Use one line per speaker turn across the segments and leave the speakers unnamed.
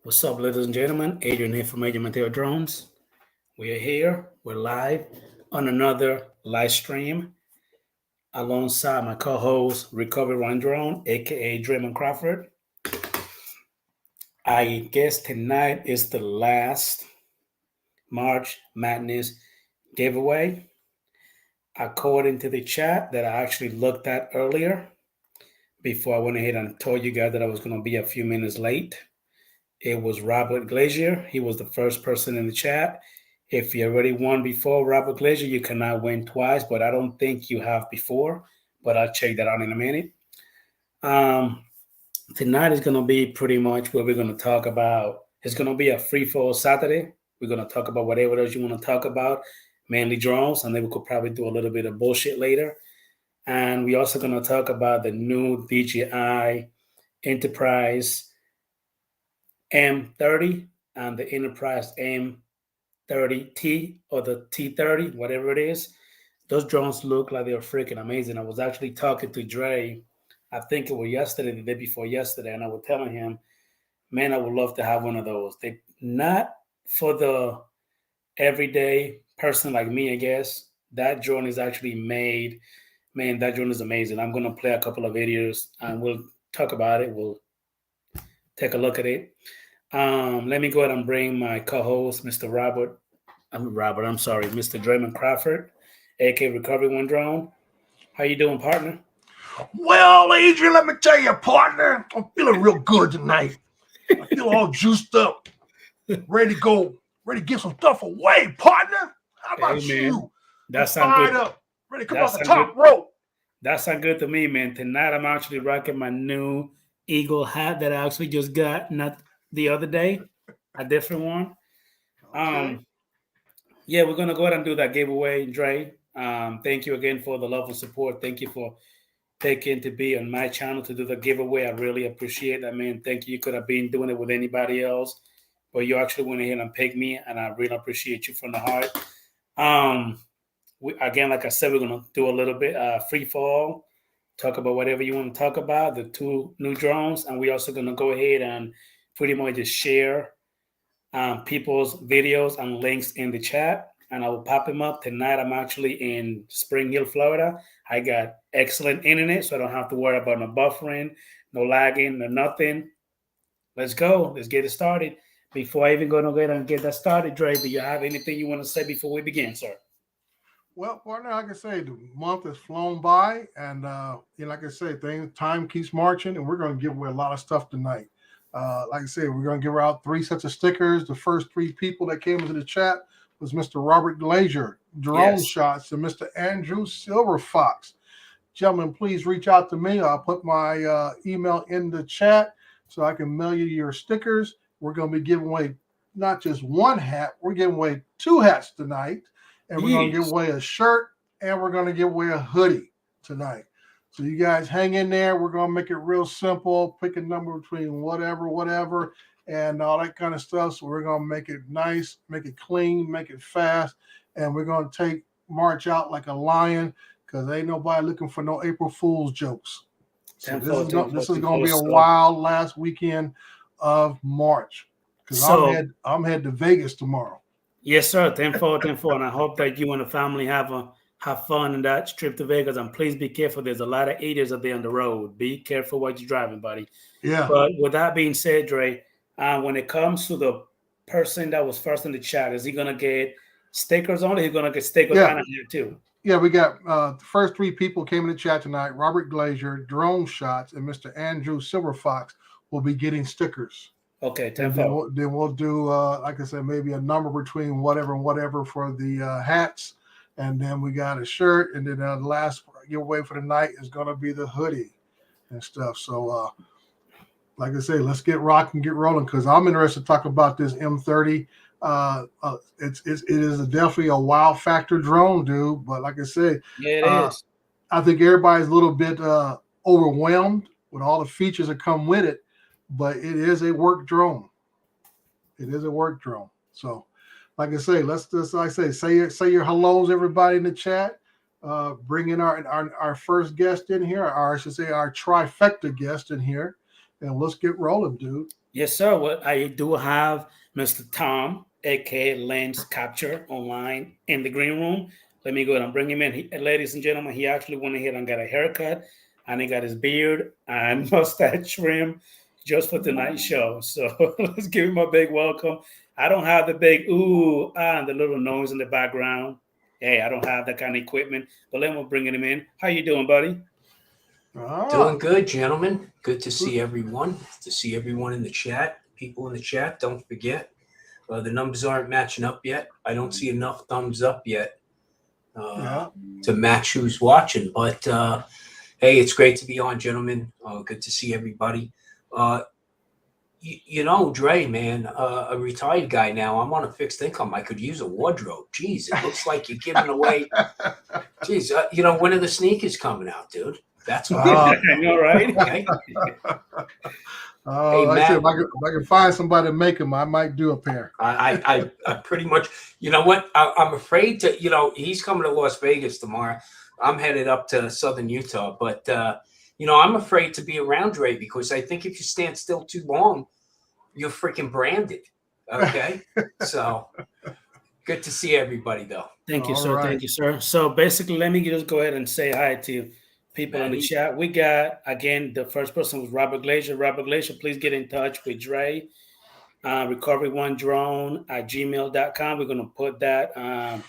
What's up, ladies and gentlemen? Adrian here from Mateo Drones. We are here. We're live on another live stream alongside my co-host Recoveryonedrone, aka Draymond Crawford. I guess tonight is the last March Madness giveaway. According to the chat that I actually looked at earlier, before I went ahead and told you guys that I was going to be a few minutes late. It was Robert Glazier. He was the first person in the chat. If you already won before Robert Glazier, you cannot win twice, but I don't think you have before. But I'll check that out in a minute. Tonight is going to be pretty much what we're going to talk about. It's going to be a free fall Saturday. We're going to talk about whatever else you want to talk about, mainly drones, and then we could probably do a little bit of bullshit later. And we're also going to talk about the new Dji Enterprise M30 and the Enterprise M30T or the T30, whatever it is. Those drones look like they're freaking amazing. I was actually talking to Dre, I think it was yesterday, the day before yesterday, and I was telling him, man, I would love to have one of those. They not for the everyday person like me, I guess. That drone is actually made. Man, that drone is amazing. I'm gonna play a couple of videos and we'll talk about it. We'll take a look at it. Let me go ahead and bring my co-host, Mr. Mr. Draymond Crawford, aka Recoveryonedrone. How you doing, partner?
Well, Adrian, let me tell you, partner, I'm feeling real good tonight. I feel all juiced up, ready to give some stuff away, partner. How about you?
That sounds good.
Up, ready to come off the top rope.
That sounds good to me, man. Tonight I'm actually rocking my new Eagle hat that I actually just got not the other day, a different one. Okay. Yeah, we're gonna go ahead and do that giveaway, Dre. Thank you again for the love and support. Thank you for taking to be on my channel to do the giveaway. I really appreciate that, man. Thank you. You could have been doing it with anybody else, but you actually went ahead and picked me, and I really appreciate you from the heart. Again, like I said, we're gonna do a little bit free fall, talk about whatever you want to talk about, the two new drones, and we're also gonna go ahead and pretty much just share people's videos and links in the chat, and I will pop them up. Tonight I'm actually in Spring Hill, Florida. I got excellent internet, so I don't have to worry about no buffering, no lagging, no nothing. Let's go. Let's get it started. Before I even go ahead and get that started, Dre, do you have anything you want to say before we begin, sir?
Well, partner, like I say, the month has flown by, and like I say, time keeps marching, and we're going to give away a lot of stuff tonight. Like I said, we're going to give out 3 sets of stickers. The first 3 people that came into the chat was Mr. Robert Glazier, Drone Shots, and Mr. Andrew Silverfox. Gentlemen, please reach out to me. I'll put my email in the chat so I can mail you your stickers. We're going to be giving away not just 1 hat, we're giving away 2 hats tonight. And we're going to give away a shirt, and we're going to give away a hoodie tonight. So you guys hang in there. We're going to make it real simple. Pick a number between whatever, and all that kind of stuff. So we're going to make it nice, make it clean, make it fast. And we're going to march out like a lion, because ain't nobody looking for no April Fool's jokes. So this is going to be a wild last weekend of March, because I'm headed to Vegas tomorrow.
Yes, sir. 10-4, and I hope that you and the family have fun in that trip to Vegas. And please be careful. There's a lot of idiots out there on the road. Be careful what you're driving, buddy.
Yeah.
But with that being said, Dre, when it comes to the person that was first in the chat, is he gonna get stickers on it? He's gonna get stickers on it here too.
Yeah, we got the first 3 people came in the chat tonight. Robert Glazier, Drone Shots, and Mr. Andrew Silverfox will be getting stickers.
Okay,
10-4. Then we'll do, like I said, maybe a number between whatever and whatever for the hats. And then we got a shirt. And then the last giveaway for the night is going to be the hoodie and stuff. So, like I say, let's get rocking, get rolling, because I'm interested to talk about this M30. It is definitely a wow factor drone, dude. But like I said,
it is.
I think everybody's a little bit overwhelmed with all the features that come with it. But it is a work drone. It is a work drone. So, like I say, let's just say your hellos, everybody in the chat. Bring in our first guest in here, or I should say our trifecta guest in here, and let's get rolling, dude.
Yes, sir. Well, I do have Mr. Tom, aka Lens Capture, online in the green room. Let me go ahead and bring him in. Ladies and gentlemen, he actually went ahead and got a haircut, and he got his beard and mustache trim just for tonight's show. So let's give him a big welcome. I don't have the big ooh and the little noise in the background. Hey, I don't have that kind of equipment, but let me bring him in. How you doing, buddy?
Doing good, gentlemen. Good to see everyone. To see everyone in the chat. People in the chat, don't forget. The numbers aren't matching up yet. I don't see enough thumbs up yet to match who's watching. But hey, it's great to be on, gentlemen. Good to see everybody. You know, Dre, man, a retired guy now. I'm on a fixed income. I could use a wardrobe. Jeez, it looks like you're giving away. Jeez, you know, when are the sneakers coming out, dude? That's what
I know, right?
Okay.
Hey, like I said, if I can find somebody to make them, I might do a pair.
I pretty much, you know what? I'm afraid to, you know, he's coming to Las Vegas tomorrow. I'm headed up to Southern Utah, but, you know, I'm afraid to be around Dre because I think if you stand still too long, you're freaking branded. Okay. So good to see everybody, though.
Thank you, sir. Right. Thank you, sir. So basically, let me just go ahead and say hi to people in the chat. We got, again, the first person was Robert Glacier. Robert Glacier, please get in touch with Dre. Recoveryonedrone at gmail.com. We're going to put that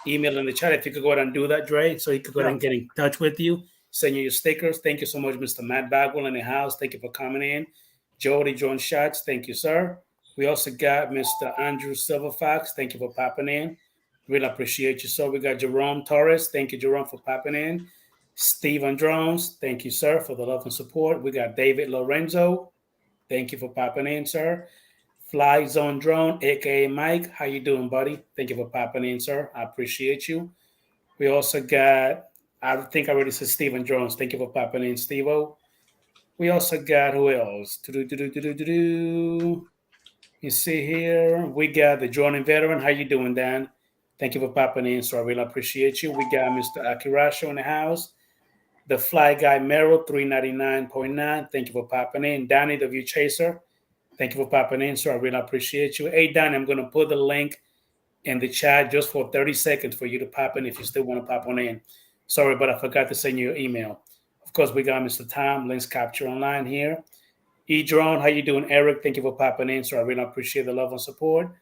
email in the chat. If you could go ahead and do that, Dre, so he could go ahead and get in touch with you. Send you your stickers. Thank you so much, Mr. Matt Bagwell in the house. Thank you for coming in. Jody Drone Shots, thank you, sir. We also got Mr. Andrew Silverfox. Thank you for popping in. Really appreciate you, sir. We got Jerome Torres. Thank you, Jerome, for popping in. Steven Drones, thank you, sir, for the love and support. We got David Lorenzo. Thank you for popping in, sir. Fly Zone Drone, aka Mike. How you doing, buddy? Thank you for popping in, sir. I appreciate you. We also got, I think I already said Steven Drones. Thank you for popping in, Steve-O. We also got who else? You see here, we got the Jordan Veteran. How you doing, Dan? Thank you for popping in, so I really appreciate you. We got Mr. Akirasho in the house. The Fly Guy Merrill, 399.9. Thank you for popping in. Danny, the View Chaser. Thank you for popping in, so I really appreciate you. Hey, Danny, I'm going to put the link in the chat just for 30 seconds for you to pop in if you still want to pop on in. Sorry, but I forgot to send you an email. Of course, we got Mr. Tom, Lens Capture Online here. E-Drone, how you doing, Eric? Thank you for popping in, so I really appreciate the love and support.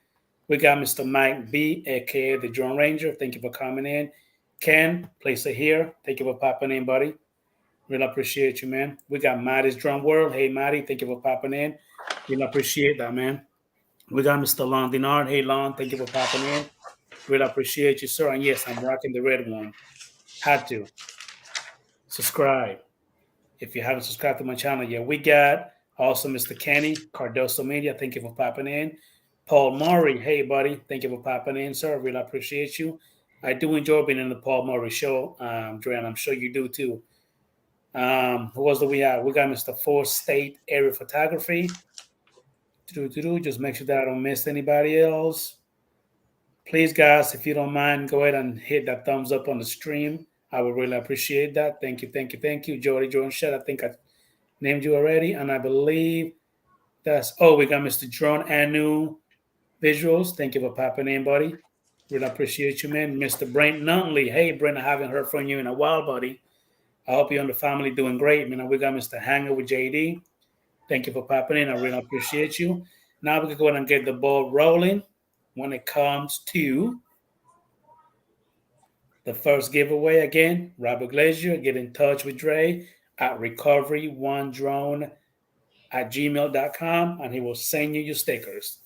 We got Mr. Mike B, a.k.a. the Drone Ranger. Thank you for coming in. Ken, place it here. Thank you for popping in, buddy. Really appreciate you, man. We got Maddie's Drone World. Hey, Maddie, thank you for popping in. Really appreciate that, man. We got Mr. Lon Dinard. Hey, Lon, thank you for popping in. Really appreciate you, sir. And yes, I'm rocking the red one. Had to. Subscribe. If you haven't subscribed to my channel yet, we got also Mr. Kenny, Cardoso Media. Thank you for popping in. Paul Murray. Hey, buddy. Thank you for popping in, sir. Really appreciate you. I do enjoy being in the Paul Murray show, Dre, and I'm sure you do too. Who else do we have? We got Mr. Four State Area Photography. Just make sure that I don't miss anybody else. Please, guys, if you don't mind, go ahead and hit that thumbs up on the stream. I would really appreciate that. Thank you, thank you, thank you. Jody Drone Shed, I think I named you already. And I believe that's, we got Mr. Drone Anu Visuals. Thank you for popping in, buddy. Really appreciate you, man. Mr. Brent Nunley. Hey, Brent, I haven't heard from you in a while, buddy. I hope you and the family doing great, man. We got Mr. Hanger with JD. Thank you for popping in. I really appreciate you. Now we can go ahead and get the ball rolling when it comes to the first giveaway. Again, Robert Glazier, get in touch with Dre at recoveryonedrone@gmail.com, and he will send you your stickers.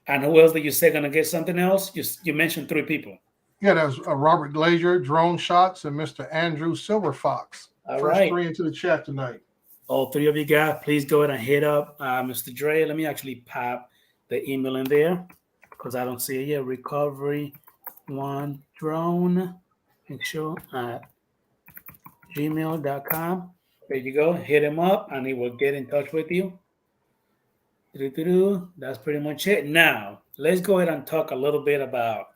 And who else did you say going to get something else? You mentioned 3 people.
Yeah, that's Robert Glazier, Drone Shots, and Mr. Andrew Silverfox. First 3 into the chat tonight.
All 3 of you guys, please go ahead and hit up Mr. Dre. Let me actually pop the email in there because I don't see it yet. Recoveryonedrone. Make sure at gmail.com. There you go. Hit him up and he will get in touch with you. That's pretty much it. Now, let's go ahead and talk a little bit about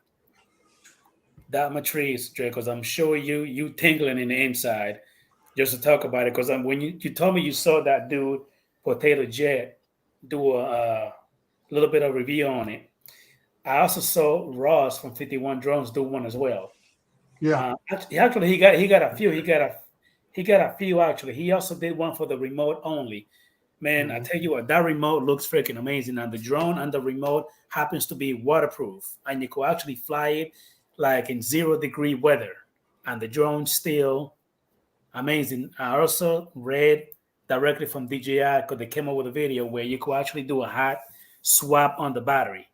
that matrice, Dre, because I'm sure you tingling in the inside just to talk about it. Because when you told me you saw that dude Potato Jet do a little bit of review on it. I also saw Ross from 51 Drones do one as well.
Yeah.
Actually, he got a few. He got a few actually. He also did one for the remote only. Man, I tell you what, that remote looks freaking amazing. And the drone and the remote happens to be waterproof, and you could actually fly it like in 0-degree weather, and the drone still amazing. I also read directly from DJI because they came up with a video where you could actually do a hot swap on the battery.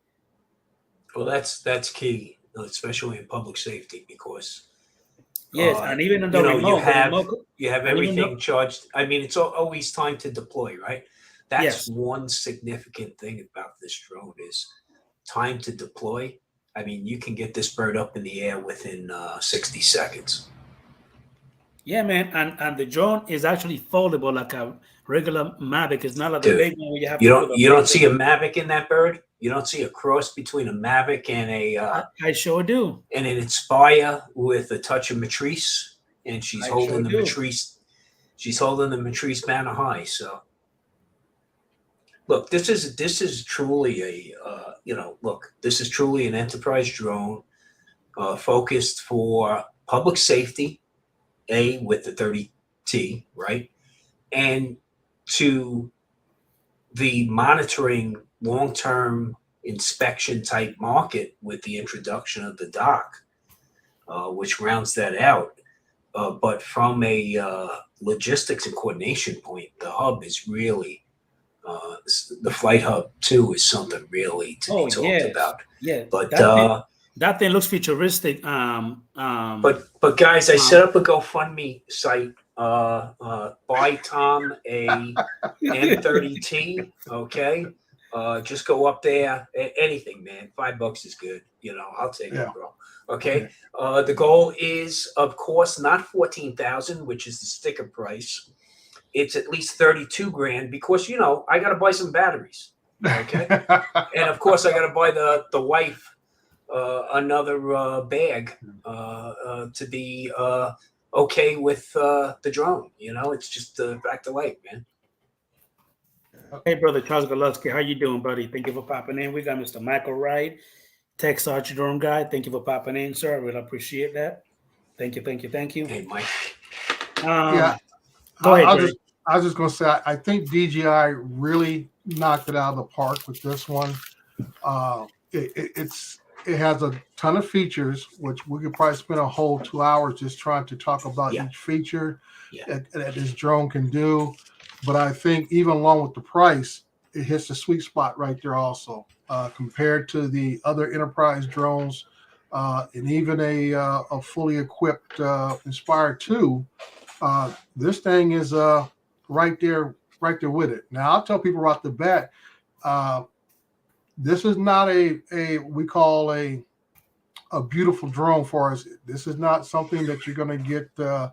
Well, that's key, especially in public safety, because
yes, and even on the remote,
you have everything charged. I mean, it's always time to deploy, right? That's one significant thing about this drone is time to deploy. I mean, you can get this bird up in the air within 60 seconds.
Yeah, man, and the drone is actually foldable like a regular Mavic. It's not like the big one where you have.
You don't see a Mavic in that bird. You don't see a cross between a Mavic and a.
I sure do.
And an Inspire with a touch of Matrice, and she's holding the Matrice. She's holding the Matrice banner high. So, look, this is truly this is truly an enterprise drone, focused for public safety. With the 30T, right? And to the monitoring long-term inspection type market with the introduction of the dock, which rounds that out. But from a logistics and coordination point, the hub is really, the Flight Hub 2 is something really to be talked about.
Yeah,
but
that thing looks futuristic.
But guys, I set up a GoFundMe site. Buy Tom a M30T. Okay, just go up there. Anything, man. $5 is good. I'll take it, bro. Okay. The goal is, of course, not 14,000, which is the sticker price. It's at least 32 grand because I got to buy some batteries. Okay, and of course I got to buy the wife. Another bag to be okay with the drone. It's just back to life, man.
Hey, brother Charles Golutsky, how you doing, buddy? Thank you for popping in. We got Mr. Michael Wright, Tex Archer Drone Guy. Thank you for popping in, sir. I really appreciate that. Thank you.
Hey, Mike.
Go ahead.
I was just going to say, I think DJI really knocked it out of the park with this one. It has a ton of features, which we could probably spend a whole 2 hours just trying to talk about each feature that this drone can do. But I think even along with the price, it hits the sweet spot right there also, compared to the other enterprise drones, and even a fully equipped Inspire 2. This thing is right there with it. Now, I'll tell people right off the bat, this is not we call a beautiful drone for us. This is not something that you're going to get the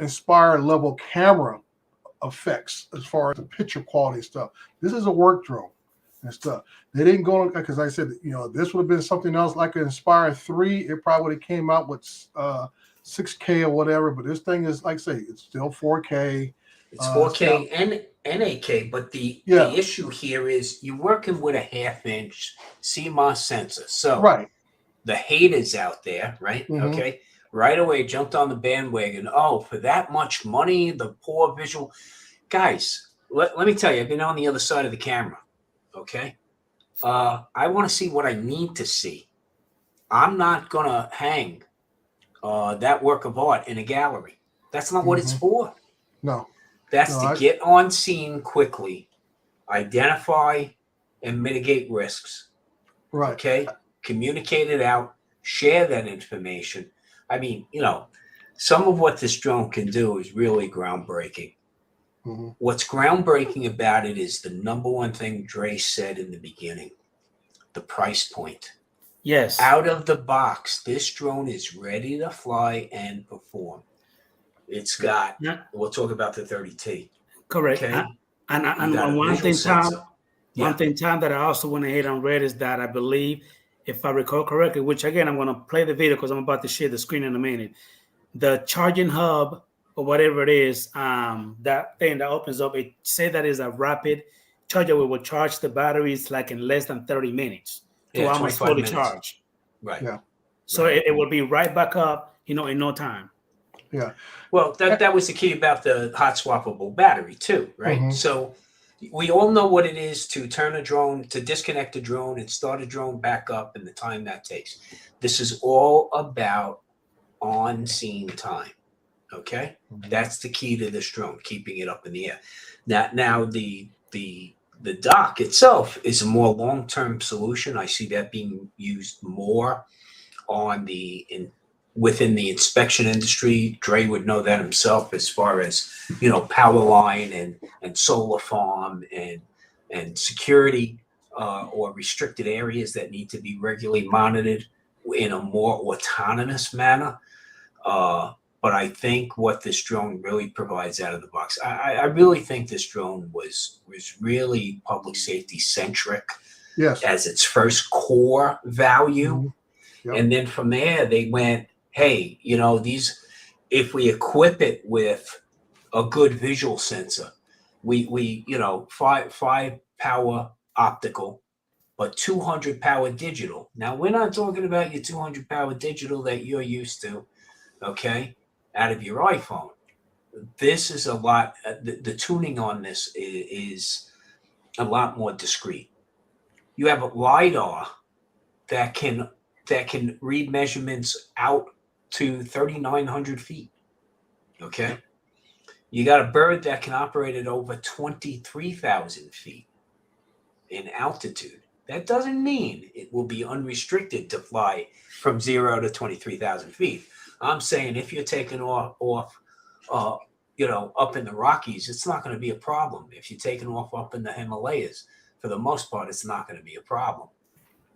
Inspire level camera effects as far as the picture quality stuff. This is a work drone and stuff. They didn't go, because I said, this would have been something else like an Inspire 3. It probably would have came out with 6K or whatever. But this thing is, like I say, it's still 4K.
It's 4K and 8K, but the issue here is you're working with a 1/2-inch CMOS sensor. So the haters out there, right? Okay, right away jumped on the bandwagon. Oh, for that much money, the poor visual. Guys, let me tell you, I've been on the other side of the camera. Okay, I want to see what I need to see. I'm not gonna hang that work of art in a gallery. That's not what it's for.
No.
That's to get on scene quickly, identify and mitigate risks.
Right.
Okay. Communicate it out, share that information. I mean, some of what this drone can do is really groundbreaking. What's groundbreaking about it is the number one thing Dre said in the beginning, the price point.
Yes.
Out of the box, this drone is ready to fly and perform. It's got, we'll talk about the 30T.
Correct. Okay? And one thing, Tom, that I also went ahead and read is that I believe, if I recall correctly, which again, I'm going to play the video because I'm about to share the screen in a minute. The charging hub or whatever it is, that thing that opens up, it say that is a rapid charger. We will charge the batteries like in less than 30 minutes to
Yeah,
almost
25
fully
minutes.
charge.
Right.
Yeah.
So
Right.
it will be right back up, in no time.
Yeah.
Well, that was the key about the hot swappable battery too, right?
Mhm.
So we all know what it is to turn a drone, to disconnect a drone and start a drone back up, and the time that takes. This is all about on-scene time. Okay, that's the key to this drone, keeping it up in the air. Now the dock itself is a more long-term solution. I see that being used more on within the inspection industry. Dre would know that himself, as far as power line and solar farm and security or restricted areas that need to be regularly monitored in a more autonomous manner. But I think what this drone really provides out of the box, I really think this drone was really public safety centric.
Yes.
As its first core value.
Mhm. Yep.
And then from there, they went, hey, if we equip it with a good visual sensor, we five power optical, but 200 power digital. Now, we're not talking about your 200 power digital that you're used to, okay, out of your iPhone. This is a lot, the tuning on this is a lot more discreet. You have a LiDAR that can read measurements out to 3,900 feet. Okay. You got a bird that can operate at over 23,000 feet in altitude. That doesn't mean it will be unrestricted to fly from 0 to 23,000 feet. I'm saying if you're taking off up in the Rockies, it's not going to be a problem. If you're taking off up in the Himalayas, for the most part, it's not going to be a problem.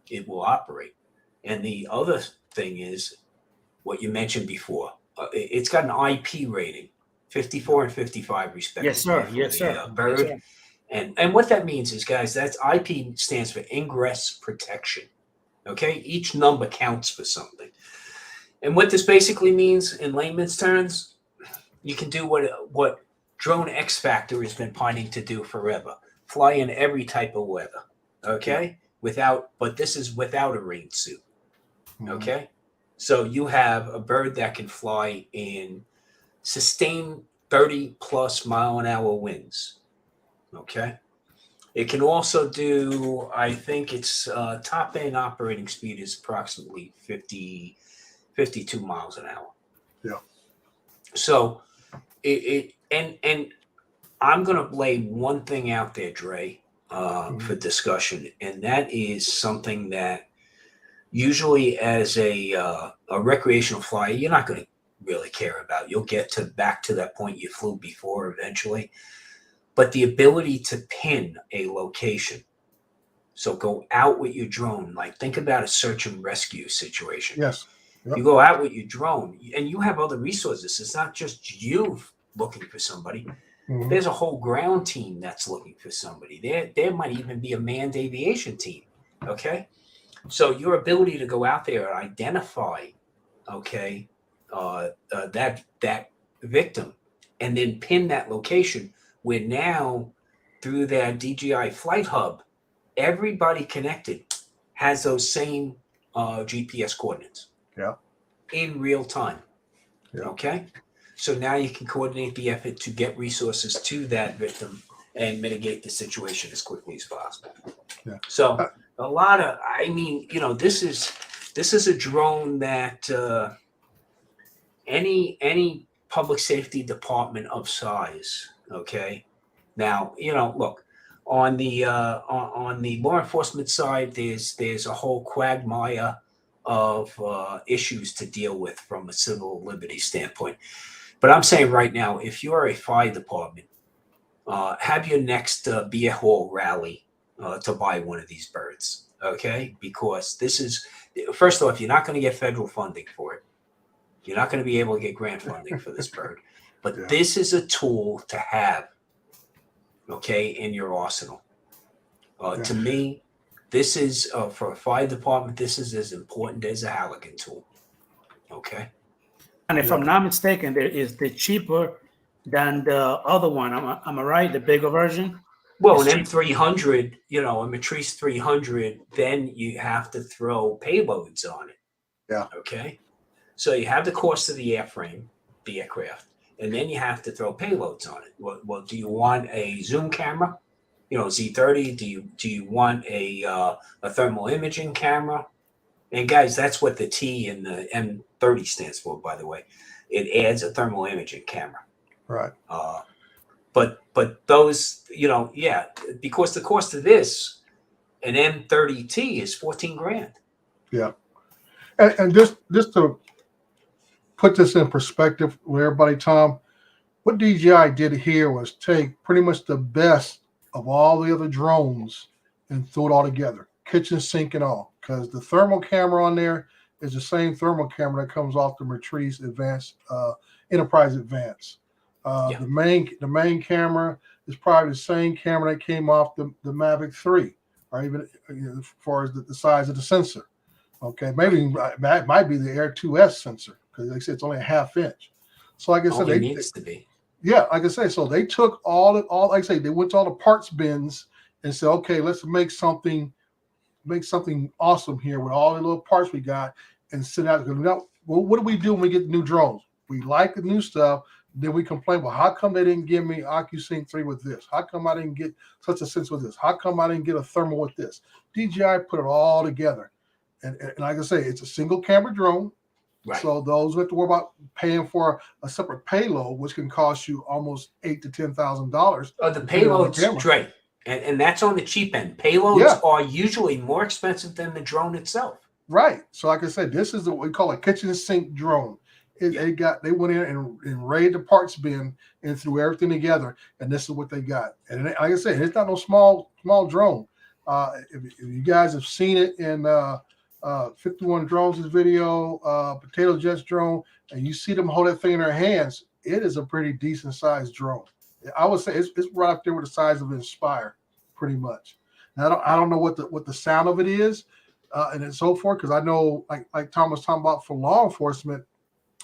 It will operate. And the other thing is what you mentioned before. It's got an IP rating, 54 and 55 respectively.
Yes, sir.
For
Yes,
the
sir.
bird.
Yes, sir.
And what that means is, guys, that's IP stands for ingress protection. Okay, each number counts for something. And what this basically means in layman's terms, you can do what Drone X Factor has been pining to do forever: fly in every type of weather. Okay, but this is without a rain suit. Okay, so you have a bird that can fly in sustained 30 plus mile an hour winds. Okay, it can also do, I think its top end operating speed is approximately 52 miles an hour.
Yeah.
So and I'm going to lay one thing out there, Dre, for discussion, and that is something that usually as a recreational flyer, you're not going to really care about. You'll get back to that point you flew before eventually. But the ability to pin a location. So go out with your drone. Like, think about a search and rescue situation.
Yes. Yep.
You go out with your drone and you have other resources. It's not just you looking for somebody.
Mhm.
There's a whole ground team that's looking for somebody. There might even be a manned aviation team. Okay. So your ability to go out there and identify, okay, that victim, and then pin that location, where now through that DJI Flight Hub, everybody connected has those same GPS coordinates.
Yeah.
In real time.
Yeah.
Okay. So now you can coordinate the effort to get resources to that victim and mitigate the situation as quickly as possible.
Yeah.
So a lot of, this is a drone that any public safety department of size. Okay. Now, look, on the law enforcement side, there's a whole quagmire of issues to deal with from a civil liberty standpoint. But I'm saying right now, if you're a fire department, have your next beer hall rally to buy one of these birds, okay? Because this is, first off, you're not going to get federal funding for it. You're not going to be able to get grant funding for this bird. But this is a tool to have, okay, in your arsenal. To me, this is, for a fire department, this is as important as a Halligan tool. Okay.
And if I'm not mistaken, they're cheaper than the other one. Am I right? The bigger version?
Well, an M300, a Matrice 300, then you have to throw payloads on it.
Yeah.
Okay. So you have the cost of the airframe, the aircraft, and then you have to throw payloads on it. Well, do you want a zoom camera? Z30? Do you want a thermal imaging camera? And guys, that's what the T in the M30 stands for, by the way. It adds a thermal imaging camera.
Right.
But those, because the cost of this, an M30T is $14,000.
Yeah. And just to put this in perspective with everybody, Tom, what DJI did here was take pretty much the best of all the other drones and throw it all together, kitchen sink and all, because the thermal camera on there is the same thermal camera that comes off the Matrice Enterprise Advance. The main camera is probably the same camera that came off the Mavic 3, or even as far as the size of the sensor. Okay, maybe it might be the Air 2S sensor, because like I said, it's only a ½ inch. So like I said,
it needs to be.
Yeah, like I say, so they took all like I say, they went to all the parts bins and said, okay, let's make something awesome here with all the little parts we got and send out. Well, what do we do when we get new drones? We like the new stuff. Then we complain, well, how come they didn't give me OcuSync 3 with this? How come I didn't get such a sense with this? How come I didn't get a thermal with this? DJI put it all together. And like I say, it's a single camera drone. Right. So those who have to worry about paying for a separate payload, which can cost you almost $8,000 to $10,000.
The payload's great. And that's on the cheap end. Payloads are usually more expensive than the drone itself.
Right. So like I said, this is what we call a kitchen sink drone. They went in and raided the parts bin and threw everything together, and this is what they got. And like I said, it's not no small drone. If you guys have seen it in 51 Drones' video, Potato Jet's drone, and you see them hold that thing in their hands, it is a pretty decent sized drone. I would say it's right up there with the size of Inspire, pretty much. Now, I don't know what the sound of it is, and so forth, because I know, like Tom was talking about, for law enforcement,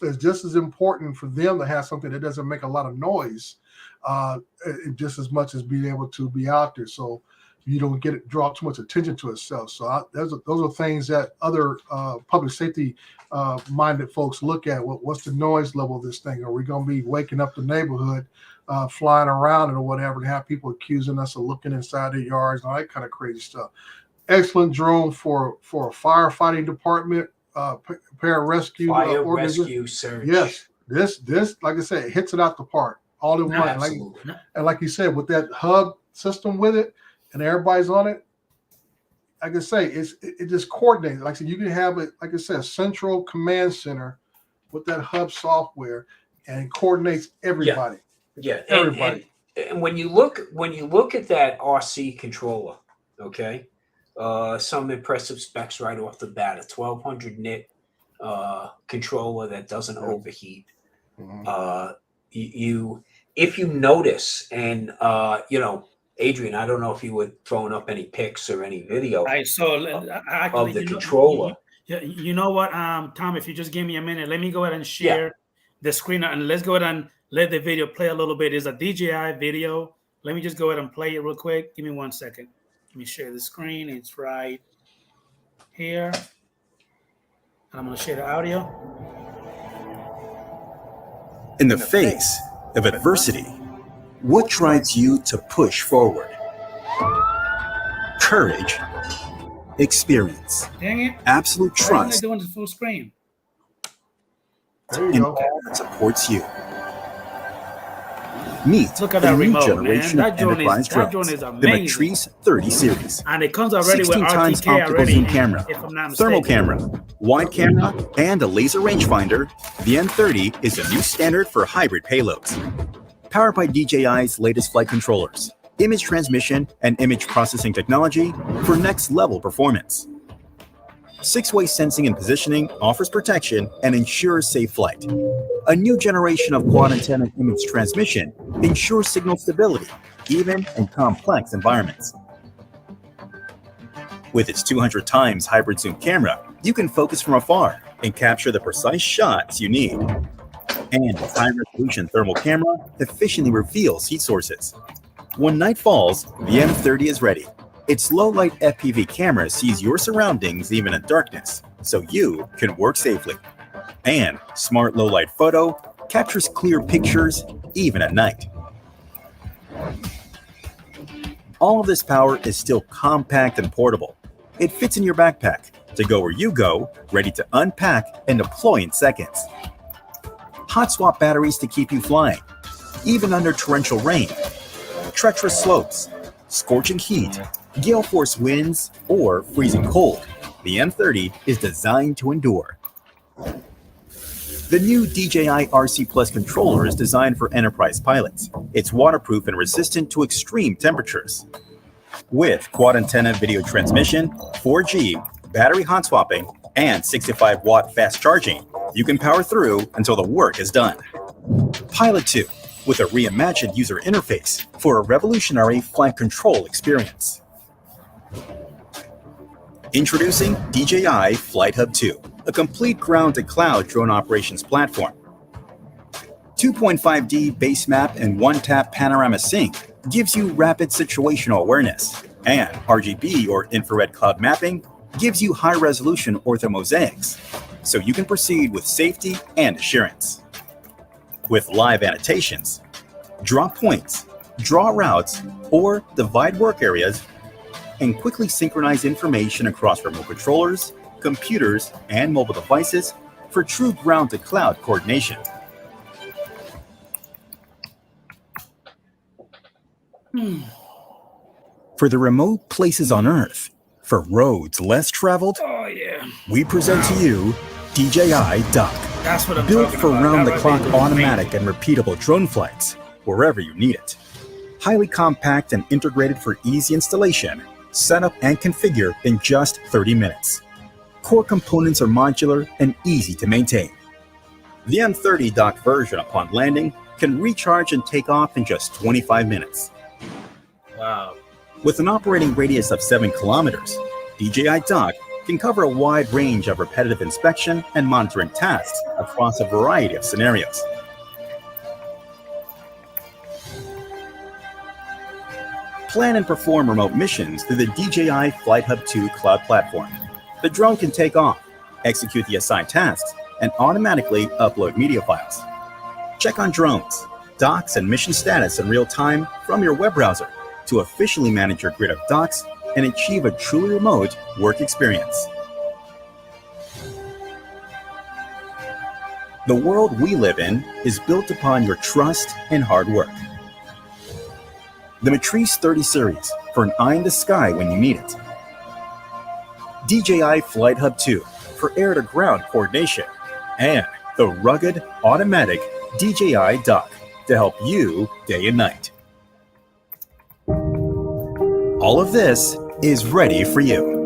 it's just as important for them to have something that doesn't make a lot of noise, just as much as being able to be out there, so you don't draw too much attention to itself. So those are things that other public safety minded folks look at. What's the noise level of this thing? Are we going to be waking up the neighborhood, flying around or whatever, and have people accusing us of looking inside their yards and all that kind of crazy stuff? Excellent drone for a firefighting department, pararescue,
fire rescue, search.
Yes, this like I said, it hits it out the park all in one. And like you said, with that hub system with it, and everybody's on it, like I say, it just coordinates. Like I said, you can have it, like I said, a central command center with that hub software, and it coordinates everybody.
Yeah,
everybody.
And when you look at that RC controller, okay, some impressive specs right off the bat. A 1200 nit controller that doesn't overheat. Mm-hmm. If you notice, and Adrian, I don't know if you were throwing up any pics or any video
of the
controller.
You know what, Tom, if you just give me a minute, let me go ahead and share the screen, and let's go ahead and let the video play a little bit. It's a DJI video. Let me just go ahead and play it real quick. Give me 1 second. Let me share the screen. It's right here. And I'm going to share the audio.
In the face of adversity, what drives you to push forward? Courage, experience, absolute trust,
doing the full screen.
and all that supports you. Meet
Look at
the
that
new
remote,
generation
man.
of enterprise drones, the Matrice 30 series.
And it comes already
16
with
times
RTK
optical
already,
zoom camera,
if I'm not
thermal
mistaken.
camera, wide camera, and a laser rangefinder. The M30 is the new standard for hybrid payloads. Powered by DJI's latest flight controllers, image transmission, and image processing technology for next-level performance. 6-way sensing and positioning offers protection and ensures safe flight. A new generation of quad antenna image transmission ensures signal stability, even in complex environments. With its 200 times hybrid zoom camera, you can focus from afar, and capture the precise shots you need. And its high-resolution thermal camera efficiently reveals heat sources. When night falls, the M30 is ready. Its low-light FPV camera sees your surroundings even in darkness, so you can work safely. And Smart Low-Light Photo captures clear pictures even at night. All of this power is still compact and portable. It fits in your backpack to go where you go, ready to unpack and deploy in seconds. Hot swap batteries to keep you flying, even under torrential rain, treacherous slopes, scorching heat, gale force winds, or freezing cold. The M30 is designed to endure. The new DJI RC Plus controller is designed for enterprise pilots. It's waterproof and resistant to extreme temperatures. With quad antenna video transmission, 4G, battery hot swapping, and 65-watt fast charging, you can power through until the work is done. Pilot 2, with a reimagined user interface for a revolutionary flight control experience. Introducing DJI Flight Hub 2, a complete ground-to-cloud drone operations platform. 2.5D base map and one-tap panorama sync gives you rapid situational awareness, and RGB or infrared cloud mapping gives you high-resolution orthomosaics, so you can proceed with safety and assurance. With live annotations, draw points, draw routes, or divide work areas, and quickly synchronize information across remote controllers, computers, and mobile devices for true ground-to-cloud coordination. For the remote places on Earth, for roads less traveled, we present to you DJI Duck.
That's what I'm
built
talking
for
about.
round-the-clock
That right there is
automatic
amazing.
and repeatable drone flights, wherever you need it. Highly compact and integrated for easy installation, set up and configure in just 30 minutes. Core components are modular and easy to maintain. The M30 dock version upon landing can recharge and take off in just 25 minutes.
Wow.
With an operating radius of 7 kilometers, DJI Dock can cover a wide range of repetitive inspection and monitoring tasks across a variety of scenarios. Plan and perform remote missions through the DJI Flight Hub 2 cloud platform. The drone can take off, execute the assigned tasks, and automatically upload media files. Check on drones, docks, and mission status in real time from your web browser to officially manage your grid of docks and achieve a truly remote work experience. The world we live in is built upon your trust and hard work. The Matrice 30 series for an eye in the sky when you need it. DJI Flight Hub 2 for air-to-ground coordination. And the rugged, automatic DJI Dock to help you day and night. All of this is ready for you.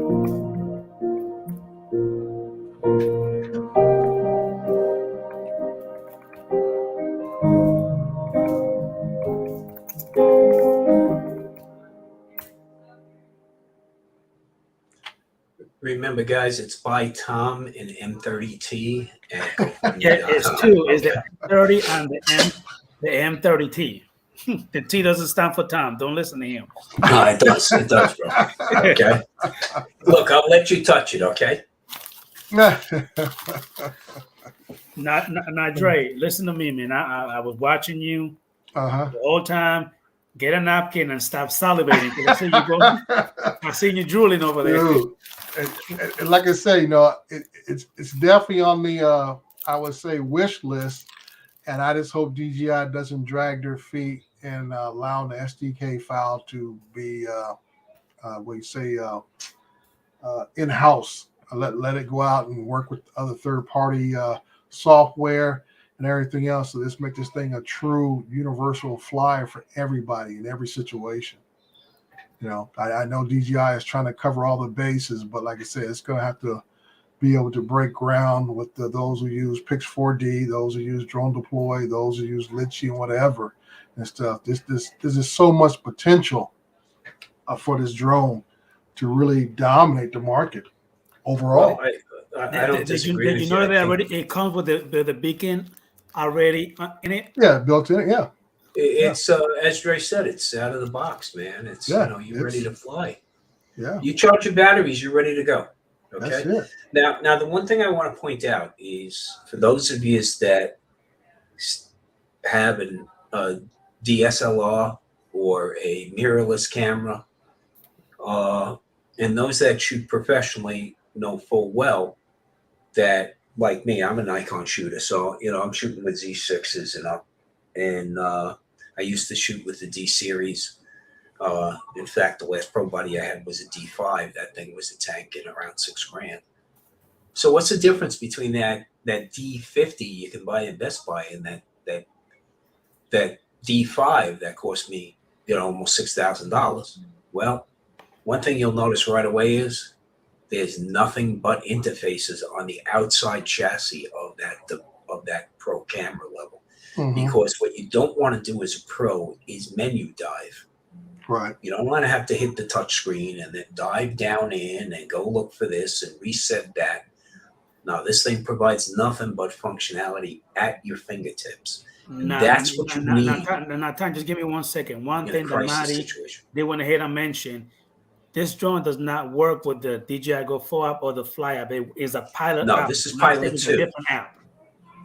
Remember, guys, it's by Tom and M30T. And
Yeah, it's two. It's the M30 and the M30T. The T doesn't stand for Tom. Don't listen to him.
No, it does. It does, bro. Okay. Look, I'll let you touch it, okay?
Not Dre. Listen to me, man. I was watching you
Uh-huh.
the whole time. Get a napkin and stop salivating. I see you go. I see you drooling over there.
Dude, and like I say, you know, it's definitely on the I would say wish list, and I just hope DJI doesn't drag their feet and allowing the SDK file to be in-house. Let it go out and work with other third-party software and everything else. So let's make this thing a true universal flyer for everybody in every situation. You know, I know DJI is trying to cover all the bases, but like I said, it's going to have to be able to break ground with those who use Pix 4D, those who use Drone Deploy, those who use Litchi and whatever and stuff. This is so much potential for this drone to really dominate the market overall.
Well, I don't disagree
Did
with
you
you.
know
I
that
think
already? It comes with the beacon already in it.
Yeah, built in. Yeah,
it's as Dre said, it's out of the box, man. It's
yeah.
you're ready to fly.
Yeah,
You charge your batteries, you're ready to go.
that's
Okay.
it.
Now the one thing I want to point out is for those of you that have a DSLR or a mirrorless camera, and those that shoot professionally know full well that, like me, I'm a Nikon shooter, so I'm shooting with Z6s and up, and I used to shoot with the D series. In fact, the last pro body I had was a D5. That thing was a tank in around $6,000. So what's the difference between that D50 you can buy in Best Buy and that D5 that cost me almost $6,000? Well, one thing you'll notice right away is there's nothing but interfaces on the outside chassis of that pro camera level.
Mhm.
Because what you don't want to do as a pro is menu dive.
Right.
You don't want to have to hit the touch screen and then dive down in and go look for this and reset that. No, this thing provides nothing but functionality at your fingertips. That's what you need
Time, just give me 1 second. One
in a
thing that
crisis
Marty
situation.
they went ahead and mentioned, this drone does not work with the DJI Go 4 app or the Fly app. It is a pilot
No,
app.
this is
I'm
Pilot
thinking it's
2.
a different app.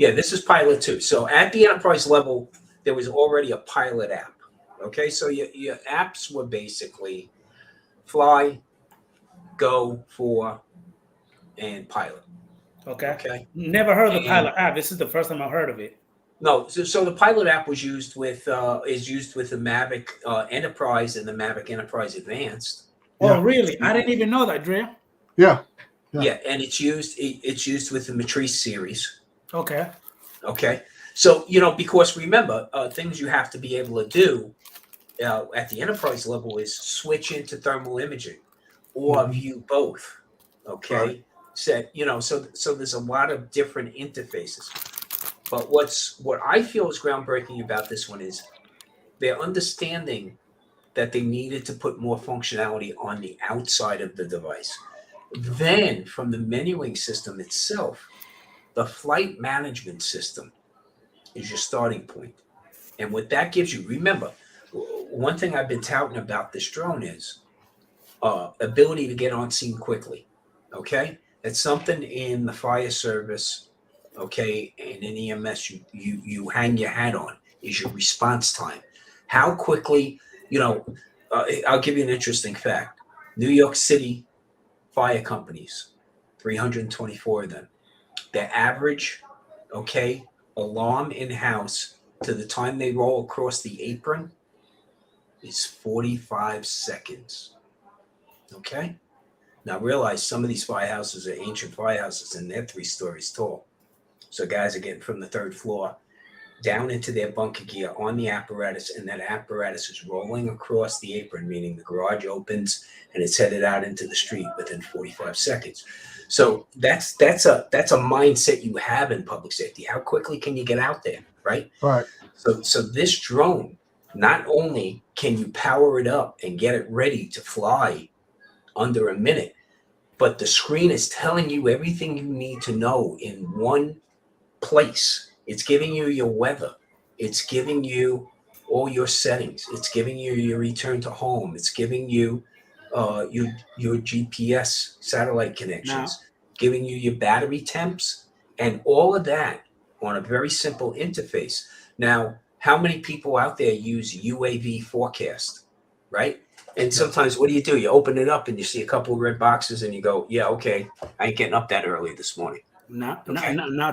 Yeah, this is Pilot 2. So at the enterprise level, there was already a pilot app. Okay, so your apps were basically Fly, Go, 4, and Pilot.
Okay. Never heard of the
And
pilot app. This is the first time I've heard of it.
no, so the Pilot app was used with the Mavic Enterprise and the Mavic Enterprise Advanced.
Oh, really? I didn't even know that, Dre.
Yeah.
Yeah, and it's used with the Matrice series.
Okay.
Okay, so because remember, things you have to be able to do at the enterprise level is switch into thermal imaging or view both. Okay,
Right.
So there's a lot of different interfaces. But what I feel is groundbreaking about this one is their understanding that they needed to put more functionality on the outside of the device. Then from the menuing system itself, the flight management system is your starting point. And what that gives you, remember, one thing I've been touting about this drone is ability to get on scene quickly. Okay? That's something in the fire service, okay, and in EMS you hang your hat on is your response time. How quickly, I'll give you an interesting fact. New York City fire companies, 324 of them, their average, alarm in-house to the time they roll across the apron is 45 seconds. Okay? Now realize some of these firehouses are ancient firehouses and they're 3 stories tall. So guys are getting from the 3rd floor down into their bunker gear on the apparatus, and that apparatus is rolling across the apron, meaning the garage opens and it's headed out into the street within 45 seconds. So that's a mindset you have in public safety. How quickly can you get out there, right?
Right.
So this drone, not only can you power it up and get it ready to fly under a minute, but the screen is telling you everything you need to know in one place. It's giving you your weather. It's giving you all your settings. It's giving you your return to home. It's giving you your GPS satellite connections, giving you your battery temps, and all of that on a very simple interface. Now, how many people out there use UAV forecast, right? And sometimes what do? You open it up and you see a couple of red boxes and you go, yeah, okay, I ain't getting up that early this morning.
Now,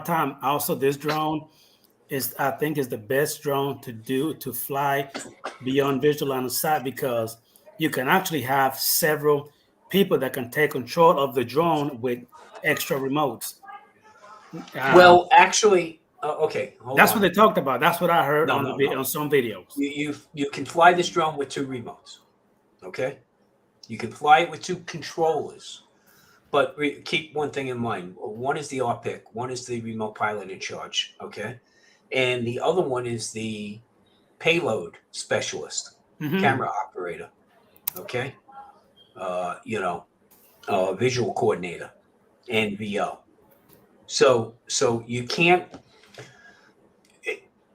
Tom, also this drone I think is the best drone to fly beyond visual line of sight, because you can actually have several people that can take control of the drone with extra remotes.
Well, actually, okay.
That's what they talked about. That's what I heard on some videos.
You can fly this drone with 2 remotes. Okay, you can fly it with 2 controllers. But keep one thing in mind. One is the RPIC. One is the remote pilot in charge. Okay. And the other one is the payload specialist, camera operator. Okay. Visual coordinator and VO. So you can't.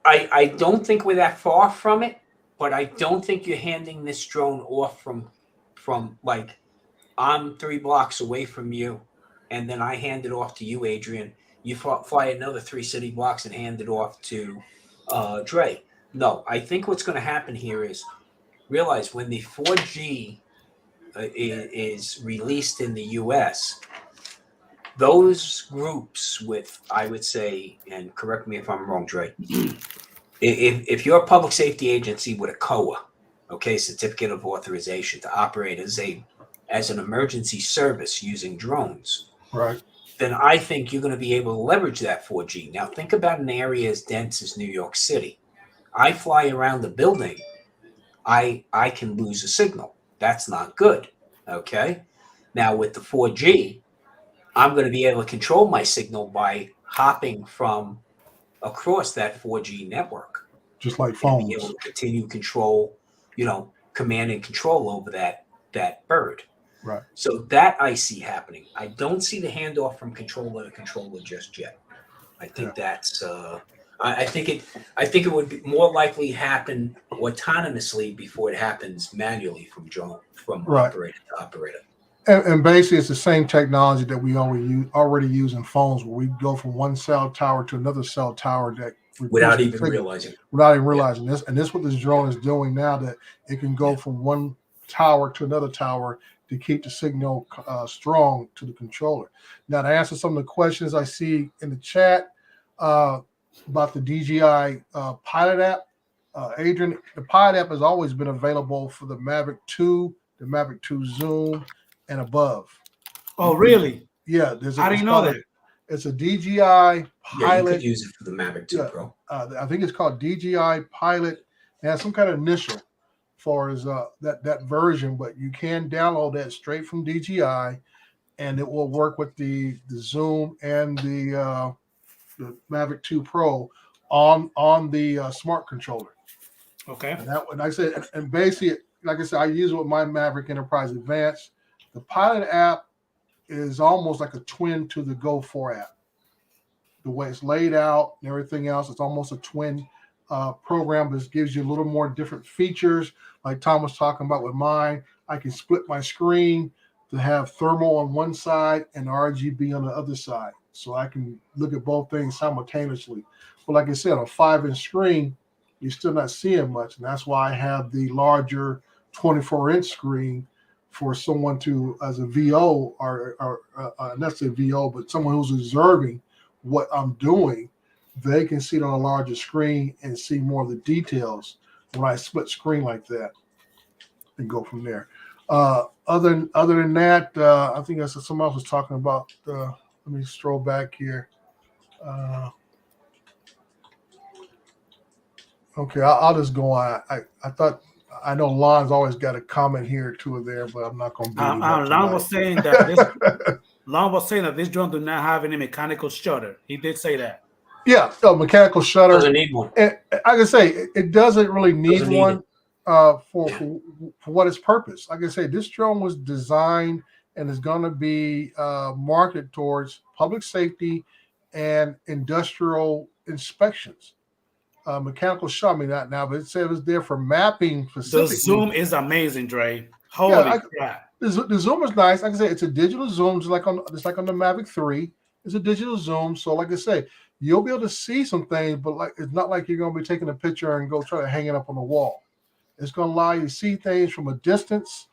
I don't think we're that far from it, but I don't think you're handing this drone off from like I'm 3 blocks away from you, and then I hand it off to you, Adrian. You fly another 3 city blocks and hand it off to Dre. No, I think what's going to happen here is realize when the 4G is released in the U.S., those groups with, I would say, and correct me if I'm wrong, Dre, if you're a public safety agency with a COA, okay, certificate of authorization to operate as an emergency service using drones,
Right.
then I think you're going to be able to leverage that 4G. Now, think about an area as dense as New York City. I fly around the building, I can lose a signal. That's not good, okay? Now, with the 4G, I'm going to be able to control my signal by hopping from across that 4G network.
Just like
And
phones.
be able to continue control, command and control over that bird.
Right.
So that I see happening. I don't see the handoff from controller to controller just yet. I think that's I think it would be more likely happen autonomously before it happens manually from operator to operator.
And basically, it's the same technology that we already use in phones, where we go from one cell tower to another cell tower that
without even realizing.
this. And this is what this drone is doing now, that it can go from one tower to another tower to keep the signal strong to the controller. Now, to answer some of the questions I see in the chat about the DJI Pilot app, Adrian, the Pilot app has always been available for the Mavic 2, the Mavic 2 Zoom, and above.
Oh, really?
Yeah,
I didn't know that.
It's a DJI Pilot.
Yeah, you could use it for the Mavic 2 Pro.
I think it's called DJI Pilot. It has some kind of initial as far as that version, but you can download that straight from DJI, and it will work with the Zoom and the Mavic 2 Pro on the smart controller.
Okay.
And I said, and basically, like I said, I use it with my Maverick Enterprise Advanced. The Pilot app is almost like a twin to the Go 4 app. The way it's laid out and everything else, it's almost a twin program, but it gives you a little more different features. Like Tom was talking about with mine, I can split my screen to have thermal on one side and RGB on the other side. So I can look at both things simultaneously. But like I said, a 5-inch screen, you're still not seeing much. And that's why I have the larger 24-inch screen for someone to, as a VO, or not necessarily VO, but someone who's observing what I'm doing, they can see it on a larger screen and see more of the details when I split screen like that and go from there. Other than that, I think that's what someone else was talking about. Let me stroll back here. Okay, I'll just go on. I know Lon's always got a comment here or two there, but I'm not going to be.
Lon was saying that Lon was saying that this drone do not have any mechanical shutter. He did say that.
Yeah, mechanical shutter.
Doesn't need one.
And I can say it doesn't really need one for what its purpose. Like I say, this drone was designed and is going to be marketed towards public safety and industrial inspections. Mechanical shutter, I mean, not now, but it said it was there for mapping specifically.
The zoom is amazing, Dre. Holy crap.
The zoom is nice. Like I said, it's a digital zoom, just like on the Mavic 3. It's a digital zoom. So like I say, you'll be able to see some things, but like it's not like you're going to be taking a picture and go try to hang it up on the wall. It's going to allow you to see things from a distance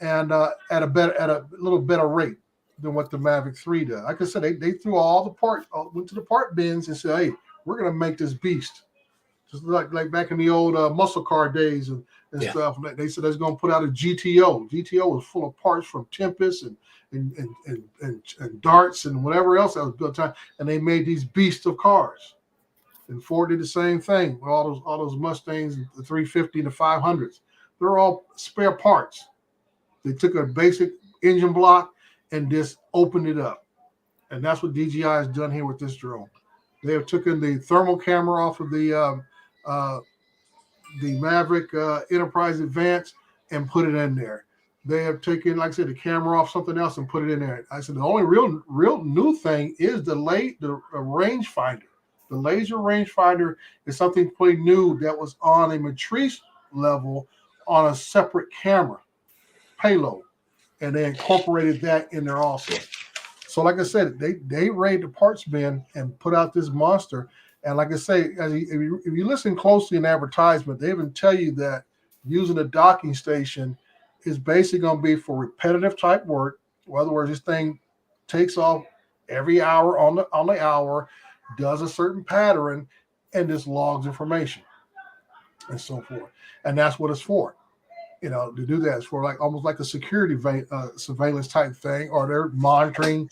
and at a little better rate than what the Mavic 3 does. Like I said, they threw all the parts, went to the part bins and said, hey, we're going to make this beast. Just like back in the old muscle car days and stuff. They said they're going to put out a GTO. GTO was full of parts from Tempest and darts and whatever else that was built on, and they made these beasts of cars. And Ford did the same thing with all those Mustangs, the 350 and the 500s. They're all spare parts. They took a basic engine block and just opened it up, and that's what DJI has done here with this drone. They have taken the thermal camera off of the Maverick Enterprise Advanced and put it in there. they have taken, like I said, the camera off something else and put it in there. I said the only real new thing is the rangefinder. The laser rangefinder is something completely new that was on a matrice level on a separate camera payload, and they incorporated that in there also. So, like I said, they raid the parts bin and put out this monster. And like I say, if you listen closely in advertisement, they even tell you that using a docking station is basically going to be for repetitive type work. In other words, this thing takes off every hour on the hour, does a certain pattern, and just logs information and so forth. And that's what it's for. To do that. It's for almost like a security surveillance type thing, or they're monitoring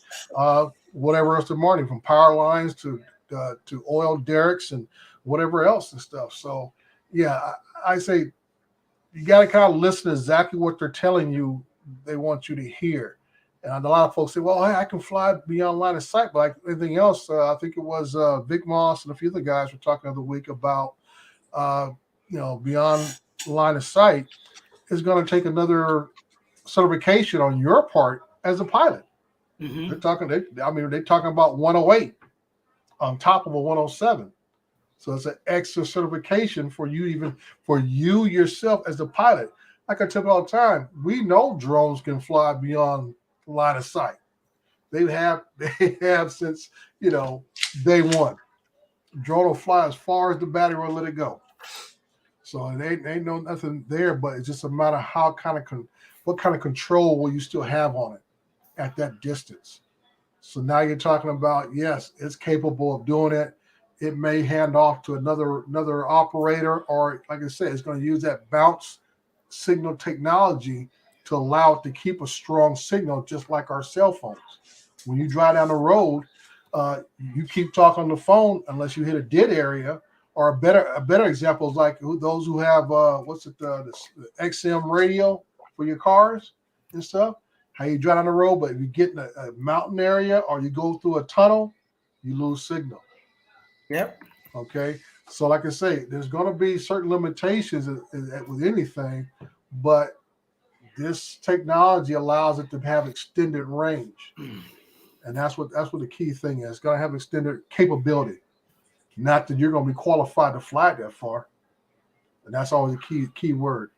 whatever else they're monitoring, from power lines to oil derricks and whatever else and stuff. So, yeah, I say you got to kind of listen to exactly what they're telling you they want you to hear. And a lot of folks say, well, hey, I can fly beyond line of sight, but like anything else, I think it was Vic Moss and a few other guys were talking the other week about, beyond line of sight is going to take another certification on your part as a pilot.
Mm-hmm.
They're talking about 108 on top of a 107. So it's an extra certification for you yourself as a pilot. Like I tell you all the time, we know drones can fly beyond line of sight. They have since day one. Drone will fly as far as the battery will let it go. So it ain't no nothing there, but it's just a matter of what kind of control will you still have on it at that distance. So now you're talking about, yes, it's capable of doing it. It may hand off to another operator, or like I said, it's going to use that bounce signal technology to allow it to keep a strong signal, just like our cell phones. When you drive down the road, you keep talking on the phone unless you hit a dead area. Or a better example is like those who have the XM radio for your cars and stuff. How you drive on the road, but if you get in a mountain area or you go through a tunnel, you lose signal.
Yep.
Okay. So like I say, there's going to be certain limitations with anything, but this technology allows it to have extended range, and that's what the key thing is. It's going to have extended capability. Not that you're going to be qualified to fly that far, and that's always a key word.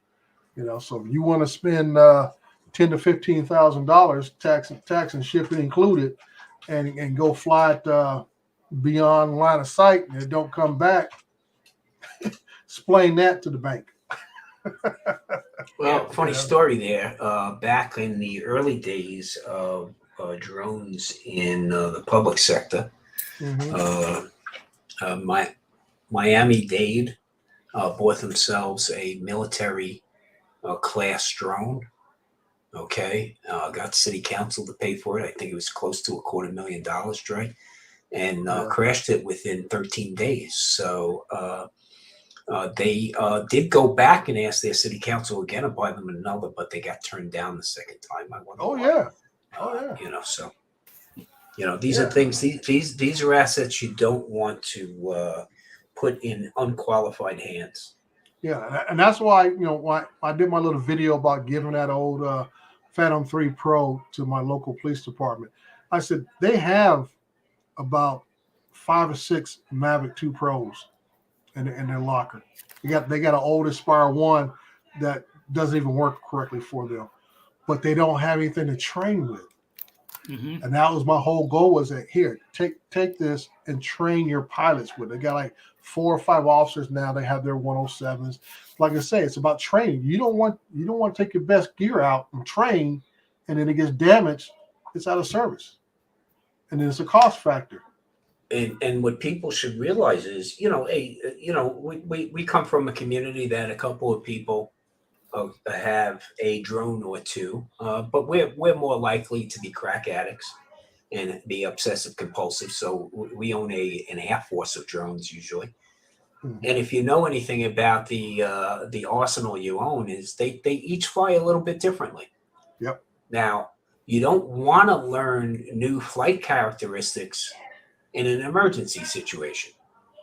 So if you want to spend $10,000 to $15,000 tax and shipping included, and go fly it beyond line of sight and it don't come back, explain that to the bank.
Well, funny story there. Back in the early days of drones in the public sector, Miami-Dade bought themselves a military class drone. Okay, got city council to pay for it. I think it was close to $250,000, Dre, and crashed it within 13 days. So they did go back and ask their city council again to buy them another, but they got turned down the second time. I wonder why. So these are things. These are assets you don't want to put in unqualified hands.
Yeah, and that's why why I did my little video about giving that old Phantom 3 Pro to my local police department. I said they have about 5 or 6 Mavic 2 Pros in their locker. They got an old Aspire 1 that doesn't even work correctly for them, but they don't have anything to train with. Mm-hmm. And that was my whole goal, was that here, take this and train your pilots with it. They got like 4 or 5 officers now. They have their 107s. Like I say, it's about training. You don't want to take your best gear out and train, and then it gets damaged. It's out of service, and then it's a cost factor.
And what people should realize is, we come from a community that a couple of people have a drone or two, but we're more likely to be crack addicts and be obsessive compulsive. So we own an air force of drones usually. Mm-hmm. And if you know anything about the arsenal you own, is they each fly a little bit differently.
Yep. Now,
you don't want to learn new flight characteristics in an emergency situation.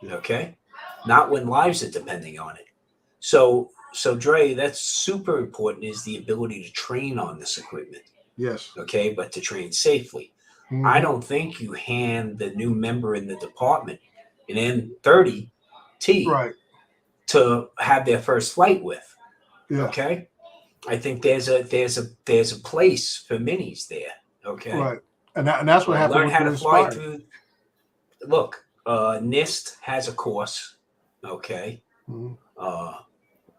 Okay. Not when lives are depending on it. So So Dre, that's super important, is the ability to train on this equipment.
Yes.
Okay, but to train safely. I don't think you hand the new member in the department an M30T
Right.
to have their first flight with.
Yeah.
Okay, I think there's a place for minis there. Okay,
right, and that's what happened.
Learn
with
how to fly
Inspired.
through. Look, NIST has a course. Okay,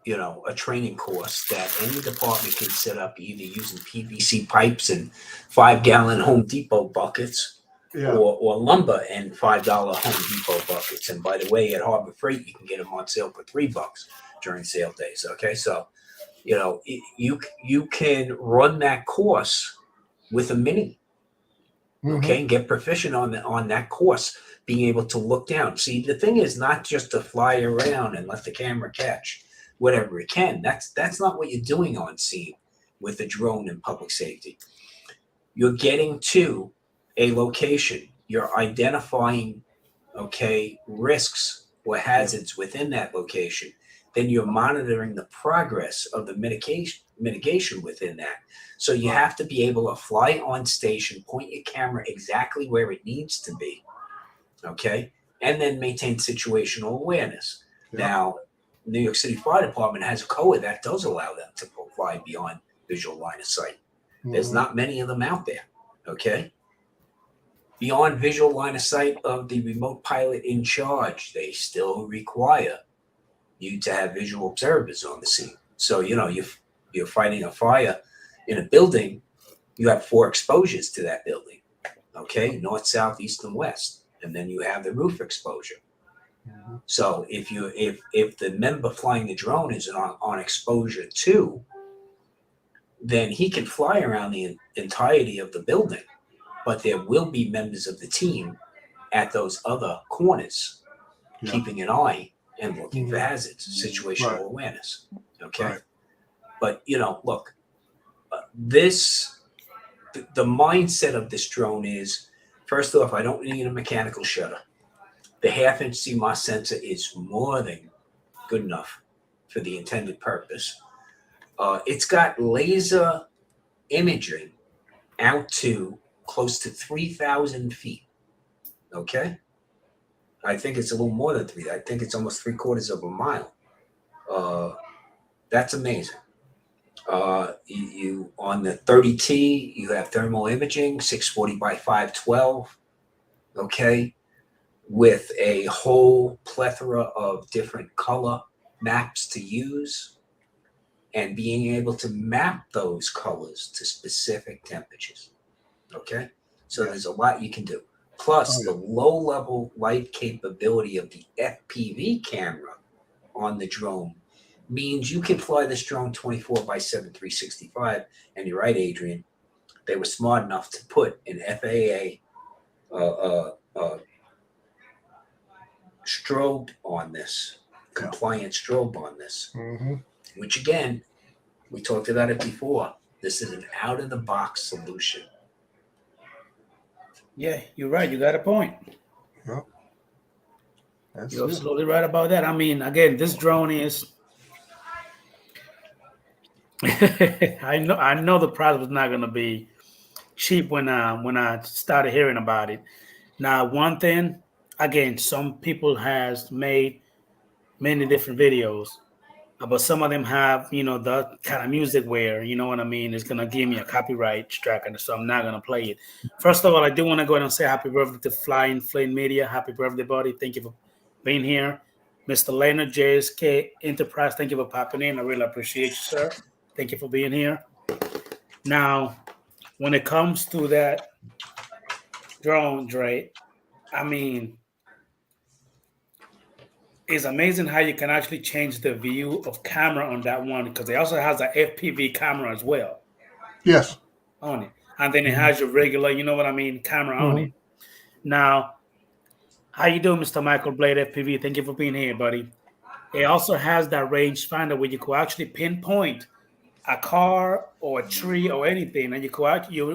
you know, a training course that any department can set up, either using PVC pipes and 5-gallon Home Depot buckets, or lumber and $5 Home Depot buckets. And by the way, at Harbor Freight, you can get them on sale for $3 during sale days. Okay, so you know, you can run that course with a mini. Okay, and get proficient on that course, being able to look down. See, the thing is not just to fly around and let the camera catch whatever it can. That's not what you're doing on scene with a drone in public safety. You're getting to a location. You're identifying, okay, risks or hazards within that location. Then you're monitoring the progress of the mitigation within that. So you have to be able to fly on station, point your camera exactly where it needs to be, okay, and then maintain situational awareness. Now, New York City Fire Department has a COA that does allow them to fly beyond visual line of sight. There's not many of them out there, okay? Beyond visual line of sight of the remote pilot in charge, they still require you to have visual observers on the scene. So, you know, you're fighting a fire in a building, you have 4 exposures to that building, okay? North, south, east, and west. And then you have the roof exposure. So if the member flying the drone is on exposure 2, then he can fly around the entirety of the building, but there will be members of the team at those other corners, keeping an eye and looking for hazards, situational awareness. Okay. But, you know, look, the mindset of this drone is, first off, I don't need a mechanical shutter. The 1/2-inch CMOS sensor is more than good enough for the intended purpose. It's got laser imaging out to close to 3,000 feet. Okay. I think it's a little more than 3. I think it's almost 3/4 of a mile. That's amazing. You on the 30T, you have thermal imaging, 640 by 512. Okay, with a whole plethora of different color maps to use, and being able to map those colors to specific temperatures. Okay, so there's a lot you can do. Plus, the low-level light capability of the FPV camera on the drone means you can fly this drone 24/7, 365. And you're right, Adrian. They were smart enough to put an FAA strobe on this, compliant strobe on this, which again, we talked about it before. This is an out-of-the-box solution.
Yeah, you're right. You got a point.
Yeah.
You're absolutely right about that. I mean, again, this drone is. I know the price was not going to be cheap when I started hearing about it. Now, one thing, again, some people has made many different videos, but some of them have, you know, the kind of music where, you know what I mean, it's going to give me a copyright strike, and so I'm not going to play it. First of all, I do want to go ahead and say happy birthday to Flying Flame Media. Happy birthday, buddy. Thank you for being here. Mr. Leonard, Dji Enterprise, thank you for popping in. I really appreciate you, sir. Thank you for being here. Now, when it comes to that drone, Dre, I mean, it's amazing how you can actually change the view of camera on that one, because it also has an FPV camera as well.
Yes.
On it. And then it has your regular, you know what I mean, camera on it. Now, how you doing, Mr. Michael Blade FPV? Thank you for being here, buddy. It also has that range finder where you could actually pinpoint a car or a tree or anything, and you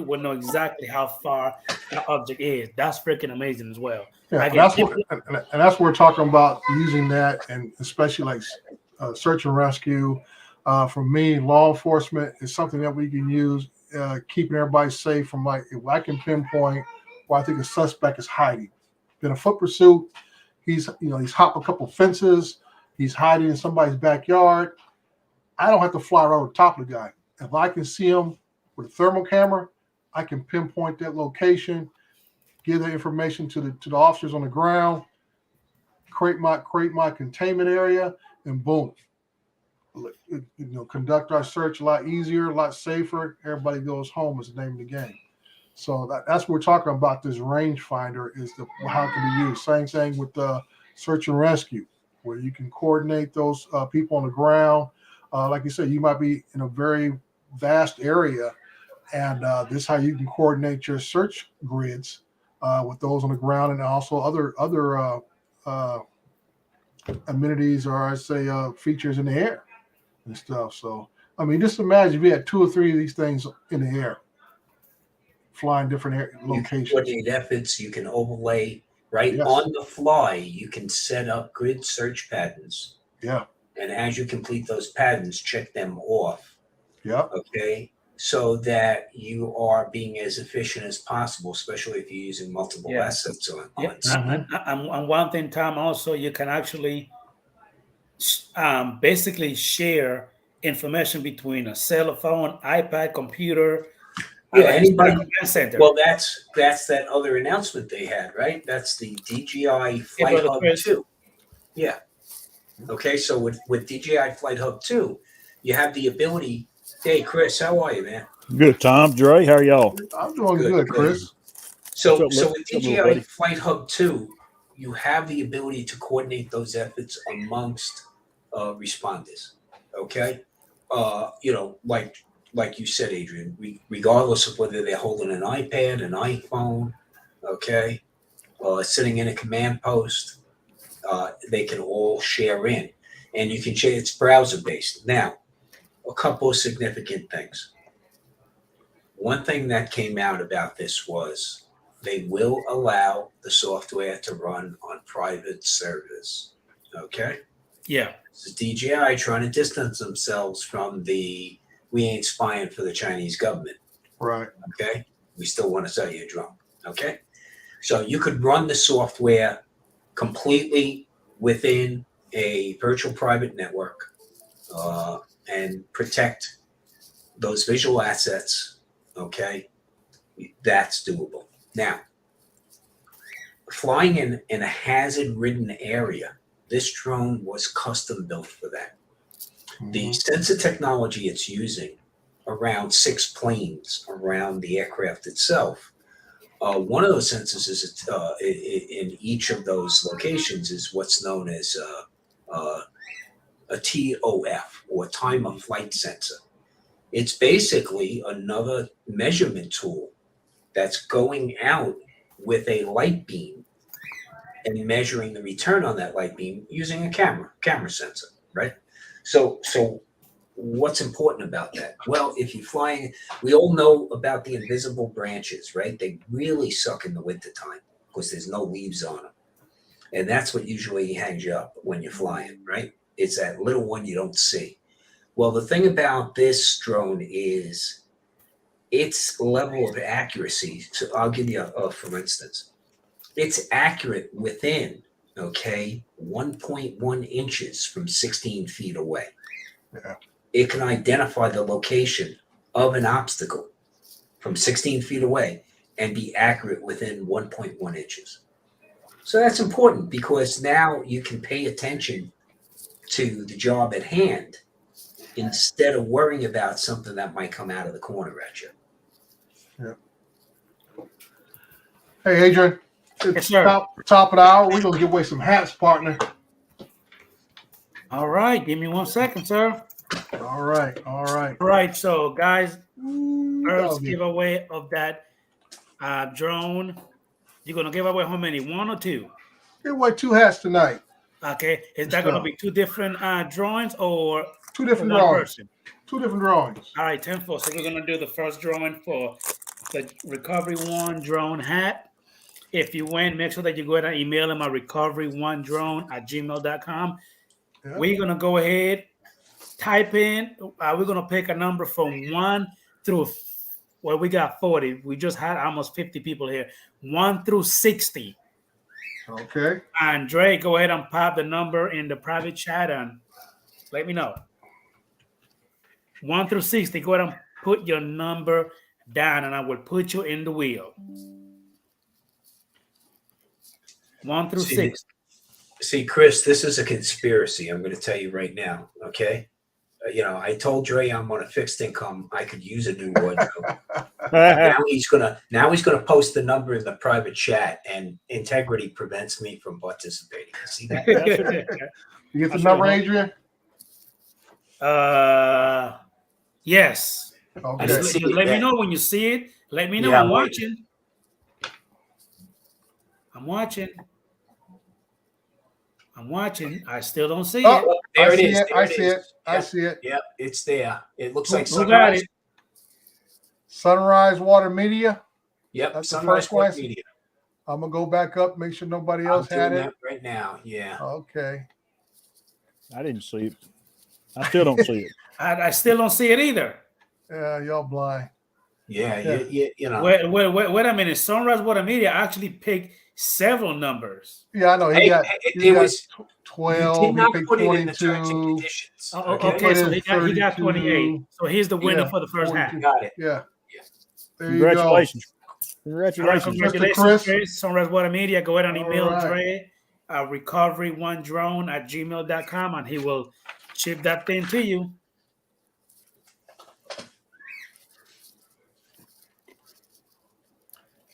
will know exactly how far the object is. That's freaking amazing as well.
Yeah, that's what we're talking about, using that, and especially like search and rescue. For me, law enforcement is something that we can use, keeping everybody safe from, like, if I can pinpoint where I think a suspect is hiding. Been a foot pursuit. He's hopped a couple fences. He's hiding in somebody's backyard. I don't have to fly right over the top of the guy. If I can see him with a thermal camera, I can pinpoint that location, give the information to the officers on the ground, create my containment area, and boom, conduct our search a lot easier, a lot safer. Everybody goes home is the name of the game. So that's what we're talking about. This rangefinder is how it can be used. Same thing with the search and rescue, where you can coordinate those people on the ground. Like you said, you might be in a very vast area, and this is how you can coordinate your search grids with those on the ground, and also other amenities, or I say features in the air and stuff. So, I mean, just imagine if you had 2 or 3 of these things in the air, flying different locations.
You can coordinate efforts. You can overlay on the fly. You can set up grid search patterns.
Yeah.
And as you complete those patterns, check them off.
Yeah.
Okay. So that you are being as efficient as possible, especially if you're using multiple assets on
and one thing, Tom, also you can actually basically share information between a cell phone, iPad, computer.
Anybody.
Center.
Well, that's that other announcement they had, right? That's the Dji Flight Hub 2. Yeah. Okay, so with Dji Flight Hub 2, you have the ability. Hey, Chris, how are you, man?
Good, Tom. Dre, how are y'all?
I'm doing good, Chris.
So with Dji Flight Hub 2, you have the ability to coordinate those efforts amongst responders. Okay, like you said, Adrian, regardless of whether they're holding an iPad, an iPhone, okay, sitting in a command post, they can all share in, and you can share. It's browser based. Now, a couple of significant things. One thing that came out about this was they will allow the software to run on private servers. Okay.
Yeah.
This is DJI trying to distance themselves from we ain't spying for the Chinese government.
Right.
Okay. We still want to sell you a drone. Okay. So you could run the software completely within a virtual private network and protect those visual assets. Okay. That's doable. Now, flying in a hazard-ridden area, this drone was custom built for that. Mm-hmm. The sensor technology it's using around 6 planes around the aircraft itself. One of those sensors is in each of those locations is what's known as a TOF, or time of flight sensor. It's basically another measurement tool that's going out with a light beam and measuring the return on that light beam using a camera sensor, right? So what's important about that? Well, if you're flying, we all know about the invisible branches, right? They really suck in the wintertime because there's no leaves on them. And that's what usually hangs you up when you're flying, right? It's that little one you don't see. Well, the thing about this drone is its level of accuracy. So I'll give you for instance, it's accurate within, 1.1 inches from 16 feet away.
Yeah.
It can identify the location of an obstacle from 16 feet away and be accurate within 1.1 inches. So that's important because now you can pay attention to the job at hand instead of worrying about something that might come out of the corner at you.
Yeah. Hey, Adrian. It's top of the hour. We're going to give away some hats, partner.
All right. Give me 1 second, sir.
All right.
So, guys, first giveaway of that drone. You're going to give away how many? 1 or 2?
Give away 2 hats tonight.
Okay. Is that going to be 2 different drawings or
2 different drawings? 2 different drawings.
All right, 10-4. So we're going to do the first drawing for the Recovery One drone hat. If you win, make sure that you go ahead and email them at recovery1drone@gmail.com.
Yeah.
we're gonna go ahead, type in. We're gonna pick a number from 1 through. Well, we got 40. We just had almost 50 people here. 1 through 60.
Okay.
Andre, go ahead and pop the number in the private chat and let me know. 1 through 60. Go ahead and put your number down, and I will put you in the wheel. 1 through 6.
See, Chris, this is a conspiracy. I'm going to tell you right now. Okay. I told Dre I'm on a fixed income. I could use a new wardrobe. now he's gonna post the number in the private chat, and integrity prevents me from participating. See that?
You get the number, Adrian?
Yes.
Okay.
Just let me know when you see it. Let me know. I'm watching. I'm watching. I still don't see it.
There it is.
I see it.
Yep, it's there. It looks like
Who got it?
Sunrise Water Media.
Yep,
that's the
Sunrise
first one.
Water Media.
I'm gonna go back up, make sure nobody else had it.
That right now. Yeah.
Okay.
I didn't see it. I still don't see it.
I still don't see it either.
Yeah, y'all blind.
Yeah.
Wait a minute. Sunrise Water Media actually picked several numbers.
Yeah, I know. He got 12.
He did not
picked
put
22.
it in the terms and conditions.
Okay, so he got 28. So he's the winner for the first
42.
half.
Got it.
Yeah. There
Congratulations.
Congratulations,
Chris. Sunrise Water Media. Go ahead and email Dre recoveryonedrone@gmail.com, and he will ship that thing to you.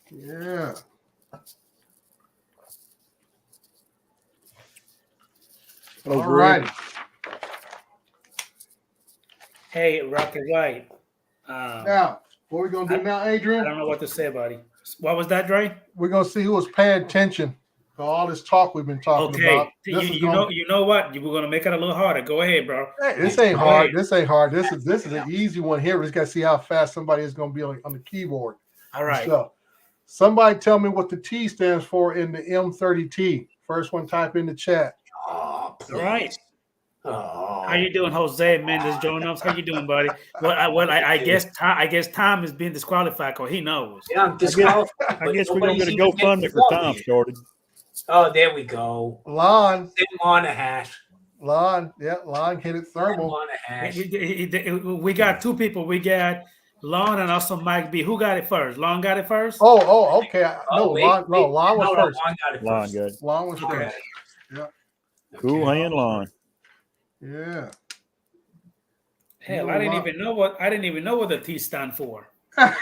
Yeah. All right.
Hey, Rocket White.
Now, what are we going to do now, Adrian?
I don't know what to say, buddy. What was that, Dre?
We're going to see who was paying attention to all this talk we've been talking about.
You know what? You were going to make it a little harder. Go ahead, bro.
Hey, this ain't hard. This ain't hard. This is an easy one here. We just got to see how fast somebody is going to be on the keyboard.
All right.
So, somebody tell me what the T stands for in the M30T. First one, type in the chat.
Oh,
all right. Oh. How you doing, Jose Mendez Jones? How you doing, buddy? I guess Tom is being disqualified because he knows.
Yeah, I'm disqualified.
I guess we're gonna get a GoFundMe for Tom started.
Oh, there we go.
Lon
a hash.
Lon hit it thermal.
On a hash.
We got two people. We got Lon and also Mike B. Who got it first? Lon got it first.
Okay. Lon was first.
Lon got it
Lon
first.
good.
Lon was first. Yeah.
Cool hand, Lon.
Yeah.
Hell, I didn't even know what the T stand for.
There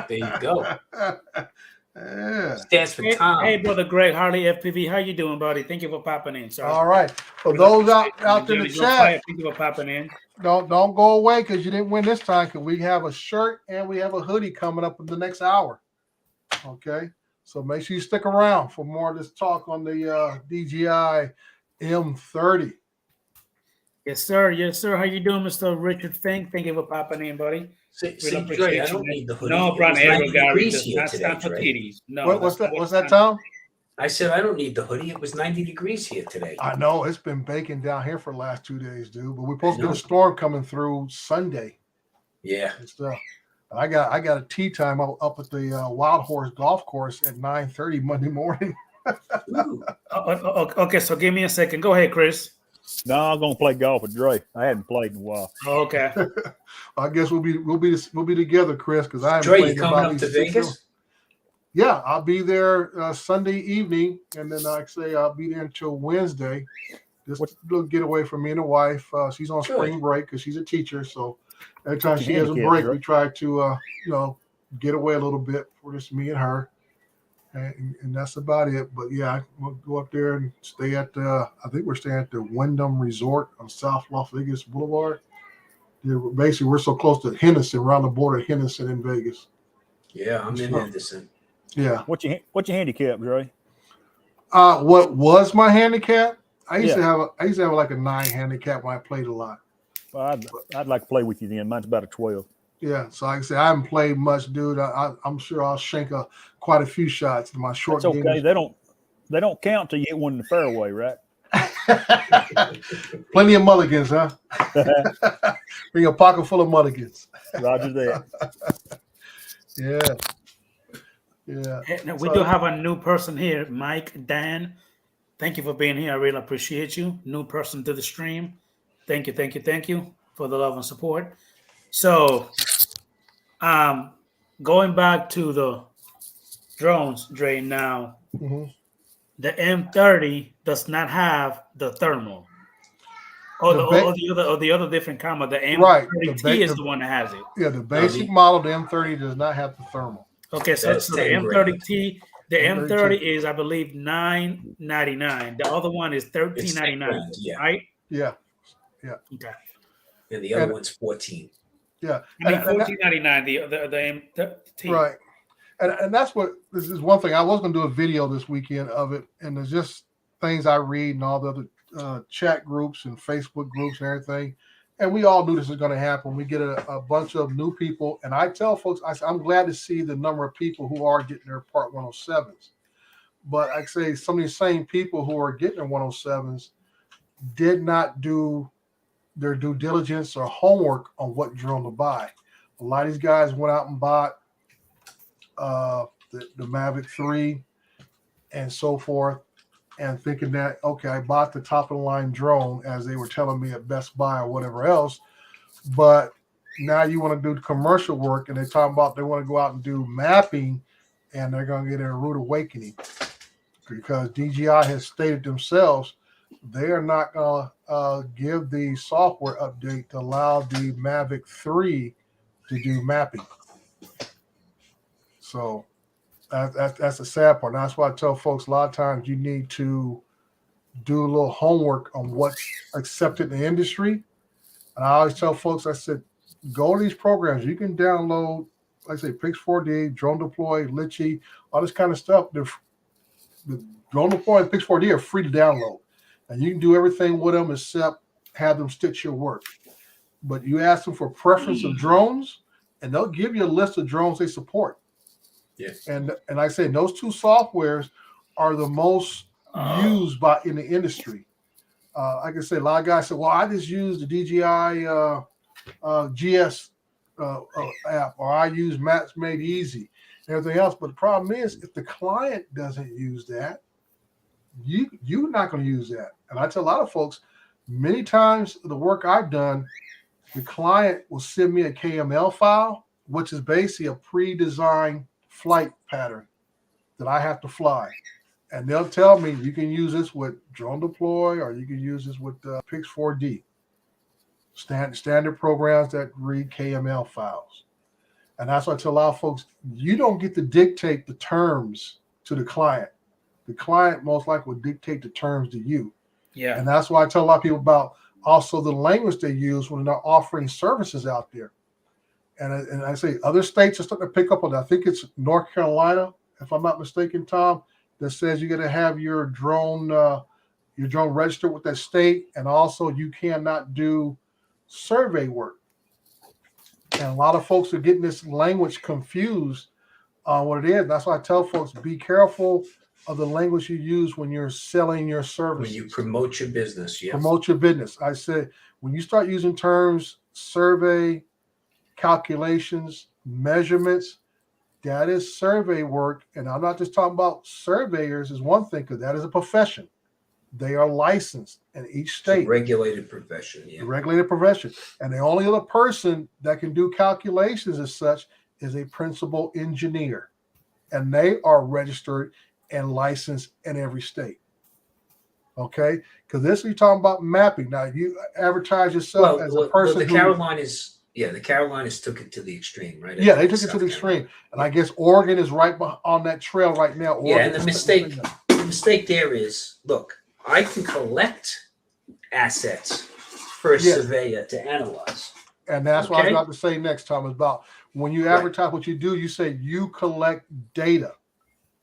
you go.
Yeah.
Stands for Tom.
Hey, brother Greg Harley FPV, how you doing, buddy? Thank you for popping in, sir.
All right. For those out in the chat,
thank you for popping in.
Don't go away because you didn't win this time. Because we have a shirt and we have a hoodie coming up in the next hour. Okay. So make sure you stick around for more of this talk on the DJI M30.
Yes, sir. How you doing, Mr. Richard Fink? Thank you for popping in, buddy.
Dre, I don't need the hoodie.
No, Brian Edward Gary does not
today,
stand for titties. No.
What's that, Tom?
I said I don't need the hoodie. It was 90 degrees here today.
I know it's been baking down here for the last 2 days, dude. But we're supposed to get a storm coming through Sunday.
Yeah.
And stuff. I got a tea time up at the Wild Horse Golf Course at 9:30 Monday morning.
Okay, so give me a second. Go ahead, Chris.
No, I'm gonna play golf with Dre. I hadn't played in a while.
Okay.
I guess we'll be together, Chris, because I haven't
Dre,
played
you coming up to Vegas?
Yeah, I'll be there Sunday evening, and then like I say I'll be there until Wednesday. Just a little getaway from me and the wife. She's on spring break because she's a teacher, so every time she has a break, we try to get away a little bit for just me and her. And that's about it. But yeah, we'll go up there and stay at I think we're staying at the Wyndham Resort on South Las Vegas Boulevard. Basically, we're so close to Henderson, around the border of Henderson in Vegas.
Yeah, I'm in Henderson.
Yeah.
What's your handicap, Dre?
What was my handicap? I used to have like a 9 handicap when I played a lot.
Well, I'd like to play with you then. Mine's about a 12.
Yeah, so like I said, I haven't played much, dude. I'm sure I'll shank quite a few shots in my short game.
Okay, they don't count till you hit one in the fairway, right?
Plenty of mulligans, huh? Bring a pocket full of mulligans.
Roger that.
Yeah. Yeah.
And we do have a new person here, Mike Dan. Thank you for being here. I really appreciate you. New person to the stream. Thank you for the love and support. So, going back to the drones, Dre. Now, the M30 does not have the thermal, or the other different camera. The M30T is the one that has it.
Yeah, the basic model, the M30 does not have the thermal.
Okay, so the M30T, the M30 is, I believe, $999. The other one is $1399. Right?
Yeah.
Okay.
And the other one's 14.
Yeah.
I mean, $14.99. The M30T.
Right. And that's what this is. One thing I was going to do a video this weekend of it, and there's just things I read and all the other chat groups and Facebook groups and everything. And we all knew this was going to happen. We get a bunch of new people, and I tell folks, I'm glad to see the number of people who are getting their Part 107s. But I say some of these same people who are getting their 107s did not do their due diligence or homework on what drone to buy. A lot of these guys went out and bought the Mavic 3 and so forth, and thinking that, okay, I bought the top of the line drone as they were telling me at Best Buy or whatever else, but now you want to do the commercial work, and they're talking about they want to go out and do mapping, and they're going to get a rude awakening because DJI has stated themselves they are not going to give the software update to allow the Mavic 3 to do mapping. So that's a sad part. And that's why I tell folks a lot of times you need to do a little homework on what's accepted in the industry. And I always tell folks, I said, go to these programs. You can download, like I say, Pix4D, Drone Deploy, Litchi, all this kind of stuff. The Drone Deploy and Pix4D are free to download. And you can do everything with them except have them stitch your work. But you ask them for preference of drones, and they'll give you a list of drones they support.
Yes.
And I say those two softwares are the most used in the industry. Like I say, a lot of guys say, well, I just use the DJI GS app, or I use Maps Made Easy and everything else. But the problem is, if the client doesn't use that, you're not going to use that. And I tell a lot of folks, many times the work I've done, the client will send me a KML file, which is basically a pre-designed flight pattern that I have to fly. And they'll tell me you can use this with Drone Deploy, or you can use this with Pix4D. Standard programs that read KML files. And that's why I tell a lot of folks, you don't get to dictate the terms to the client. The client most likely will dictate the terms to you.
Yeah.
And that's why I tell a lot of people about also the language they use when they're offering services out there. And I say other states are starting to pick up on that. I think it's North Carolina, if I'm not mistaken, Tom, that says you got to have your drone registered with that state, and also you cannot do survey work. And a lot of folks are getting this language confused on what it is. That's why I tell folks, be careful of the language you use when you're selling your services.
When you promote your business, yeah.
Promote your business. I said, when you start using terms, survey, calculations, measurements, that is survey work. And I'm not just talking about surveyors is one thing, because that is a profession. They are licensed in each state.
Regulated profession, yeah.
Regulated profession. And the only other person that can do calculations as such is a principal engineer. And they are registered and licensed in every state. Okay? Because this you're talking about mapping. Now, you advertise yourself as a person.
The Carolinas took it to the extreme, right?
Yeah, they took it to the extreme. And I guess Oregon is right on that trail right now.
Yeah, and the mistake there is, look, I can collect assets for a surveyor to analyze.
And that's what I was about to say next, Tom, is about when you advertise what you do, you say you collect data.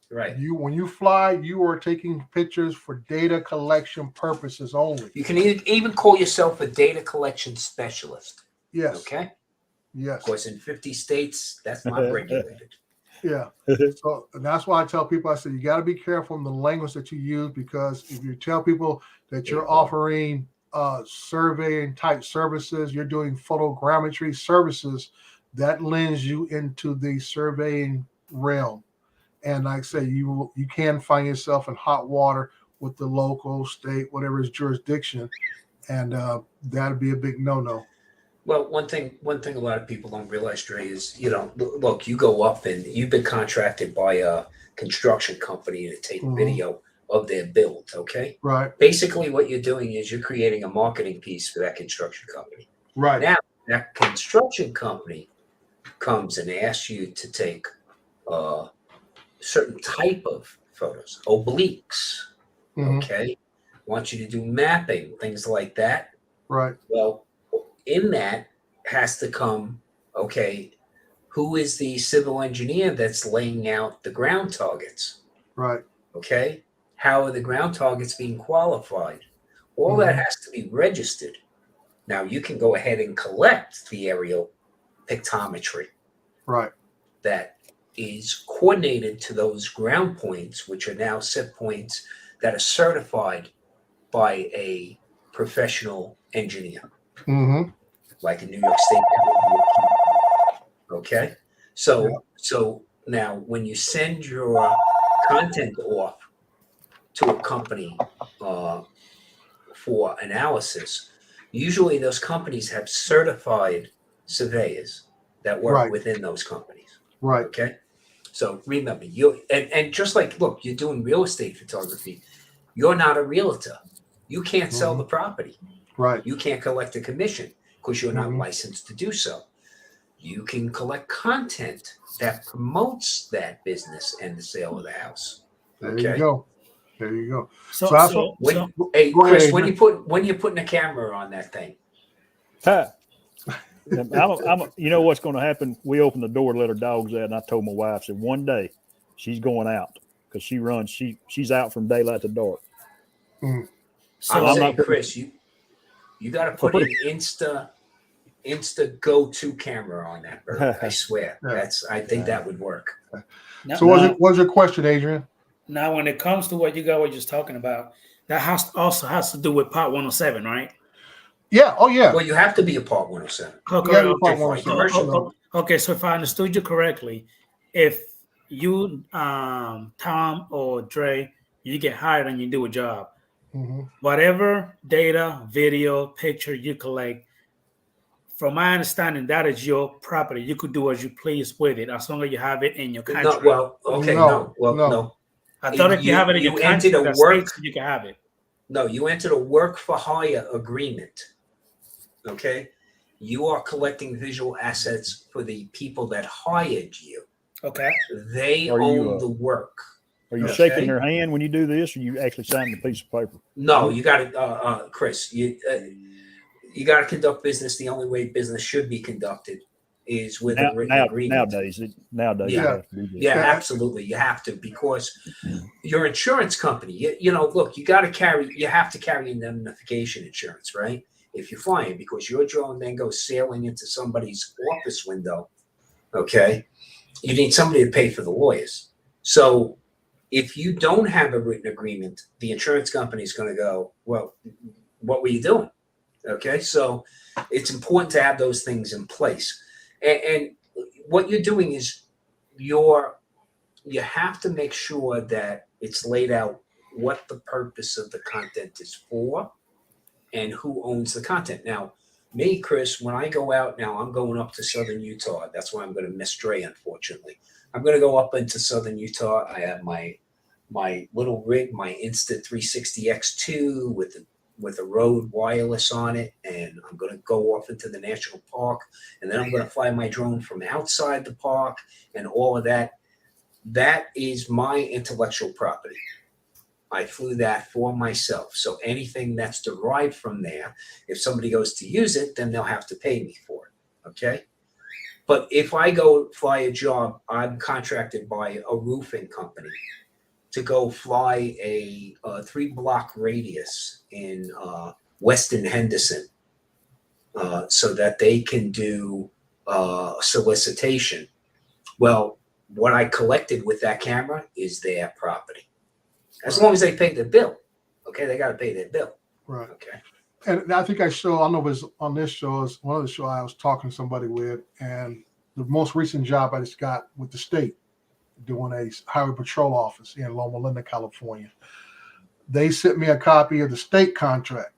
Right.
When you fly, you are taking pictures for data collection purposes only.
You can even call yourself a data collection specialist.
Yes.
Okay.
Yes.
Of course, in 50 states, that's not regulated.
Yeah. So and that's why I tell people, I said, you got to be careful in the language that you use, because if you tell people that you're offering surveying type services, you're doing photogrammetry services, that lends you into the surveying realm. And like I say, you can find yourself in hot water with the local, state, whatever is jurisdiction, and that'd be a big no-no.
Well, one thing a lot of people don't realize, Dre, is, look, you go up and you've been contracted by a construction company to take video of their build, okay?
Right.
Basically, what you're doing is you're creating a marketing piece for that construction company.
Right.
Now, that construction company comes and asks you to take certain type of photos, obliques, okay? Want you to do mapping, things like that.
Right.
Well, in that has to come, okay, who is the civil engineer that's laying out the ground targets?
Right.
Okay. How are the ground targets being qualified? All that has to be registered. Now you can go ahead and collect the aerial pictometry.
Right.
That is coordinated to those ground points, which are now set points that are certified by a professional engineer. Like in New York State. Okay. So now when you send your content off to a company for analysis, usually those companies have certified surveyors that work within those companies.
Right.
Okay. So remember, you and just like, look, you're doing real estate photography. You're not a realtor. You can't sell the property.
Right.
You can't collect a commission because you're not licensed to do so. You can collect content that promotes that business and the sale of the house.
There you go. There you go.
So
hey,
go
Chris,
ahead,
when you're putting a camera on that thing.
You know what's going to happen? We opened the door to let our dogs out, and I told my wife, I said, one day she's going out because she runs. She's out from daylight to dark.
So I'm saying, Chris, you got to put an Insta go-to camera on that bird. I swear, I think that would work.
So what's your question, Adrian?
Now, when it comes to what you guys were just talking about, that also has to do with Part 107, right?
Yeah. Oh, yeah.
Well, you have to be a Part 107.
Okay. So if I understood you correctly, if you, Tom or Dre, you get hired and you do a job, whatever data, video, picture you collect, from my understanding, that is your property. You could do as you please with it as long as you have it in your contract.
No.
I thought if you have it in your contract, you can have it.
No, you entered a work for hire agreement. Okay, you are collecting visual assets for the people that hired you.
Okay,
they own the work.
Are you shaking their hand when you do this, or you actually signing a piece of paper?
No, you got to, Chris. You got to conduct business. The only way business should be conducted is with a written agreement.
Nowadays,
absolutely, you have to, because your insurance company. Look, you have to carry indemnification insurance, right? If you're flying, because your drone then goes sailing into somebody's office window, okay, you need somebody to pay for the lawyers. So if you don't have a written agreement, the insurance company is going to go, well, what were you doing? Okay, so it's important to have those things in place. And what you're doing is you have to make sure that it's laid out what the purpose of the content is for and who owns the content. Now, me, Chris, when I go out now, I'm going up to southern Utah. That's why I'm going to miss Dre, unfortunately. I'm going to go up into southern Utah. I have my little rig, my Insta360 X2 with a Rode wireless on it, and I'm going to go off into the national park, and then I'm going to fly my drone from outside the park and all of that. That is my intellectual property. I flew that for myself. So anything that's derived from there, if somebody goes to use it, then they'll have to pay me for it. Okay. But if I go fly a job, I'm contracted by a roofing company to go fly a 3-block radius in Weston Henderson so that they can do solicitation. Well, what I collected with that camera is their property. As long as they pay their bill. Okay, they got to pay their bill.
Right.
Okay.
And I think I don't know if it's on this show, is one of the shows I was talking to somebody with, and the most recent job I just got with the state, doing a highway patrol office in Loma Linda, California. They sent me a copy of the state contract,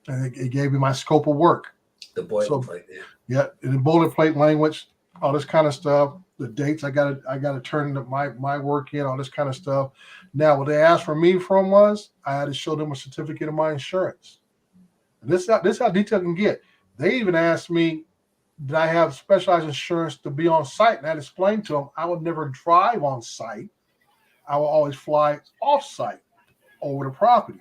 and it gave me my scope of work.
The boilerplate,
yeah, in the boilerplate language, all this kind of stuff. The dates I got to turn my work in, all this kind of stuff. Now, what they asked for me from was I had to show them a certificate of my insurance. And this is how detailed I can get. They even asked me, did I have specialized insurance to be on site? And I explained to them I would never drive on site. I will always fly off site over the property.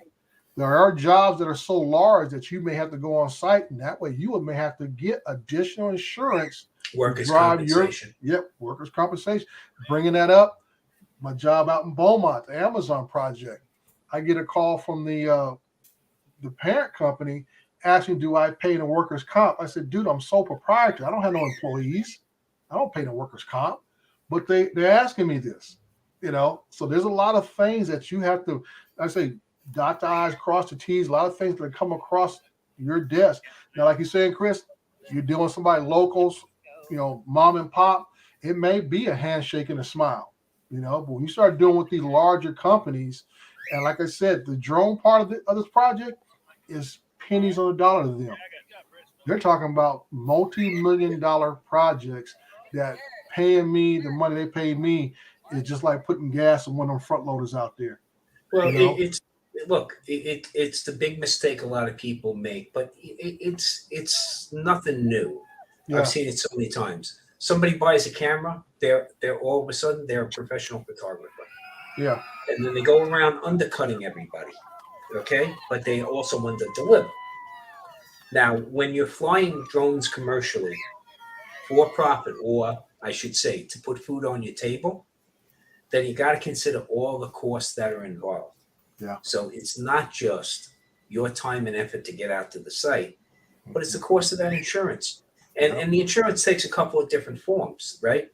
There are jobs that are so large that you may have to go on site, and that way you may have to get additional insurance.
Workers' compensation.
Workers' compensation. Bringing that up, my job out in Beaumont, the Amazon project, I get a call from the parent company asking, do I pay the workers' comp? I said, dude, I'm sole proprietor. I don't have no employees. I don't pay the workers' comp. But they're asking me this, So there's a lot of things that you have to, I say, dot the I's, cross the T's, a lot of things that come across your desk. Now, like you're saying, Chris, you're dealing with somebody locals, mom and pop. It may be a handshake and a smile, but when you start dealing with these larger companies, and like I said, the drone part of this project is pennies on the dollar to them. They're talking about multi-million-dollar projects that paying me the money they pay me is just like putting gas on one of them front loaders out there.
Well, it's the big mistake a lot of people make, but it's nothing new. Yeah. I've seen it so many times. Somebody buys a camera, they're all of a sudden they're a professional photographer.
Yeah.
And then they go around undercutting everybody. Okay? But they also want to deliver. Now, when you're flying drones commercially for profit, or I should say, to put food on your table, then you got to consider all the costs that are involved.
Yeah.
So it's not just your time and effort to get out to the site, but it's the cost of that insurance. And the insurance takes a couple of different forms, right?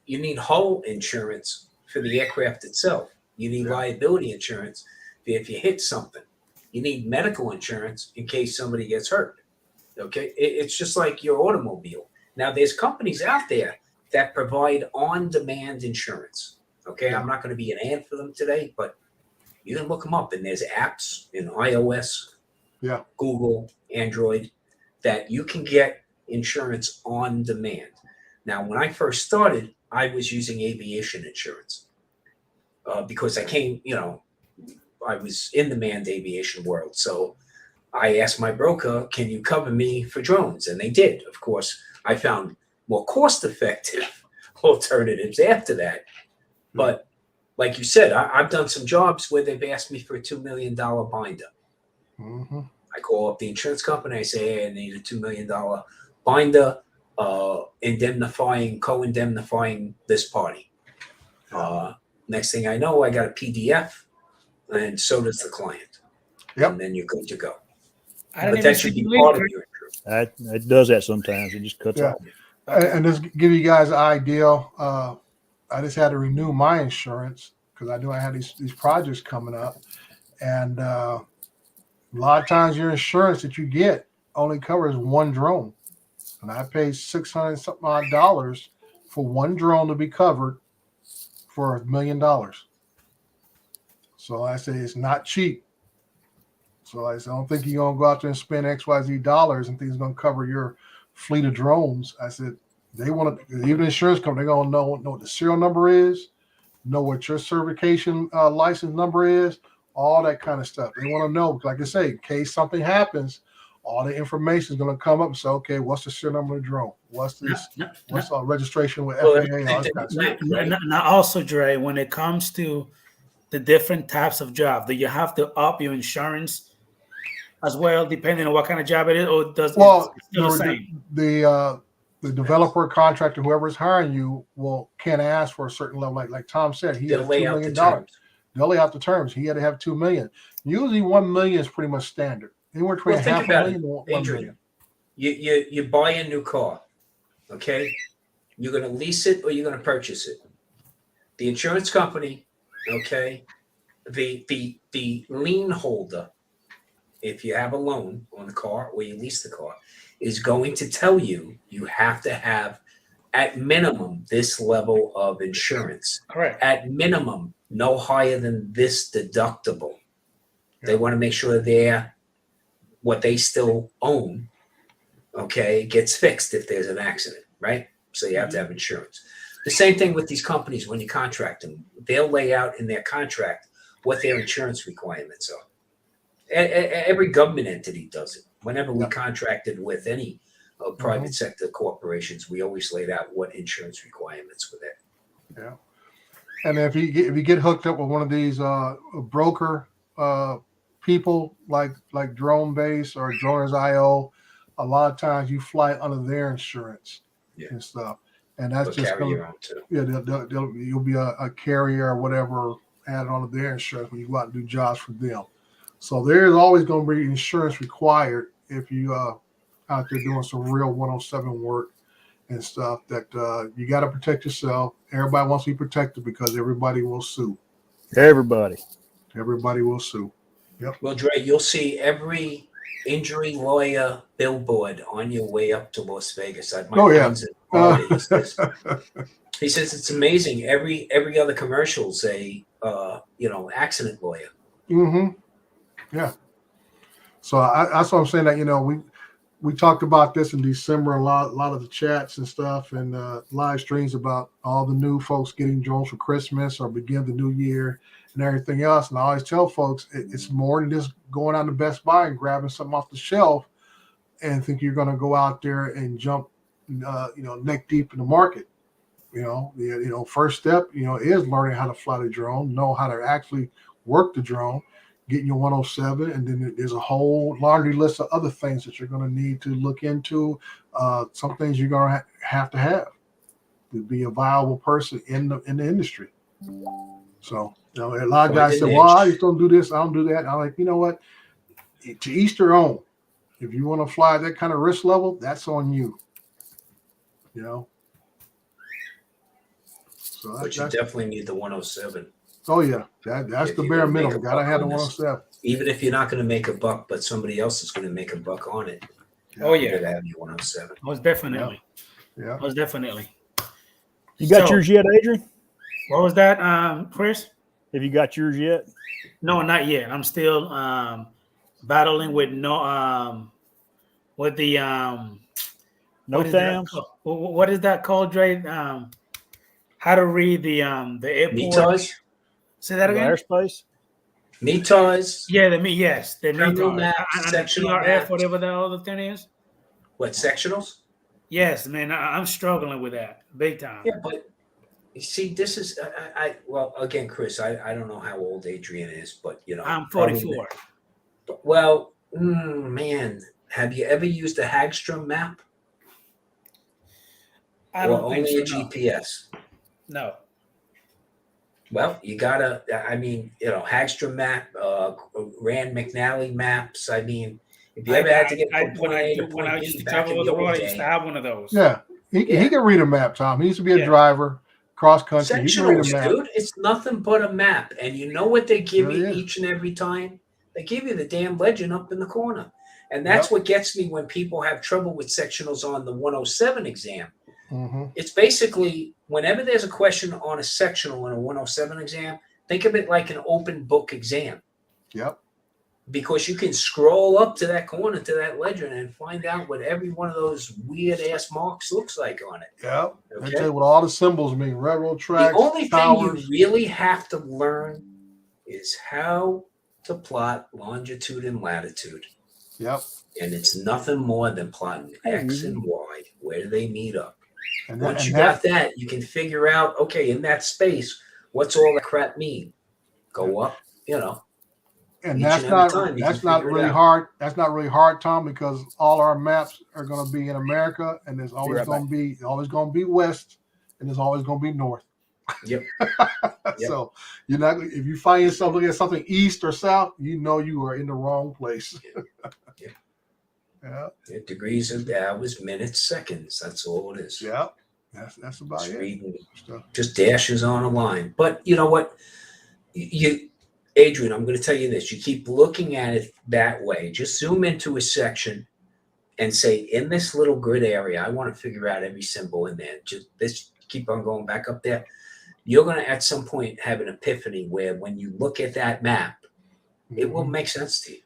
You need hull insurance for the aircraft itself. You need liability insurance if you hit something. You need medical insurance in case somebody gets hurt. Okay? It's just like your automobile. Now, there's companies out there that provide on-demand insurance. Okay? I'm not going to be an ad for them today, but you can look them up. And there's apps in iOS, Google, Android, that you can get insurance on demand. Now, when I first started, I was using aviation insurance because I came, I was in the manned aviation world. So I asked my broker, can you cover me for drones? And they did. Of course, I found more cost-effective alternatives after that. But like you said, I've done some jobs where they've asked me for a $2 million binder.
Mm-hmm.
I call up the insurance company. I say, hey, I need a $2 million binder, co-indemnifying this party. Next thing I know, I got a PDF, and so does the client.
Yep.
And then you're good to go.
But that should be part of your
insurance. It does that sometimes. It just cuts off.
And just give you guys an idea, I just had to renew my insurance because I knew I had these projects coming up. And a lot of times your insurance that you get only covers one drone. And I paid $600 something odd for one drone to be covered for $1 million. So I say it's not cheap. So I said, I don't think you're going to go out there and spend XYZ dollars and think it's going to cover your fleet of drones. I said, they want to, even the insurance company, they're going to know what the serial number is, know what your certification license number is, all that kind of stuff. They want to know, like I say, in case something happens, all the information is going to come up and say, okay, what's the serial number of the drone? What's this? What's our registration with FAA? All that kind of stuff.
Now, also, Dre, when it comes to the different types of job, do you have to up your insurance as well, depending on what kind of job it is, or does it still the same?
The developer, contractor, whoever's hiring you can ask for a certain level. Like Tom said, he had $2 million. They'll lay out the terms. He had to have $2 million. Usually $1 million is pretty much standard. Anywhere between $500,000 and $1 million.
You buy a new car, okay? You're going to lease it or you're going to purchase it. The insurance company, okay, the lien holder, if you have a loan on the car or you lease the car, is going to tell you you have to have at minimum this level of insurance.
Correct.
At minimum, no higher than this deductible. They want to make sure what they still own, okay, gets fixed if there's an accident, right? So you have to have insurance. The same thing with these companies when you contract them. They'll lay out in their contract what their insurance requirements are. Every government entity does it. Whenever we contracted with any private sector corporations, we always laid out what insurance requirements were there.
Yeah. And if you get hooked up with one of these broker people like Drone Base or Droners.io, a lot of times you fly under their insurance and stuff. And that's just going to, you'll be a carrier or whatever added onto their insurance when you go out and do jobs for them. So there's always going to be insurance required if you out there doing some real 107 work and stuff that you got to protect yourself. Everybody wants to be protected because everybody will sue. Everybody will sue. Yep.
Well, Dre, you'll see every injury lawyer billboard on your way up to Las Vegas. He says it's amazing. Every other commercial's a accident lawyer.
Mm-hmm. Yeah. So that's what I'm saying, that we talked about this in December, a lot of the chats and stuff and live streams about all the new folks getting drones for Christmas or begin the new year and everything else. And I always tell folks it's more than just going out to Best Buy and grabbing something off the shelf and think you're going to go out there and jump, neck deep in the market. First step, is learning how to fly the drone, know how to actually work the drone, getting your 107, and then there's a whole laundry list of other things that you're going to need to look into. Some things you're going to have to be a viable person in the industry. So, a lot of guys say, well, I just don't do this, I don't do that. And I'm like, you know what? To each their own. If you want to fly that kind of risk level, that's on you. So
but you definitely need the 107.
Oh yeah, that's the bare minimum. Gotta have the 107.
Even if you're not going to make a buck, but somebody else is going to make a buck on it.
Oh yeah,
you gotta have your 107.
Most definitely.
Yeah.
Most definitely.
You got yours yet, Adrian?
What was that, Chris?
Have you got yours yet?
No, not yet. I'm still battling with with the
NOTAMs.
What is that called, Dre? How to read the airport?
METARs?
Say that again.
Airspace.
METARs.
Yeah, the METARs.
Sectional
TRF, whatever the other thing is.
What, sectionals?
Yes, man. I'm struggling with that big time.
Yeah, but you see, this is well, again, Chris, I don't know how old Adrian is, but
I'm 44.
Well, man, have you ever used a Hagstrom map?
I don't think
only
so,
a GPS?
No.
Well, you gotta. Hagstrom map, Rand McNally maps. I mean, if you ever had to get
when I used to travel with the road, I used to have one of those.
Yeah, he can read a map, Tom. He used to be a driver, cross country. He can read a map,
dude. It's nothing but a map, and you know what they give you each and every time? They give you the damn legend up in the corner, and that's what gets me when people have trouble with sectionals on the 107 exam.
Mm-hmm.
It's basically whenever there's a question on a sectional in a 107 exam, think of it like an open book exam.
Yep.
Because you can scroll up to that corner to that legend and find out what every one of those weird ass marks looks like on it.
Yep.
Okay?
I tell you what all the symbols mean. Railroad tracks.
The only
towers.
thing you really have to learn is how to plot longitude and latitude.
Yep.
And it's nothing more than plotting X and Y. Where do they meet up?
And
once you got that, you can figure out, okay, in that space, what's all that crap mean? Go up,
And that's not really hard. That's not really hard, Tom, because all our maps are going to be in America, and there's always going to be west, and there's always going to be north.
Yep.
So you're not. If you find yourself looking at something east or south, you are in the wrong place.
Yeah. Degrees of hours, minutes, seconds. That's all it is.
Yeah. That's about
Just
it.
reading,
Stuff.
just dashes on a line. But you know what? Adrian, I'm going to tell you this. You keep looking at it that way. Just zoom into a section and say, in this little grid area, I want to figure out every symbol in there. Just keep on going back up there. You're going to, at some point, have an epiphany where when you look at that map, it will make sense to you.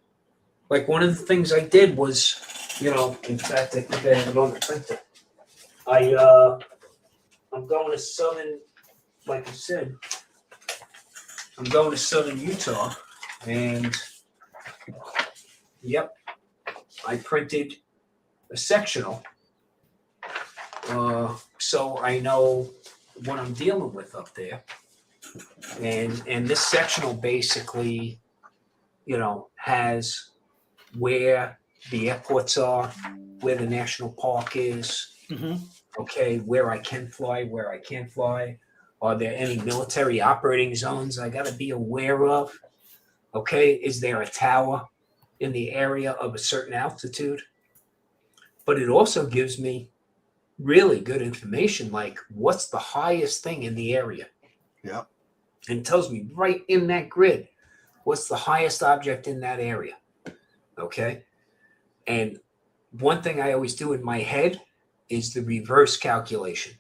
Like one of the things I did was, in fact, I think I have it on the printer. I'm going to southern, like I said, I'm going to southern Utah, and yep, I printed a sectional, so I know what I'm dealing with up there. And this sectional basically, has where the airports are, where the national park is, okay, where I can fly, where I can't fly. Are there any military operating zones I got to be aware of? Okay, is there a tower in the area of a certain altitude? But it also gives me really good information, like what's the highest thing in the area?
Yep.
And it tells me right in that grid, what's the highest object in that area? Okay. And one thing I always do in my head is the reverse calculation.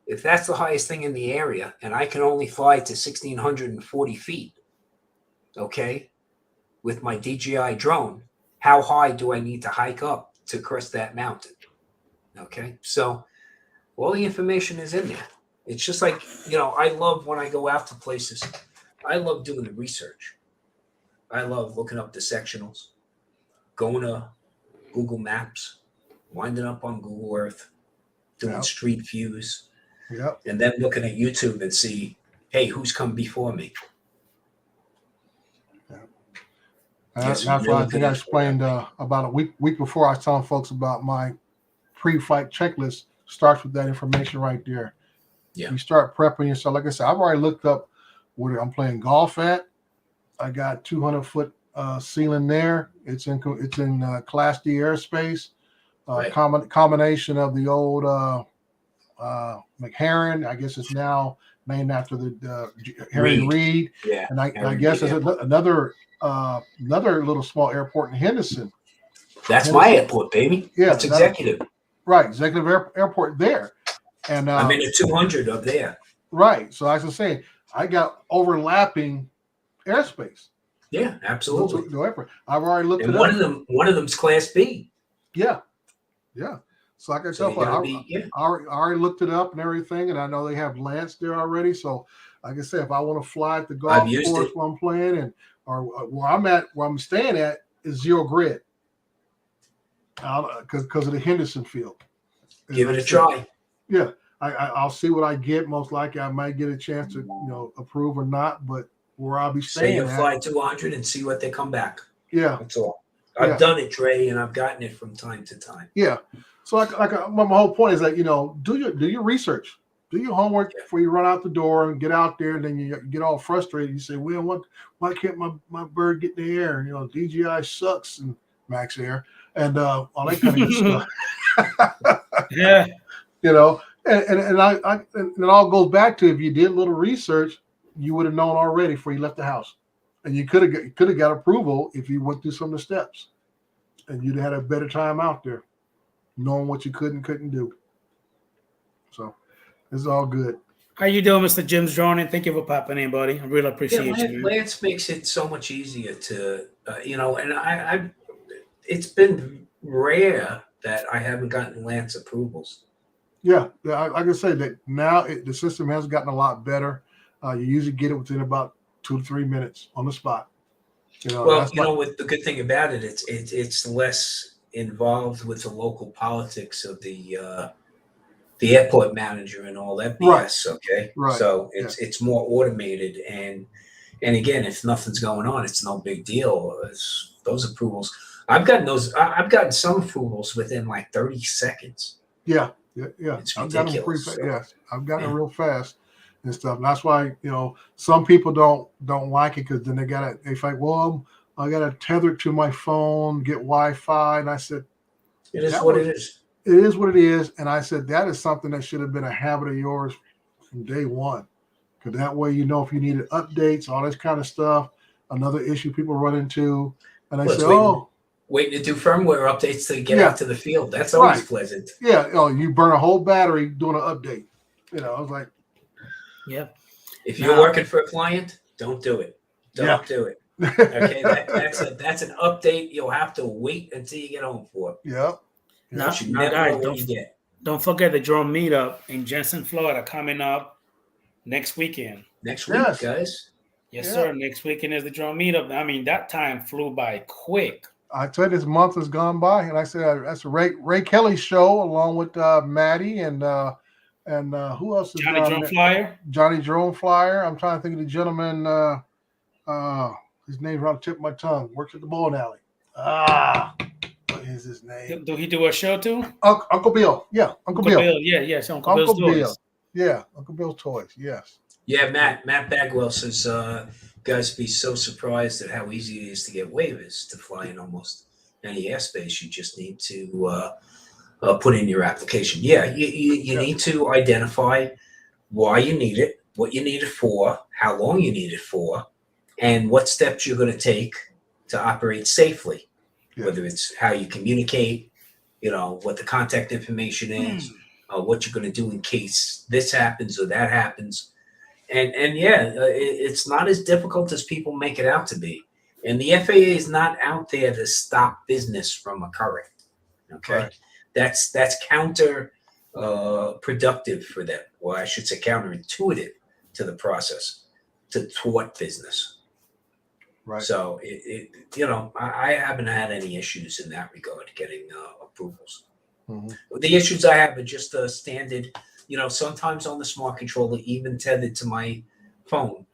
If that's the highest thing in the area and I can only fly to 1,640 feet, okay, with my DJI drone, how high do I need to hike up to crest that mountain? Okay, so all the information is in there. It's just like, I love when I go out to places, I love doing the research. I love looking up the sectionals, going to Google Maps, winding up on Google Earth, doing street views, and then looking at YouTube and see, hey, who's come before me?
That's why I think I explained about a week before. I was telling folks about my pre-flight checklist. Starts with that information right there.
Yeah.
You start prepping yourself. Like I said, I've already looked up where I'm playing golf at. I got 200-foot ceiling there. It's in Class D airspace.
Right.
Combination of the old McHarren. I guess it's now named after the Harry Reid.
Yeah.
And I guess there's another little small airport in Henderson.
That's my airport, baby.
Yeah,
that's executive.
Right, executive airport there. And
I'm in a 200 up there.
Right. So as I was saying, I got overlapping airspace.
Yeah, absolutely.
No airport. I've already looked
and
it up.
One of them's Class B.
Yeah. Yeah. So like I said, I already looked it up and everything, and I know they have Lance there already. So like I said, if I want to fly at the golf course while I'm playing, and or where I'm staying at is zero grid. Because of the Henderson field.
Give it a try.
Yeah. I'll see what I get. Most likely I might get a chance to approve or not, but where I'll be staying.
So you fly 200 and see what they come back.
Yeah.
That's all. I've done it, Dre, and I've gotten it from time to time.
Yeah. So my whole point is that, do your research. Do your homework before you run out the door and get out there, and then you get all frustrated. You say, well, why can't my bird get in the air? And, DJI sucks and Max Air and all that kind of stuff.
Yeah.
And it all goes back to, if you did a little research, you would have known already before you left the house, and you could have got approval if you went through some of the steps, and you'd have had a better time out there, knowing what you could and couldn't do. So it's all good.
How you doing, Mr. Jim's Drone? And thank you for popping in, buddy. I really appreciate you.
Lance makes it so much easier to, and it's been rare that I haven't gotten Lance approvals.
Yeah, like I said, that now the system has gotten a lot better. You usually get it within about 2 to 3 minutes on the spot.
With the good thing about it, it's less involved with the local politics of the airport manager and all that BS. Right. Okay,
right.
So it's more automated, and again, if nothing's going on, it's no big deal. Those approvals, I've gotten some approvals within like 30 seconds.
Yeah.
It's
I've
ridiculous.
gotten I've gotten it real fast and stuff. And that's why some people don't like it, because then they think, well, I got to tether it to my phone, get Wi-Fi, and I said,
it is what it is.
it is what it is. And I said, that is something that should have been a habit of yours from day one. Because that way, you know, if you needed updates, all this kind of stuff, another issue people run into. And I said,
waiting to do firmware updates to get out to the field. That's always pleasant.
Yeah. Oh, you burn a whole battery doing an update. You know, I was like,
yeah.
If you're working for a client, don't do it. Don't do it. Okay, that's an update you'll have to wait until you get home for.
Yep.
Now, guys, don't forget the drone meetup in Jensen, Florida, coming up next weekend.
Next week, guys.
Yes, sir. Next weekend is the drone meetup. I mean, that time flew by quick.
I tell you, this month has gone by, and I said that's a Ray Kelly's show along with Maddie and who else?
Johnny Drone Flyer.
Johnny Drone Flyer. I'm trying to think of the gentleman. His name's right on the tip of my tongue. Works at the bowling alley. What is his name?
Do he do a show too?
Uncle Bill. Yeah, Uncle Bill.
Yeah, yes, Uncle Bill's Toys.
Yeah, Uncle Bill's Toys. Yes.
Yeah, Matt Bagwell says, guys, be so surprised at how easy it is to get waivers to fly in almost any airspace. You just need to put in your application. Yeah, you need to identify why you need it, what you need it for, how long you need it for, and what steps you're going to take to operate safely. Whether it's how you communicate, you know, what the contact information is, what you're going to do in case this happens or that happens. And it's not as difficult as people make it out to be. And the FAA is not out there to stop business from occurring. Okay. Right. That's counter productive for them. Well, I should say counterintuitive to the process to thwart business.
Right.
So I haven't had any issues in that regard getting approvals. Mm-hmm. The issues I have are just the standard. You know, sometimes on the smart controller, even tethered to my phone,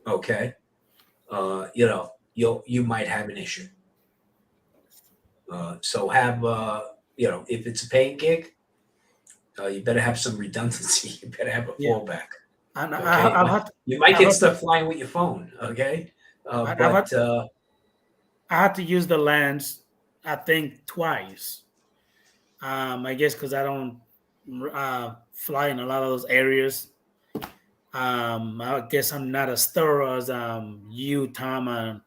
okay, you might have an issue. So have, if it's a paying gig, you better have some redundancy. You better have a fallback. Okay? You might get stuff flying with your phone, okay? I
had to use the lens, I think, twice. I guess because I don't fly in a lot of those areas. I guess I'm not as thorough as you, Tom, and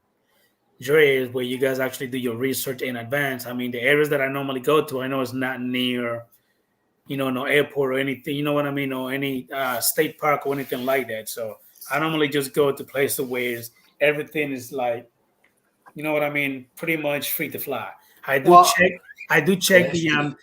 Dre, where you guys actually do your research in advance. I mean, the areas that I normally go to, I know it's not near, no airport or anything, you know what I mean, or any state park or anything like that. So I normally just go to places where everything is like, you know what I mean, pretty much free to fly. I do check the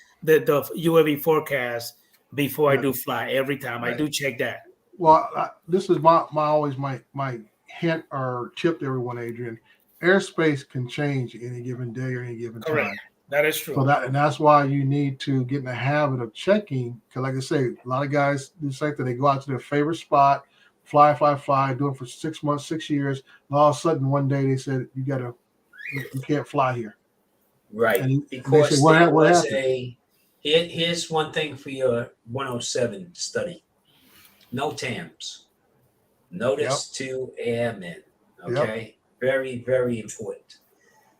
UAV forecast before I do fly every time. Right. I do check that.
Well, this is my hint or tip to everyone, Adrian. Airspace can change any given day or any given time.
That is true.
So that's why you need to get in the habit of checking. Because, like I say, a lot of guys do the same thing. They go out to their favorite spot, fly, do it for 6 months, 6 years, and all of a sudden one day they said you can't fly here.
Right.
And
because
say, what happened?
Here's one thing for your 107 study. No TAMs. Notice to airmen. Okay. Yep. Very, very important.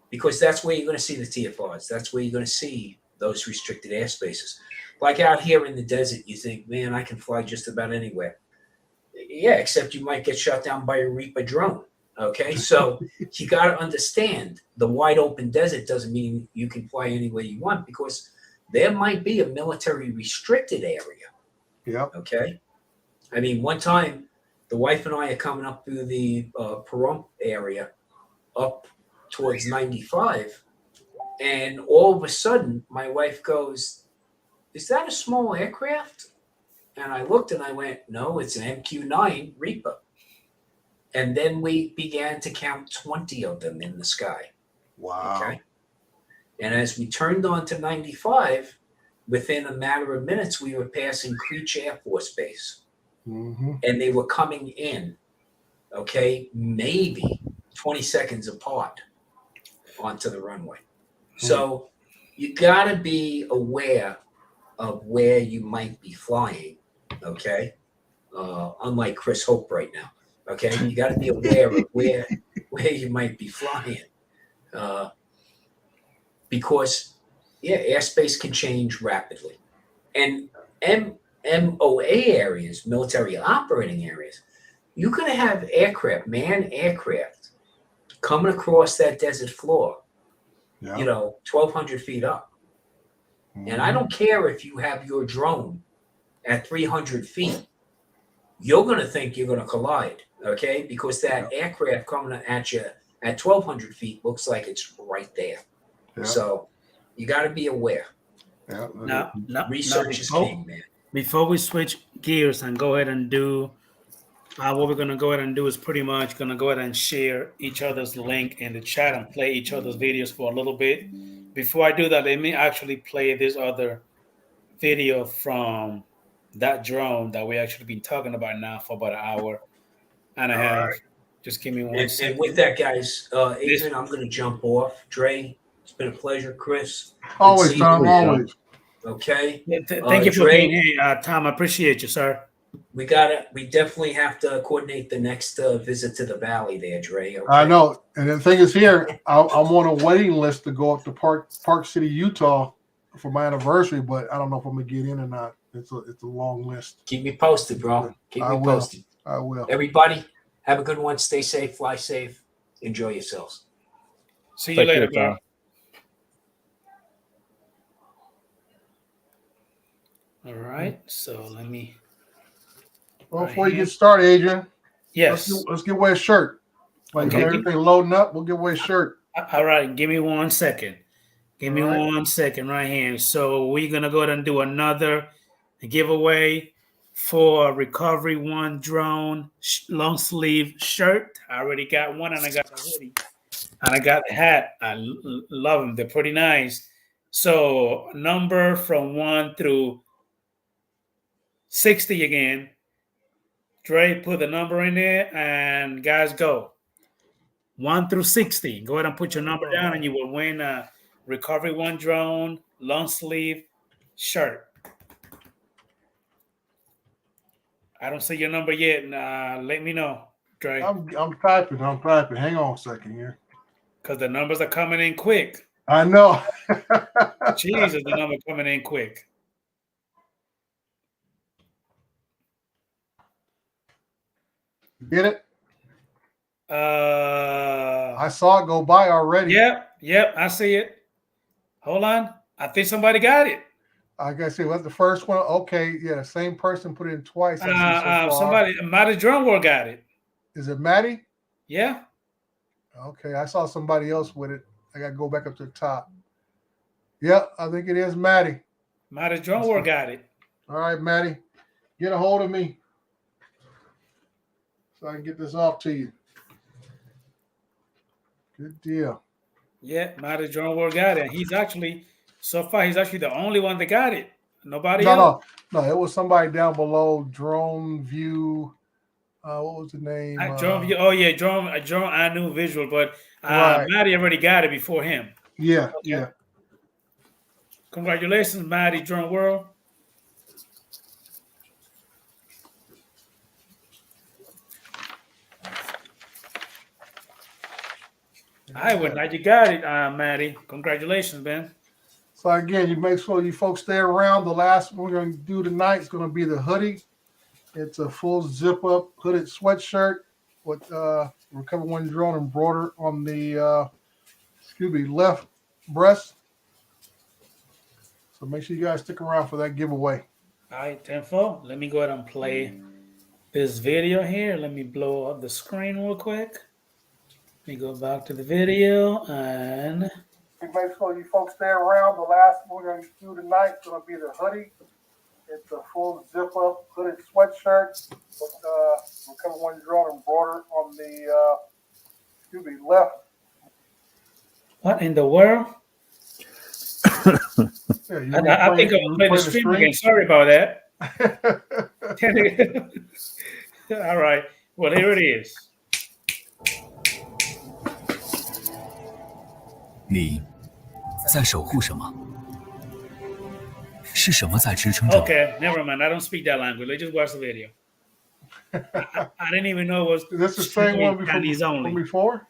Because that's where you're going to see the TFRs. That's where you're going to see those restricted airspaces. Like out here in the desert, you think, man, I can fly just about anywhere. Yeah, except you might get shot down by a Reaper drone. Okay, so you got to understand the wide open desert doesn't mean you can fly anywhere you want, because there might be a military restricted area.
Yeah.
Okay. I mean, one time the wife and I are coming up through the Pahrump area up towards 95. And all of a sudden my wife goes, "Is that a small aircraft?" And I looked and I went, "No, it's an MQ-9 Reaper." And then we began to count 20 of them in the sky.
Wow.
Okay. And as we turned on to 95, within a matter of minutes, we were passing Creech Air Force Base.
Mm-hmm.
And they were coming in, okay, maybe 20 seconds apart onto the runway. Mm-hmm. So you got to be aware of where you might be flying, okay? Unlike Chris Hope right now. Okay, you got to be aware of where you might be flying, because Yeah, airspace can change rapidly. And MOA areas, military operating areas, you're going to have aircraft, manned aircraft, coming across that desert floor, 1,200 feet up. And I don't care if you have your drone at 300 feet, you're going to think you're going to collide, okay? Because that aircraft coming at you at 1,200 feet looks like it's right there. Yeah. So you got to be aware.
Yeah.
Now,
research is king, man.
Before we switch gears and go ahead and do what we're going to go ahead and do is pretty much going to go ahead and share each other's link in the chat and play each other's videos for a little bit. Before I do that, let me actually play this other video from that drone that we actually been talking about now for about an hour and a half. Right. Just give me one second.
And with that, guys, Adrian, I'm going to jump off. Dre, it's been a pleasure. Chris.
Always, Tom, always.
Okay.
Thank you for being here, Tom. I appreciate you, sir.
We definitely have to coordinate the next visit to the valley there, Dre. Okay?
I know. And the thing is here, I'm on a waiting list to go up to Park City, Utah for my anniversary, but I don't know if I'm going to get in or not. It's a long list.
Keep me posted, bro. Keep me posted.
I will.
Everybody, have a good one. Stay safe, fly safe, enjoy yourselves.
See you later, bro. All right, so let me.
Well, before you get started, Adrian.
Yes.
Let's give away a shirt. Like everything loading up, we'll give away a shirt.
All right, give me 1 second. Give me 1 second right here. So we're gonna go ahead and do another giveaway for Recoveryonedrone long sleeve shirt. I already got one, and I got the hoodie, and I got the hat. I love them; they're pretty nice. So number from 1 through 60 again. Dre, put the number in there, and guys, go 1 through 60. Go ahead and put your number down, and you will win a Recoveryonedrone long sleeve shirt. I don't see your number yet. Let me know, Dre.
I'm typing. Hang on a second here.
Because the numbers are coming in quick.
I know.
Jesus, the number coming in quick.
Get it?
I
saw it go by already.
Yep, I see it. Hold on. I think somebody got it.
I gotta see what's the first one. Okay, yeah, same person put it in twice.
Somebody, Matty Drumworld got it.
Is it Matty?
Yeah.
Okay, I saw somebody else with it. I gotta go back up to the top. Yeah, I think it is Matty.
Matty Drumworld got it.
All right, Matty, get a hold of me so I can get this off to you. Good deal.
Yeah, Matty Drumworld got it. He's actually the only one that got it. Nobody else.
No, it was somebody down below. Drone View. What was the name?
Drone View. Oh yeah, Drone. I knew visual, but Matty already got it before him.
Yeah,
okay.
Yeah.
Congratulations, Matty Drumworld. All right, well, now you got it, Matty. Congratulations, man.
So again, you make sure you folks stay around. The last one we're going to do tonight is going to be the hoodie. It's a full zip-up hooded sweatshirt with Recoveryonedrone embroidered on the left breast. So make sure you guys stick around for that giveaway.
All right, 10-4. Let me go ahead and play this video here. Let me blow up the screen real quick. Let me go back to the video and
make sure you folks stay around. The last one we're going to do tonight is going to be the hoodie. It's a full zip-up hooded sweatshirt with Recoveryonedrone embroidered on the left.
What in the world?
Yeah,
I think I'm playing the stream again. Sorry about that. All right. Well, here it is.
你在守护什么？是什么在支撑着你？
Okay, never mind. I don't speak that language. Let's just watch the video. I didn't even know it was.
Is this the same one
Chinese only.
from before?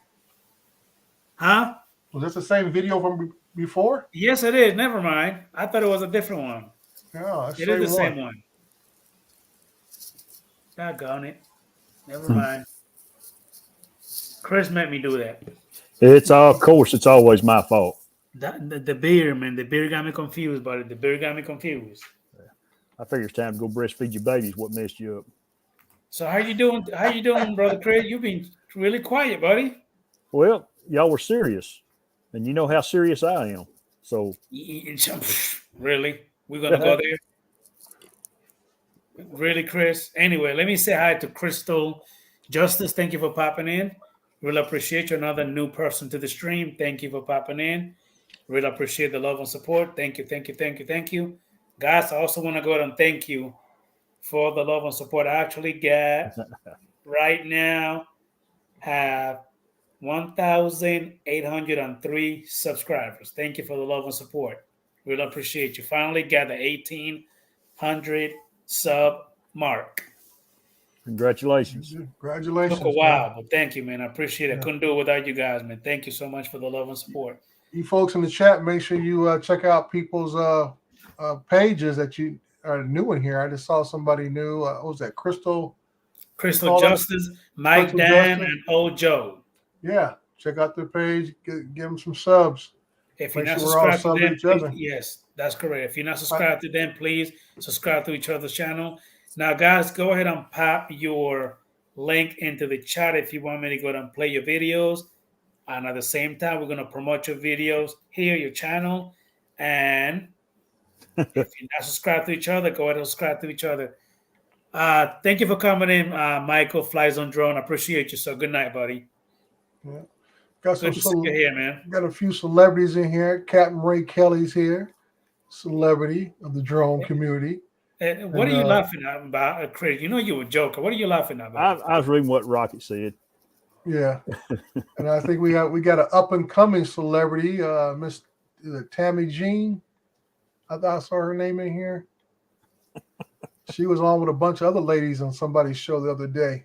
Huh?
Was this the same video from before?
Yes, it is. Never mind. I thought it was a different one.
Yeah,
It is the same one. Doggone it. Never mind. Chris made me do that.
Of course, it's always my fault.
The beer, man. The beer got me confused, buddy. The beer got me confused.
I figure it's time to go breastfeed your babies. What messed you up?
So how you doing? How you doing, brother Chris? You've been really quiet, buddy.
Well, y'all were serious, and you know how serious I am. So
really, we're gonna go there. Really, Chris? Anyway, let me say hi to Crystal Justice. Thank you for popping in. Really appreciate you. Another new person to the stream. Thank you for popping in. Really appreciate the love and support. Thank you, thank you, thank you, thank you. Guys, I also want to go ahead and thank you for the love and support. I actually got right now have 1,803 subscribers. Thank you for the love and support. Really appreciate you. Finally got the 1,800 sub mark.
Congratulations.
Congratulations.
Took a while, but thank you, man. I appreciate it.
Yeah.
Couldn't do it without you guys, man. Thank you so much for the love and support.
You folks in the chat, make sure you check out people's pages that you are new in here. I just saw somebody new. What was that? Crystal
Justice, Mike
Crystal
Dan,
Justice.
and Old Joe.
Yeah, check out their page. Give them some subs.
If you're
Make
not
sure we're all
subscribed to
subbing
them,
each other.
yes, that's correct. If you're not subscribed to them, please subscribe to each other's channel. Now, guys, go ahead and pop your link into the chat if you want me to go ahead and play your videos. And at the same time, we're going to promote your videos here, your channel. And if you're not subscribed to each other, go ahead and subscribe to each other. Thank you for coming in, Michael Flies on Drone. I appreciate you. So good night, buddy.
Yeah. Got
Good to see you here, man.
Got a few celebrities in here. Captain Ray Kelly's here, celebrity of the drone community.
What are you laughing at about, Chris? You know you were joking. What are you laughing at?
I was reading what Rocket said.
Yeah, and I think we got an up and coming celebrity, Miss Tammy Jean. I thought I saw her name in here. She was on with a bunch of other ladies on somebody's show the other day.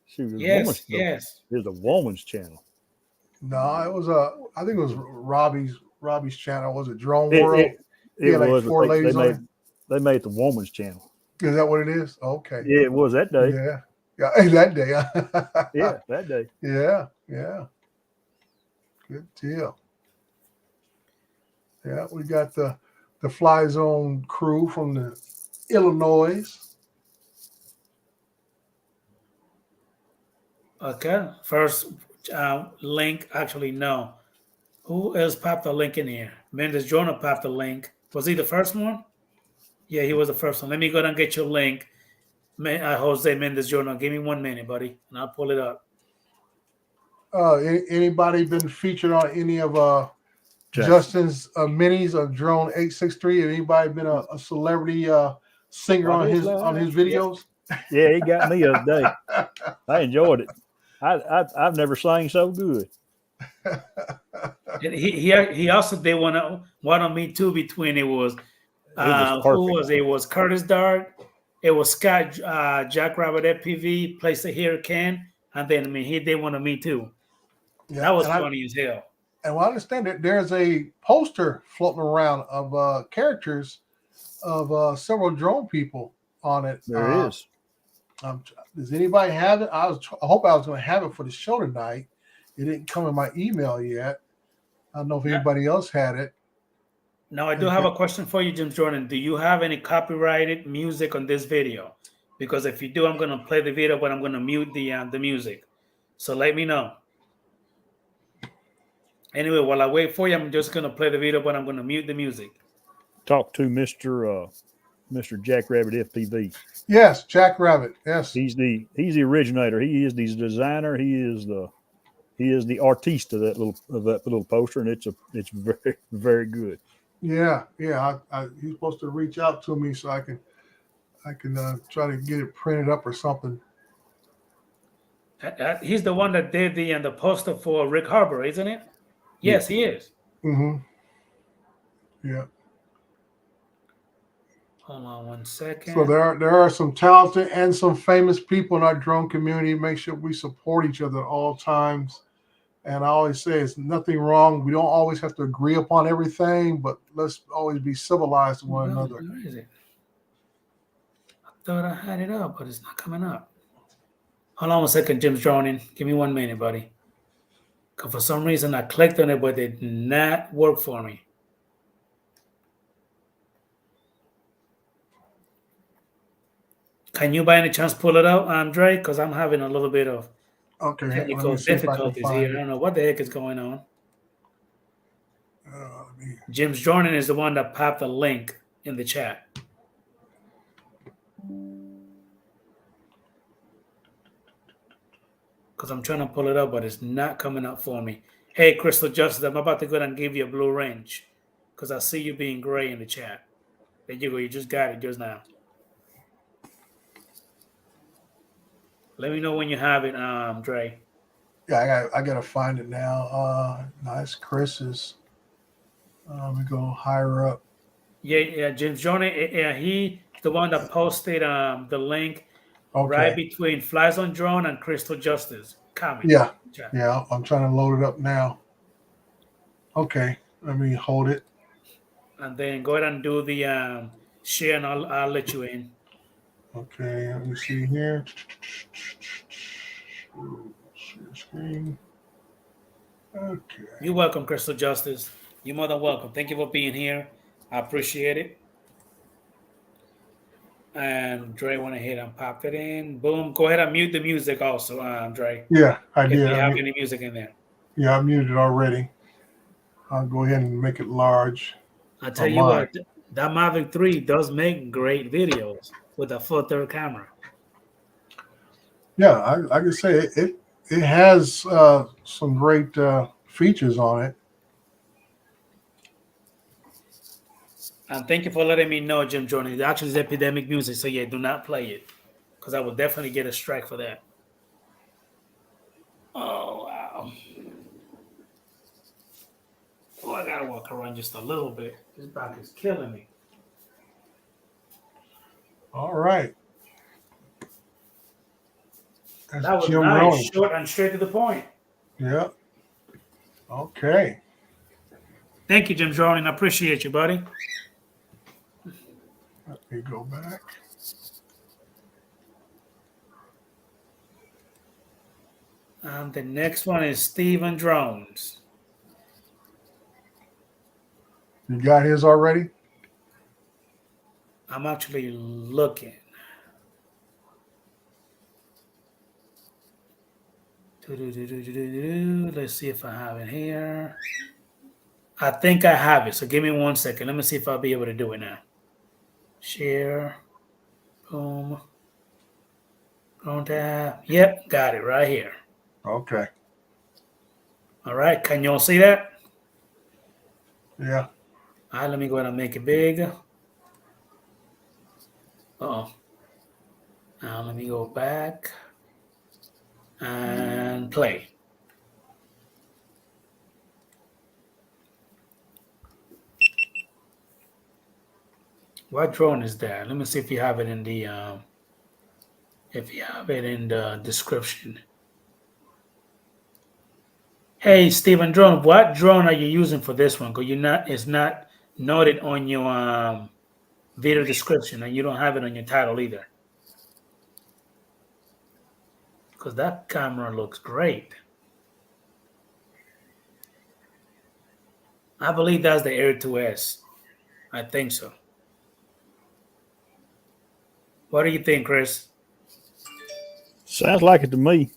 She was
Yes.
It was a woman's channel.
No, it was I think it was Robbie's channel. Was it Drone World?
It
like
was.
4 ladies on it.
They made the woman's channel.
Is that what it is? Okay.
Yeah, it was that day.
Yeah. That day.
Yeah, that day.
Yeah. Good deal. Yeah, we got the Fly Zone crew from the Illinois.
Okay. First link. Actually, no. Who else popped the link in here? Mendes Jonah popped the link. Was he the first one? Yeah, he was the first one. Let me go down and get your link. Jose Mendes Jonah. Give me 1 minute, buddy, and I'll pull it up.
Anybody been featured on any of Justin's minis of Drone 863? Anybody been a celebrity singer on his videos?
Yeah, he got me the other day. I enjoyed it. I've never sang so good.
And he also did one on me too. Between it was who was it? It was Curtis Dart. It was Scott Jackrabbit FPV placed a hurricane, and then he did one on me too. Yeah, that was funny as hell.
And I understand that there's a poster floating around of characters of several drone people on it.
There is.
Does anybody have it? I hope I was going to have it for the show tonight. It didn't come in my email yet. I don't know if anybody else had it.
Now, I do have a question for you, Jim Jordan. Do you have any copyrighted music on this video? Because if you do, I'm going to play the video, but I'm going to mute the music. So let me know. Anyway, while I wait for you, I'm just going to play the video, but I'm going to mute the music.
Talk to Mr. Jackrabbit FPV.
Yes, Jackrabbit. Yes,
he's the originator. He is the designer. He is the artiste of that little poster, and it's very, very good.
Yeah. He's supposed to reach out to me so I can try to get it printed up or something.
He's the one that did the poster for Rick Harbor, isn't it? Yes, he is.
Mm-hmm. Yeah.
Hold on 1 second.
So there are some talented and some famous people in our drone community. Make sure we support each other at all times. And I always say it's nothing wrong. We don't always have to agree upon everything, but let's always be civilized to one another.
Where is it? I thought I had it up, but it's not coming up. Hold on a second, Jim's droning. Give me 1 minute, buddy. Because for some reason I clicked on it, but it did not work for me. Can you by any chance pull it up, Andre? Because I'm having a little bit of technical difficulties here. I don't know what the heck is going on. Jim's Jordan is the one that popped the link in the chat. Because I'm trying to pull it up, but it's not coming up for me. Hey, Crystal Justice, I'm about to go ahead and give you a blue range because I see you being gray in the chat. There you go. You just got it just now. Let me know when you have it, Dre.
Yeah, I gotta find it now. Nice, Chris's. We go higher up.
Yeah, James Jordan. Yeah, he's the one that posted the link right between Flies on Drone and Crystal Justice. Comment.
Yeah, I'm trying to load it up now. Okay, let me hold it.
And then go ahead and do the share, and I'll let you in.
Okay, let me see here. Share screen. Okay.
You're welcome, Crystal Justice. You're more than welcome. Thank you for being here. I appreciate it. And Dre went ahead and popped it in. Boom. Go ahead and mute the music also, Dre.
Yeah, I did.
If you have any music in there.
Yeah, I muted already. I'll go ahead and make it large.
I tell you what, that Mavic 3 does make great videos with a full third camera.
Yeah, I can say it has some great features on it.
And thank you for letting me know, Jim Jordan. It actually is epidemic music, so yeah, do not play it because I will definitely get a strike for that. Oh, wow. Oh, I got to walk around just a little bit. This back is killing me.
All right. That's
that was
Jim
nice,
Rowan.
short and straight to the point.
Yeah. Okay.
Thank you, Jim Jordan. I appreciate you, buddy.
Let me go back.
The next one is Steven Drones.
You got his already?
I'm actually looking. Let's see if I have it here. I think I have it. So give me 1 second. Let me see if I'll be able to do it now. Share. Boom. Contact. Yep, got it right here.
Okay.
All right. Can you all see that?
Yeah.
All right, let me go ahead and make it big. Uh-oh. Now let me go back and play. What drone is that? Let me see if you have it in the description. Hey, Steven Drone, what drone are you using for this one? Because it's not noted on your video description, and you don't have it on your title either. Because that camera looks great. I believe that's the Air 2S. I think so. What do you think, Chris?
Sounds like it to me,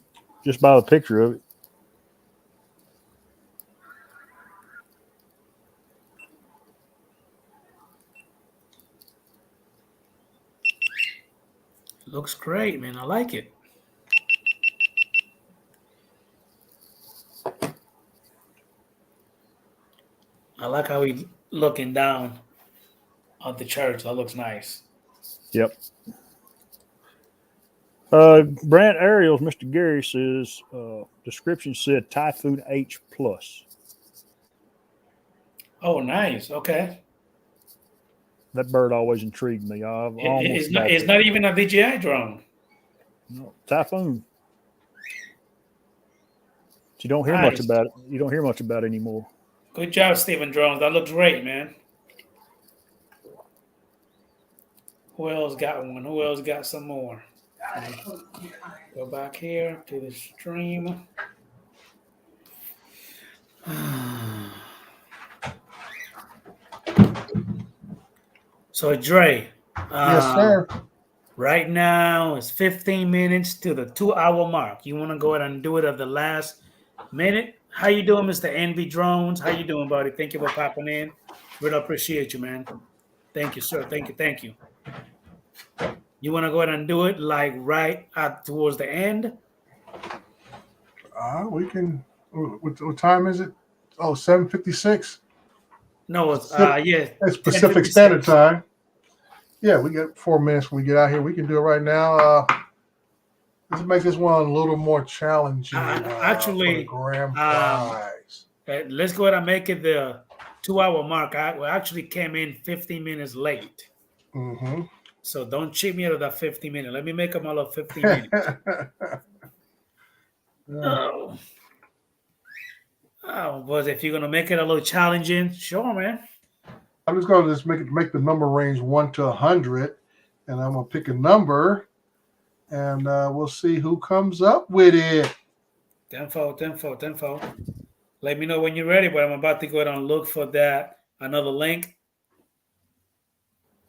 just by the picture of it.
Looks great, man. I like it. I like how he's looking down on the church. That looks nice.
Yep. Brant Ariels, Mr. Gary says, description said Typhoon H+.
Oh, nice. Okay.
That bird always intrigued me.
It's not even a DJI drone.
No, Typhoon. You don't hear much about it. You don't hear much about it anymore.
Good job, Stephen Drones. That looks great, man. Who else got one? Who else got some more? Go back here to the stream. So, Dre.
Yes, sir.
Right now, it's 15 minutes to the 2-hour mark. You want to go ahead and do it at the last minute? How you doing, Mr. NB Drones? How you doing, buddy? Thank you for popping in. Really appreciate you, man. Thank you, sir. Thank you. Thank you. You want to go ahead and do it like right at towards the end?
We can. What time is it? Oh, 7:56.
No, it's
It's Pacific Standard Time. Yeah, we got 4 minutes when we get out here. We can do it right now. Let's make this one a little more challenging.
Actually,
for the grand prize.
Let's go ahead and make it the 2-hour mark. We actually came in 15 minutes late.
Mm-hmm.
So don't cheat me out of that 15 minutes. Let me make them all of 15 minutes. But if you're gonna make it a little challenging, sure, man.
I'm just going to make the number range 1 to 100, and I'm going to pick a number, and we'll see who comes up with it.
Tenfold. Let me know when you're ready, but I'm about to go ahead and look for another link.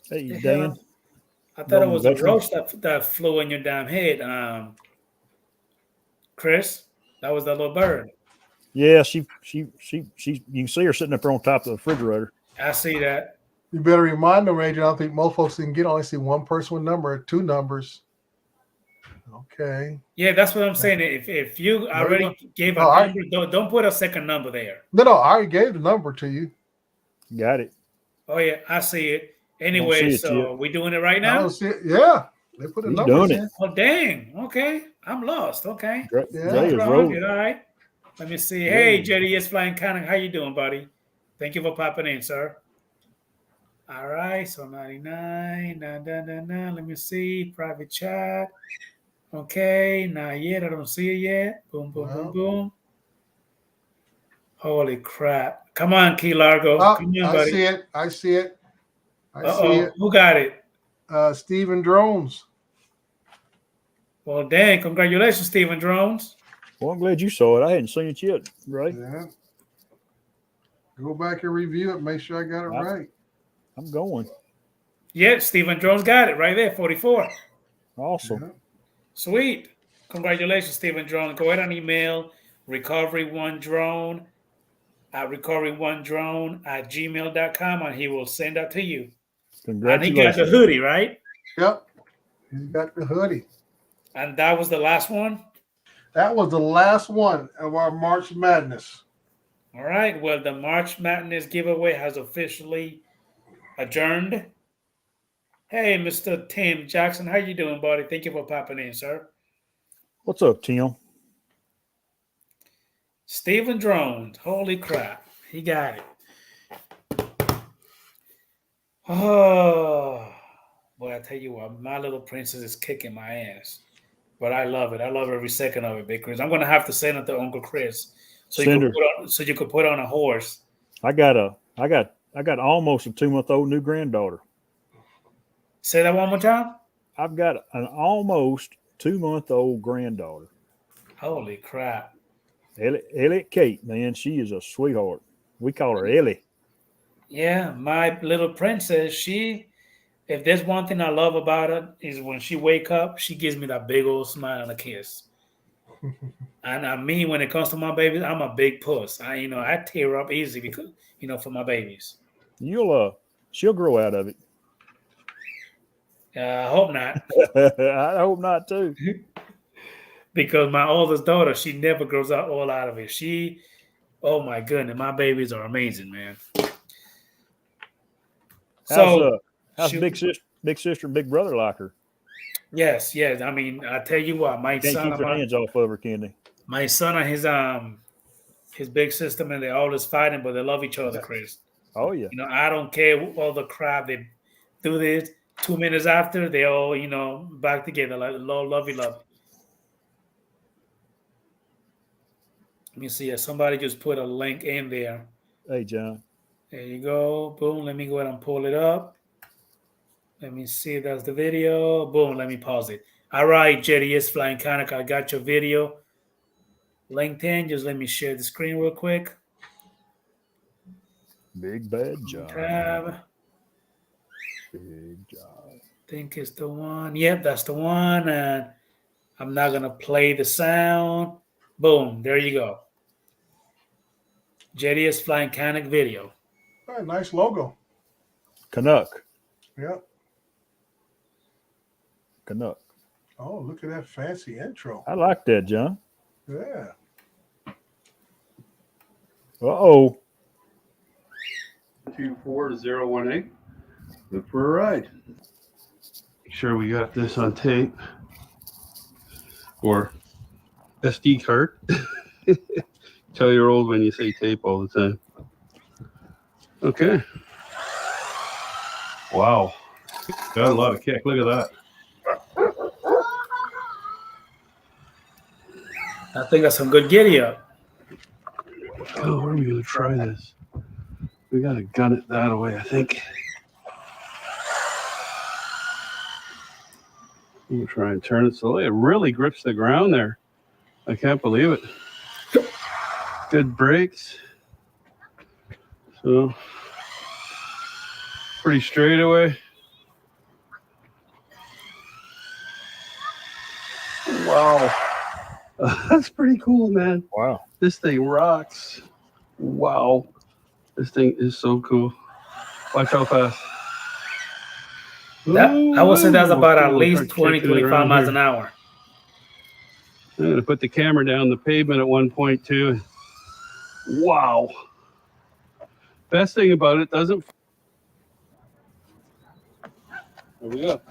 Hey, Dan.
I thought it was a roach that flew in your damn head. Chris, that was that little bird.
Yeah, she. You can see her sitting up there on top of the refrigerator.
I see that.
You better remind them, Adrian. I don't think most folks can only see one person with number, 2 numbers. Okay.
Yeah, that's what I'm saying. If you already gave a number, don't put a second number there.
No, I already gave the number to you.
Got it.
Oh yeah, I see it. Anyway, so we doing it right now?
I don't see it. Yeah, they put a number in.
Oh dang. Okay, I'm lost. Okay.
Yeah.
All right. Let me see. Hey, Jetty is flying Cannon. How you doing, buddy? Thank you for popping in, sir. All right, so 99. Let me see. Private chat. Okay, not yet. I don't see it yet. Boom. Boom. Holy crap. Come on, Key Largo. Come on, buddy.
I see it.
Who got it?
Stephen Drones.
Well, dang. Congratulations, Stephen Drones.
Well, I'm glad you saw it. I hadn't seen it yet, right?
Yeah. Go back and review it. Make sure I got it right.
I'm going.
Yeah, Stephen Drones got it right there, 44.
Awesome.
Yeah.
Sweet. Congratulations, Stephen Drones. Go ahead and email recoveryonedrone at recoveryonedrone@gmail.com, and he will send that to you.
Congratulations.
And he got the hoodie, right?
Yep. He got the hoodie.
And that was the last one?
That was the last one of our March Madness.
All right. Well, the March Madness giveaway has officially adjourned. Hey, Mr. Tim Jackson, how you doing, buddy? Thank you for popping in, sir.
What's up, Tim?
Stephen Drones. Holy crap. He got it. Oh, boy, I tell you what, my little princess is kicking my ass. But I love it. I love every second of it, Big Chris. I'm going to have to send it to Uncle Chris so you could put on a horse.
I got almost a 2-month-old new granddaughter.
Say that one more time.
I've got an almost 2-month-old granddaughter.
Holy crap.
Ellie Kate, man, she is a sweetheart. We call her Ellie.
Yeah, my little princess, if there's one thing I love about her is when she wake up, she gives me that big old smile and a kiss. And I mean, when it comes to my babies, I'm a big puss. I tear up easy because, for my babies.
She'll grow out of it.
I hope not.
I hope not too.
Because my oldest daughter, she never grows all out of it. Oh my goodness, my babies are amazing, man.
How's big sister and big brother like her?
Yes. I mean, I tell you what, my
Can't
son.
keep their hands off of her, can they?
My son and his big sister, man, they're always fighting, but they love each other, Chris.
Oh yeah.
I don't care all the crap they do. This 2 minutes after, they all back together like lovey. Let me see. Somebody just put a link in there.
Hey, John.
There you go. Boom. Let me go ahead and pull it up. Let me see if that's the video. Boom. Let me pause it. All right, Jetty is Flying Conic. I got your video linked in. Just let me share the screen real quick.
Big Bad John.
Tab.
Big John.
Think it's the one. Yep, that's the one. And I'm not going to play the sound. Boom. There you go. Jetty is Flying Conic video.
All right, nice logo.
Canuck.
Yep.
Canuck.
Oh, look at that fancy intro.
I like that, John.
Yeah.
Uh-oh.
24018. Look for a ride. Make sure we got this on tape or SD card. Tell you're old when you say tape all the time. Okay. Wow. Got a lot of kick. Look at that.
I think that's some good giddy up.
Oh, where are we going to try this? We got to gun it that way, I think. We'll try and turn it slowly. It really grips the ground there. I can't believe it. Good brakes. So, pretty straight away. Wow. That's pretty cool, man.
Wow.
This thing rocks. Wow. This thing is so cool. Watch how fast.
I would say that's about at least 20,
Kicking it
25
around
miles
here.
an hour.
I'm going to put the camera down the pavement at 1.2. Wow. Best thing about it doesn't. There we go.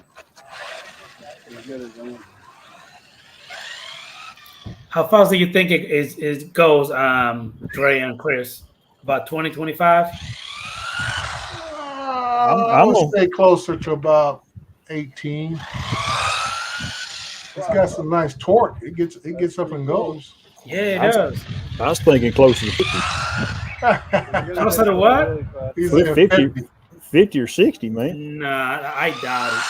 How fast do you think it goes, Dre and Chris? About 20, 25?
I would stay closer to about 18. It's got some nice torque. It gets up and goes.
Yeah, it does.
I was thinking closer to 50.
Closer to what?
He's
50, 50 or 60, man.
Nah, I doubt it.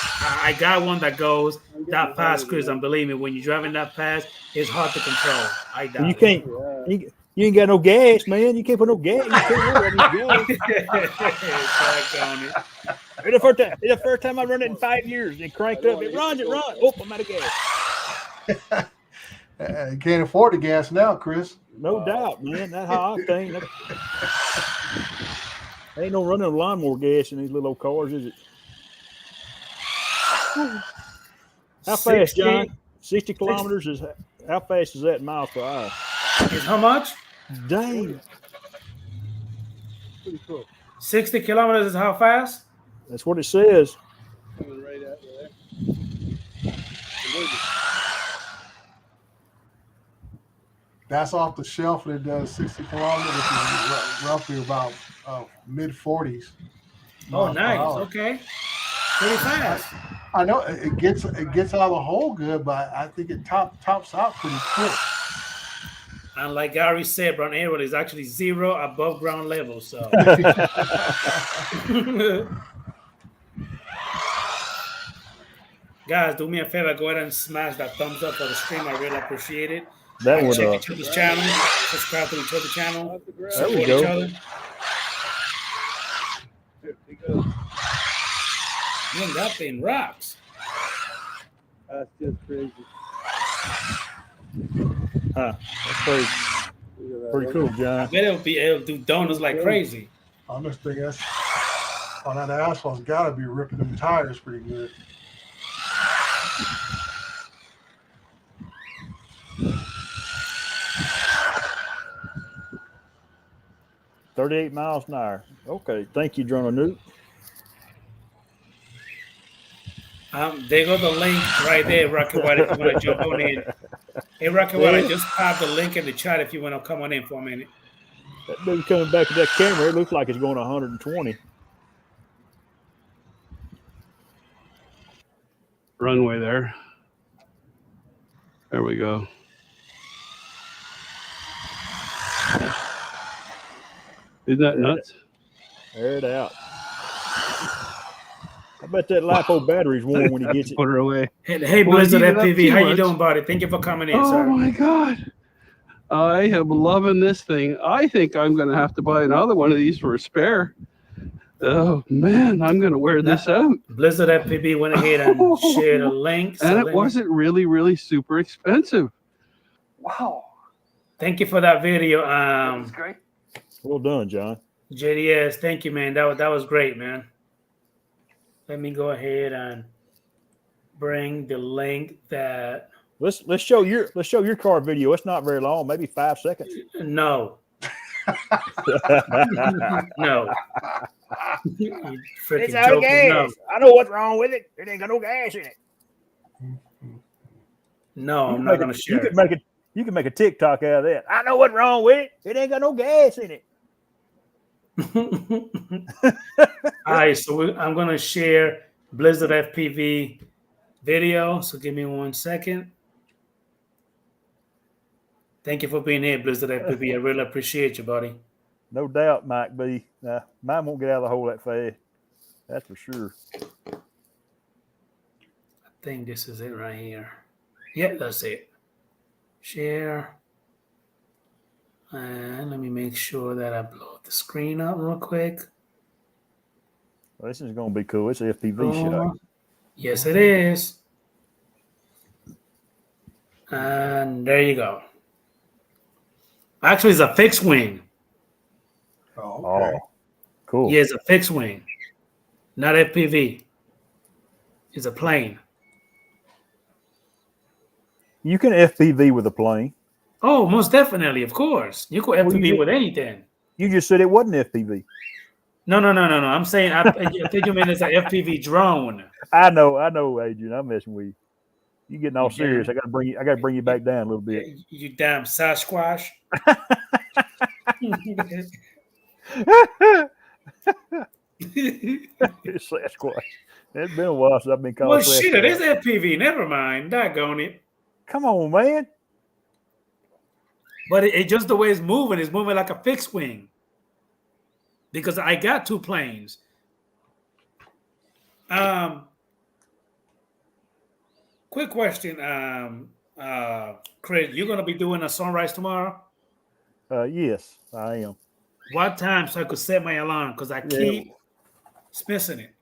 I got one that goes that fast, Chris, and believe me, when you're driving that fast, it's hard to control. I doubt
You can't. You ain't got no gas, man. You can't put no gas. You can't put no gas. It's the first time I run it in 5 years. It cranked up. It runs. Oh, I'm out of gas.
You can't afford the gas now, Chris.
No doubt, man. That's how I think. Ain't no running lawnmower gas in these little old cars, is it? How fast, John? 60 kilometers is how fast is that in miles per hour?
Is how much?
Dang.
Pretty cool.
60 kilometers is how fast?
That's what it says.
Coming right at you there.
That's off the shelf that does 60 kilometers, which is roughly about mid 40s.
Oh, nice. Okay. Pretty fast.
I know it gets out of the hole good, but I think it tops out pretty quick.
And like Gary said, Brown Arrow is actually 0 above ground level. So, guys, do me a favor. Go ahead and smash that thumbs up for the stream. I really appreciate it.
That would
check each other's channel. Subscribe to each other's channel. Support
we go.
each other. Man, that thing rocks.
That's just crazy.
That's pretty cool, John.
I bet it'll do donuts like crazy.
On this thing, on that asphalt's got to be ripping them tires pretty good.
$38 miles an hour. Okay, thank you, Drone Newt.
There go the link right there, Rocket White, if you want to jump on in. Hey, Rocket White, I just popped the link in the chat if you want to come on in for a minute.
That dude coming back to that camera, it looks like it's going 120.
Runway there. There we go. Isn't that nuts?
Air it out. I bet that LiPo battery's warm when he
Have
gets
to
it.
put her away.
Hey,
Well,
Blizzard
heat it up
FPV,
too
how you
much.
doing, buddy? Thank you for coming in,
Oh
sir.
my God. I am loving this thing. I think I'm going to have to buy another one of these for a spare. Oh man, I'm going to wear this out.
Blizzard FPV went ahead and shared a link. So
And it wasn't really, really super expensive. Wow.
Thank you for that video.
That's great.
Well done, John.
JDS, thank you, man. That was great, man. Let me go ahead and bring the link that.
Let's show your car video. It's not very long, maybe 5 seconds.
No. No.
It's out of gas. No. I know what's wrong with it. It ain't got no gas in it.
No, I'm not gonna share.
You can make a TikTok out of that. I know what's wrong with it. It ain't got no gas in it.
All right, so I'm gonna share Blizzard FPV video. So give me 1 second. Thank you for being here, Blizzard FPV. I really appreciate you, buddy.
No doubt, Mike B. Mine won't get out of the hole that fast. That's for sure.
I think this is it right here. Yeah, that's it. Share. And let me make sure that I blow the screen up real quick.
Well, this is going to be cool. It's an FPV shot.
Yes, it is. And there you go. Actually, it's a fixed wing.
Oh, okay.
Cool.
Yeah, it's a fixed wing, not FPV. It's a plane.
You can FPV with a plane.
Oh, most definitely, of course. You could FPV with anything.
You just said it wasn't FPV.
No. I'm saying I think you mean it's an FPV drone.
I know, Adrian. I'm messing with you. You getting all serious? I got to bring you back down a little bit.
You damn Sasquatch.
Sasquatch. It's been a while since I've been called.
Well, shit, it is FPV. Never mind. Daggone it.
Come on, man.
But it just the way it's moving like a fixed wing. Because I got two planes. Quick question, Chris. You're gonna be doing a sunrise tomorrow?
Yes, I am.
What time so I could set my alarm? Because I keep missing it.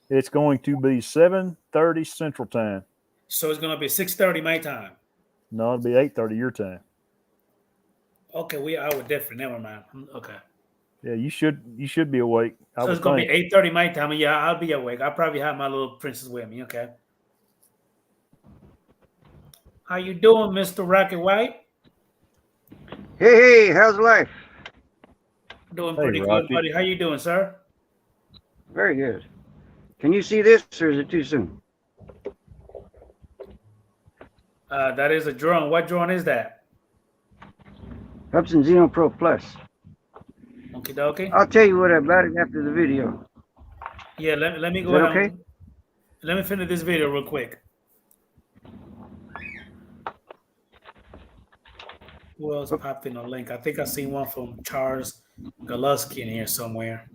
It's going to be 7:30 Central Time.
So it's gonna be 6:30 my time.
No, it'll be 8:30 your time.
Okay, we are different. Never mind. Okay.
Yeah, you should be awake.
So it's gonna be 8:30 my time. Yeah, I'll be awake. I'll probably have my little princess with me. Okay. How you doing, Mr. Rocket White?
Hey, how's life?
Doing pretty good, buddy. How you doing, sir?
Very good. Can you see this, or is it too soon?
That is a drone. What drone is that?
Hudson Xeno Pro Plus.
Okie dokie.
I'll tell you what about it after the video.
Yeah, let me go
Is that
ahead.
okay?
Let me finish this video real quick. Who else popped in a link? I think I seen one from Charles Galusky in here somewhere.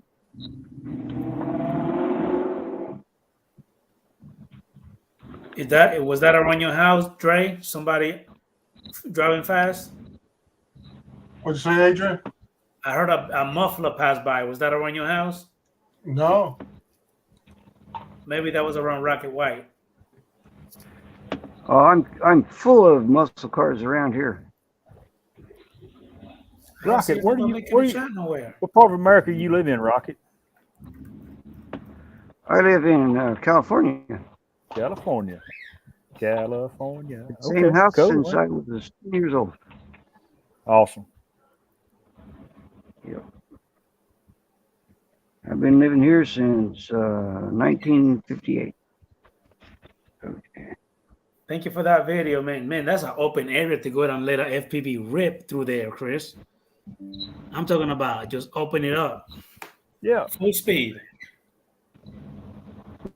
Was that around your house, Dre? Somebody driving fast?
What'd you say, Adrian?
I heard a muffler pass by. Was that around your house?
No.
Maybe that was around Rocket White.
Oh, I'm full of muscle cars around here.
Rocket, what part of America you live in, Rocket?
I live in California.
California.
Same house since I was 10 years old.
Awesome.
Yep. I've been living here since 1958. Okay.
Thank you for that video, man. Man, that's an open area to go ahead and let an FPV rip through there, Chris. I'm talking about just open it up.
Yeah.
Full speed.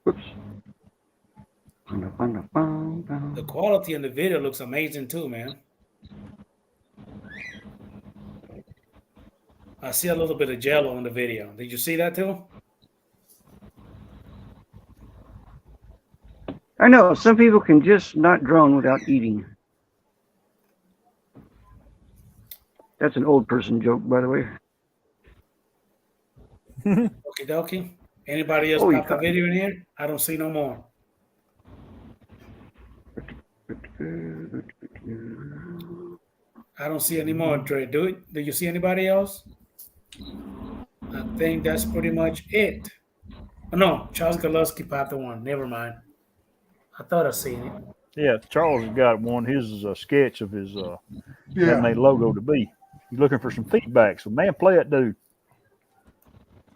Oops.
The quality in the video looks amazing too, man. I see a little bit of jello in the video. Did you see that too?
I know some people can just not drone without eating. That's an old person joke, by the way.
Okie dokie. Anybody else pop the video in here? I don't see no more. I don't see any more, Dre. Do you see anybody else? I think that's pretty much it. Oh, no, Charles Goluski popped the one. Never mind. I thought I seen it.
Yeah, Charles has got one. His is a sketch of his handmade logo to be. He's looking for some feedback. So, man, play it, dude.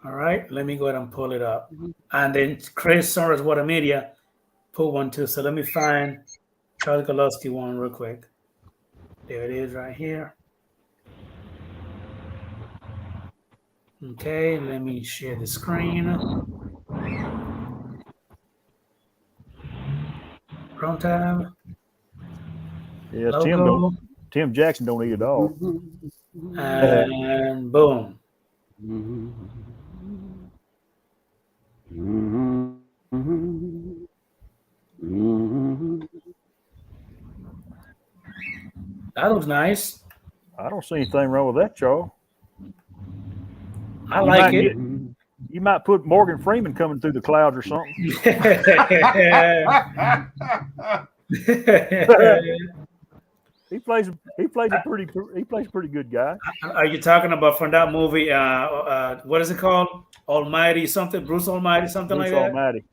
All right, let me go ahead and pull it up. And then Chris Soros Water Media put one too. So let me find Charles Goluski one real quick. There it is right here. Okay, let me share the screen. Chrome tab.
Yeah,
Logo.
Tim Jackson don't eat it all.
And boom. That looks nice.
I don't see anything wrong with that, Charles.
I like it.
You might put Morgan Freeman coming through the clouds or something. He plays a pretty good guy.
Are you talking about from that movie? What is it called? Almighty something, Bruce Almighty, something
Bruce
like
Almighty.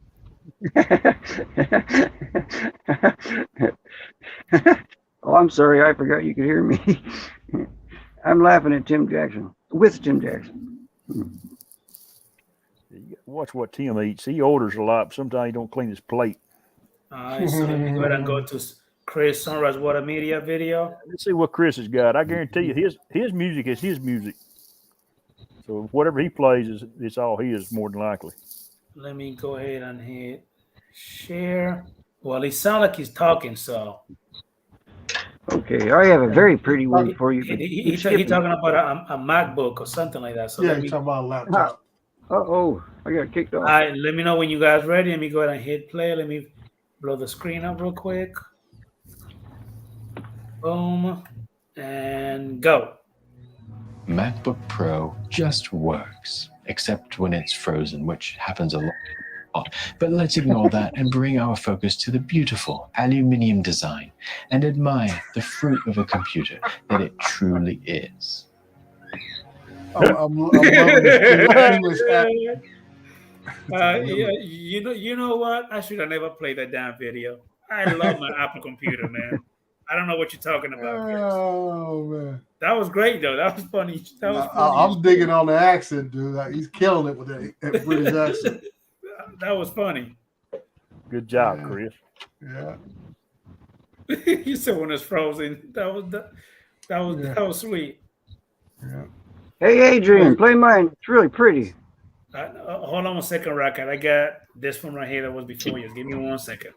Oh, I'm sorry. I forgot you could hear me. I'm laughing at Tim Jackson. With Tim Jackson.
Watch what Tim eats. He orders a lot, but sometimes he don't clean his plate.
So let me go ahead and go to Chris Sunrise Water Media video.
Let's see what Chris has got. I guarantee you, his music is his music. So whatever he plays it's all his, more than likely.
Let me go ahead and hit share. Well, it sounds like he's talking, so.
Okay, I have a very pretty one for you.
He's talking about a MacBook or something like that. So
yeah, he's talking about a laptop.
Uh-oh, I got kicked off.
All right, let me know when you guys ready. Let me go ahead and hit play. Let me blow the screen up real quick. Boom, and go.
MacBook Pro just works, except when it's frozen, which happens a lot. But let's ignore that and bring our focus to the beautiful aluminium design and admire the fruit of a computer that it truly is.
I'm loving this English accent.
You know what? I should have never played that damn video. I love my Apple computer, man. I don't know what you're talking about, Chris.
Oh man,
that was great though. That was funny. That was funny.
I'm digging on the accent, dude. He's killing it with that British accent.
That was funny.
Good job, Chris.
Yeah.
You said when it's frozen. That was sweet.
Yeah.
Hey, Adrian, play mine. It's really pretty.
Hold on a second, Rocket. I got this one right here that was before you. Give me 1 second.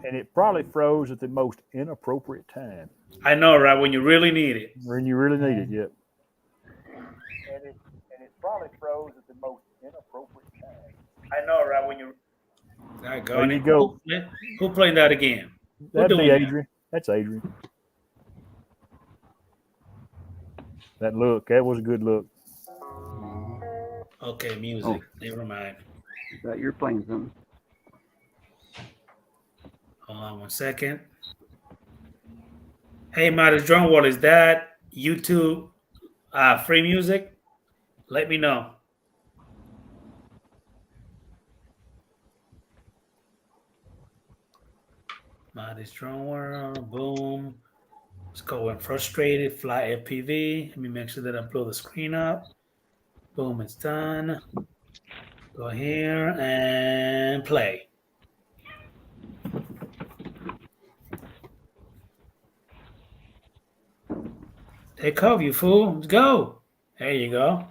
And it probably froze at the most inappropriate time.
I know, right? When you really need it.
When you really need it, yep. And it probably froze at the most inappropriate time.
I know, right? When you.
There you go.
Who played that again?
That'd be Adrian. That's Adrian. That was a good look.
Okay, music. Never mind.
Thought you're playing something.
Hold on 1 second. Hey, Modest Drone Wall, is that YouTube free music? Let me know. Modest Drone World, boom. Let's go in frustrated, fly FPV. Let me make sure that I blow the screen up. Boom, it's done. Go here and play. Take off, you fool. Let's go. There you go.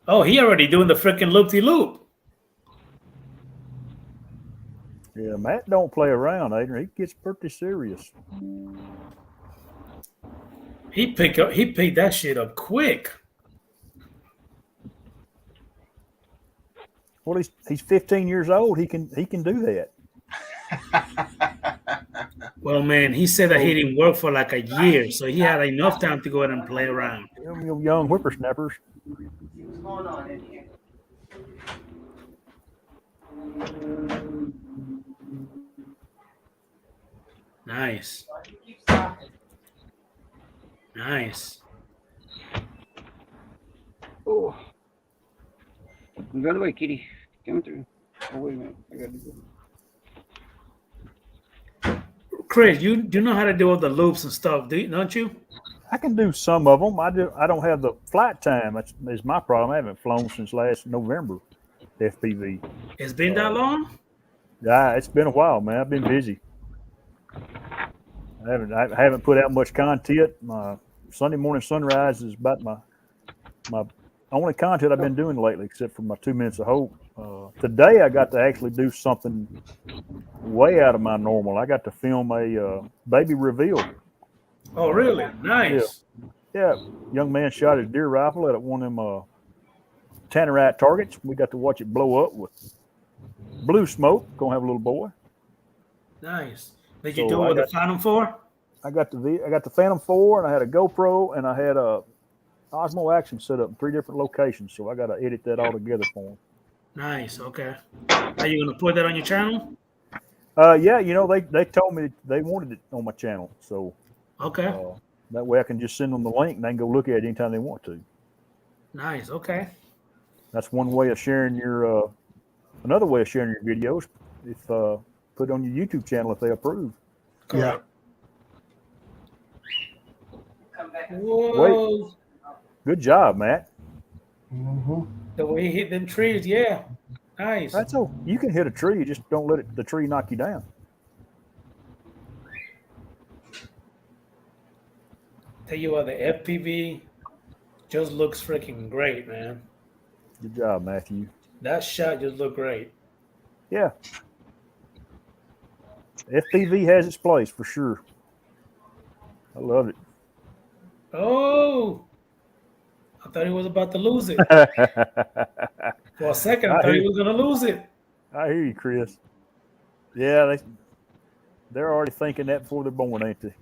Oh, he already doing the freaking loop-de-loop.
Yeah, Matt don't play around, Adrian. He gets pretty serious.
He picked that shit up quick.
Well, he's 15 years old. He can do that.
Well, man, he said that he didn't work for like a year, so he had enough time to go ahead and play around.
Young whippersnappers.
What's going on in here?
Nice. Nice.
Oh. By the way, Kitty, come through. Oh, wait a minute. I got to go.
Chris, you do know how to do all the loops and stuff, don't you?
I can do some of them. I don't have the flight time. That's my problem. I haven't flown since last November. FPV.
It's been that long?
Yeah, it's been a while, man. I've been busy. I haven't put out much content. My Sunday morning sunrise is about my only content I've been doing lately, except for my 2 minutes of hope. Today I got to actually do something way out of my normal. I got to film a baby reveal.
Oh, really? Nice.
Yeah. Young man shot his deer rifle at one of them tannerite targets. We got to watch it blow up with blue smoke. Gonna have a little boy.
Nice. Did you do it with the Phantom 4?
I got the Phantom 4, and I had a GoPro, and I had a Osmo Action set up in 3 different locations. So I got to edit that all together for him.
Nice. Okay. Are you gonna put that on your channel?
Yeah. They told me they wanted it on my channel, so
okay.
That way I can just send them the link and they can go look at it anytime they want to.
Nice. Okay.
That's one way of sharing your. Another way of sharing your videos, if put it on your YouTube channel if they approve.
Yeah.
Whoa.
Wait. Good job, Matt.
Mm-hmm.
The way he hit them trees, yeah. Nice.
That's all. You can hit a tree, you just don't let the tree knock you down.
Tell you what, the FPV just looks freaking great, man.
Good job, Matthew.
That shot just looked great.
Yeah. FPV has its place for sure. I love it.
Oh, I thought he was about to lose it. For a second, I thought he was going to lose it.
I hear you, Chris. Yeah, they're already thinking that before they're born, ain't they?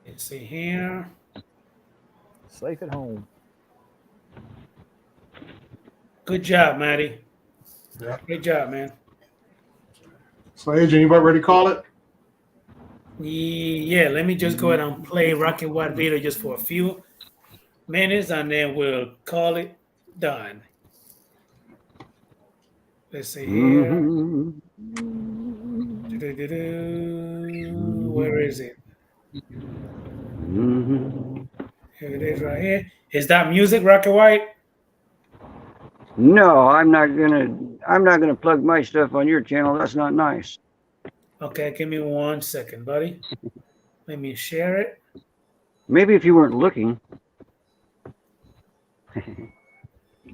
Let's see here.
Safe at home.
Good job, Matty.
Yeah.
Great job, man.
So, Adrian, you about ready to call it?
Yeah, let me just go ahead and play Rocket White video just for a few minutes, and then we'll call it done. Let's see here. Where is it? Here it is right here. Is that music, Rocket White?
No, I'm not gonna plug my stuff on your channel. That's not nice.
Okay, give me 1 second, buddy. Let me share it.
Maybe if you weren't looking.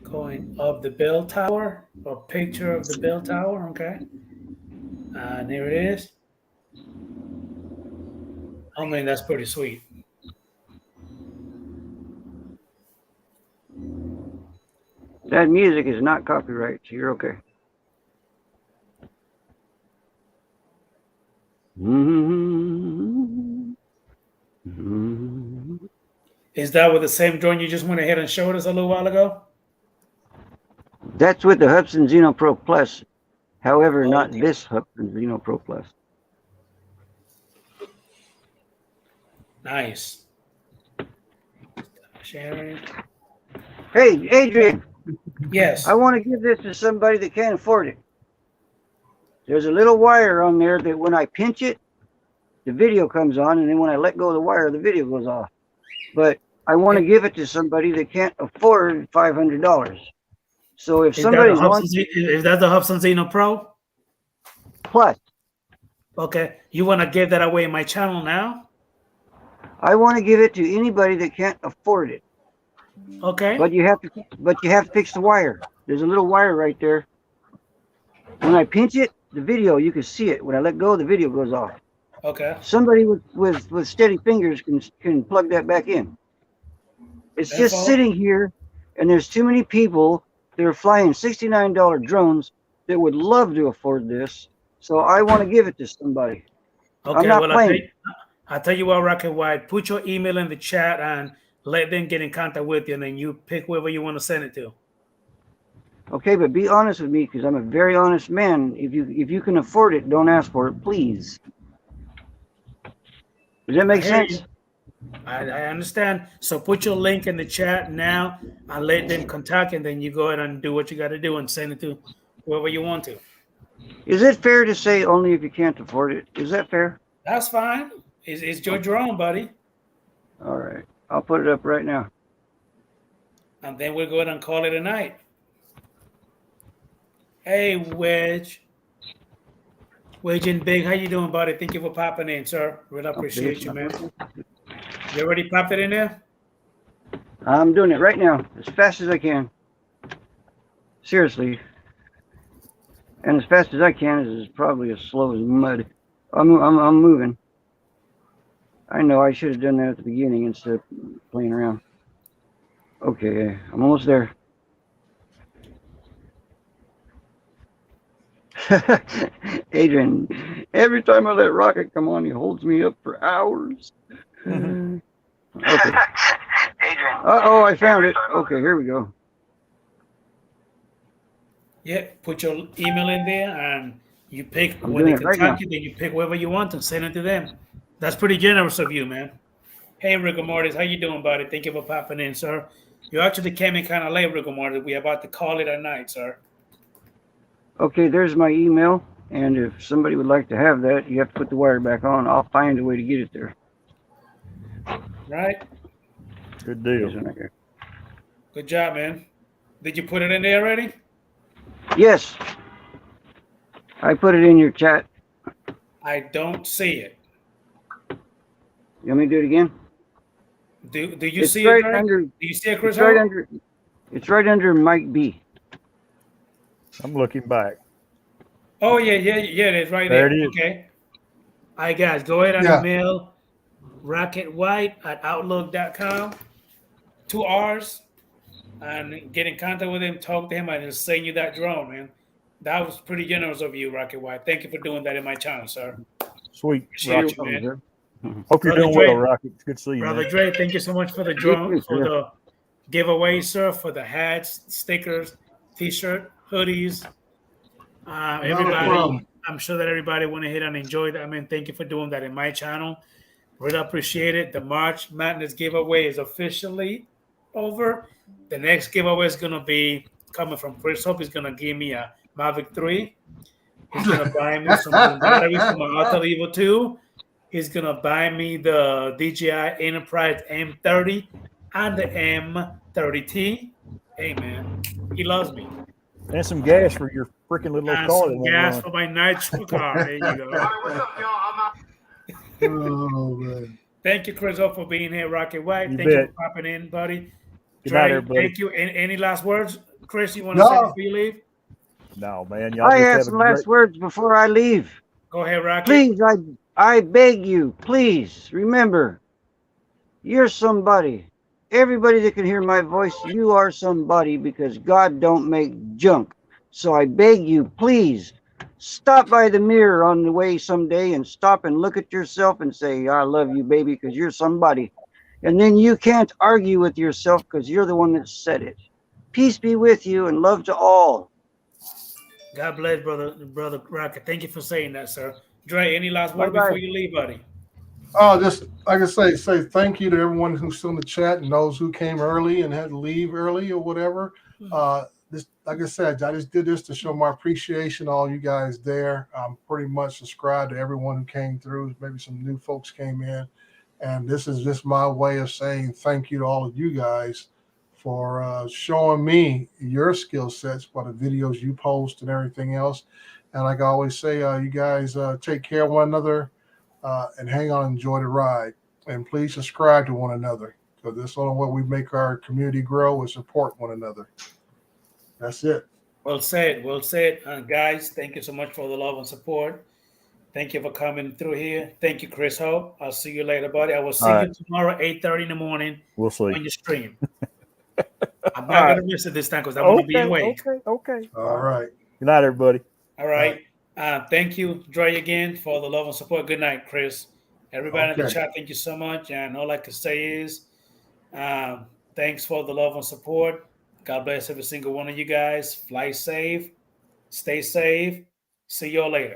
Going up the bell tower, or picture of the bell tower, okay. And there it is. Oh man, that's pretty sweet.
That music is not copyright, so you're okay.
Is that with the same drone you just went ahead and showed us a little while ago?
That's with the Hudson Xeno Pro Plus. However, not
okay.
this Hudson Xeno Pro Plus.
Nice. Sharing.
Hey, Adrian.
Yes.
I want to give this to somebody that can't afford it. There's a little wire on there that when I pinch it, the video comes on, and then when I let go of the wire, the video goes off. But I want to give it to somebody that can't afford $500. So if somebody wants,
is that the Hudson Xeno Pro
Plus?
Okay, you want to give that away in my channel now?
I want to give it to anybody that can't afford it.
Okay.
But you have to fix the wire. There's a little wire right there. When I pinch it, the video, you can see it. When I let go, the video goes off.
Okay.
Somebody with steady fingers can plug that back in. It's just sitting here, and there's too many people that are flying $69 drones that would love to afford this. So I want to give it to somebody.
Okay,
I'm not
well,
playing.
I'll tell you what, Rocket White, put your email in the chat and let them get in contact with you, and then you pick whoever you want to send it to.
Okay, but be honest with me, because I'm a very honest man. If you can afford it, don't ask for it, please. Does that make sense?
I understand. So put your link in the chat now and let them contact, and then you go ahead and do what you got to do and send it to whoever you want to.
Is it fair to say only if you can't afford it? Is that fair?
That's fine. It's your drone, buddy.
All right. I'll put it up right now.
And then we'll go ahead and call it a night. Hey, Wedge and Big, how you doing, buddy? Thank you for popping in, sir. Really appreciate you, man. You already popped it in there?
I'm doing it right now, as fast as I can. Seriously. And as fast as I can is probably as slow as mud. I'm moving. I know I should have done that at the beginning instead of playing around. Okay, I'm almost there. Adrian, every time I let Rocket come on, he holds me up for hours. Okay.
Adrian.
Uh-oh, I found it. Okay, here we go.
Yeah, put your email in there and you pick
I'm
when they
doing it right
contact
now.
you, then you pick whoever you want and send it to them. That's pretty generous of you, man. Hey, Rigor Mortis, how you doing, buddy? Thank you for popping in, sir. You actually came in kind of late, Rigor Mortis. We're about to call it a night, sir.
Okay, there's my email. And if somebody would like to have that, you have to put the wire back on. I'll find a way to get it there.
Right?
Good deal.
Good job, man. Did you put it in there already?
Yes. I put it in your chat.
I don't see it.
You want me to do it again?
Do you
It's
see
right
it, Greg?
under.
Do you see it, Chris?
It's right under. It's right under Mike B.
I'm looking back.
Oh, yeah, it is right
There
there.
it is.
Okay. All right, guys, go ahead and
Yeah.
email rocketwhite@outlook.com, 2 R's, and get in contact with him, talk to him, and just send you that drone, man. That was pretty generous of you, Rocket White. Thank you for doing that in my channel, sir.
Sweet.
Appreciate you,
Rocket.
man.
Hope you're
Brother
doing
Dre.
well, Rocket. It's good to see you,
Brother
man.
Dre, thank you so much for the drone, for the giveaway, sir, for the hats, stickers, t-shirt, hoodies. Everybody,
problem.
I'm sure that everybody went ahead and enjoyed that. I mean, thank you for doing that in my channel. Really appreciate it. The March Madness giveaway is officially over. The next giveaway is going to be coming from Chris Hope. He's going to give me a Mavic 3. He's going to buy me some batteries for my Untitled Evil 2. He's going to buy me the Dji Enterprise M30 and the M30T. Hey, man, he loves me.
And some gas for your freaking little
And
car.
some gas for my nitro car. There you go.
What's up, y'all?
Oh, man.
Thank you, Chris, for being here, Rocket White.
You
Thank you
bet.
for popping in, buddy.
Good night,
Dre,
everybody.
thank you. Any last words, Chris? You want to
No.
say before you leave?
No, man. Y'all
I
just
have
have a
some
great.
last words before I leave.
Go ahead, Rocket.
Please, I beg you, please remember, you're somebody. Everybody that can hear my voice, you are somebody because God don't make junk. So I beg you, please stop by the mirror on the way someday and stop and look at yourself and say, I love you, baby, because you're somebody. And then you can't argue with yourself because you're the one that said it. Peace be with you and love to all.
God bless, brother Rocket. Thank you for saying that, sir. Dre, any last word
Bye-bye.
before you leave, buddy?
Oh, just like I say thank you to everyone who's still in the chat and those who came early and had to leave early or whatever. This, like I said, I just did this to show my appreciation to all you guys there. I'm pretty much subscribed to everyone who came through. Maybe some new folks came in. And this is just my way of saying thank you to all of you guys for showing me your skill sets by the videos you post and everything else. And like I always say, you guys take care of one another and hang on and enjoy the ride. and please subscribe to one another. So this is what we make our community grow and support one another. That's it.
Well said. Well said. Guys, thank you so much for the love and support. Thank you for coming through here. Thank you, Chris Hope. I'll see you later, buddy. I will see you tomorrow, 8:30 in the morning.
We'll see.
On your stream. I'm not going to miss it this time because I'm going to be awake.
Okay.
All right.
Good night, everybody.
All right. Thank you, Dre, again, for the love and support. Good night, Chris. Everybody in the chat, thank you so much. And all I can say is thanks for the love and support. God bless every single one of you guys. Fly safe. Stay safe. See y'all later.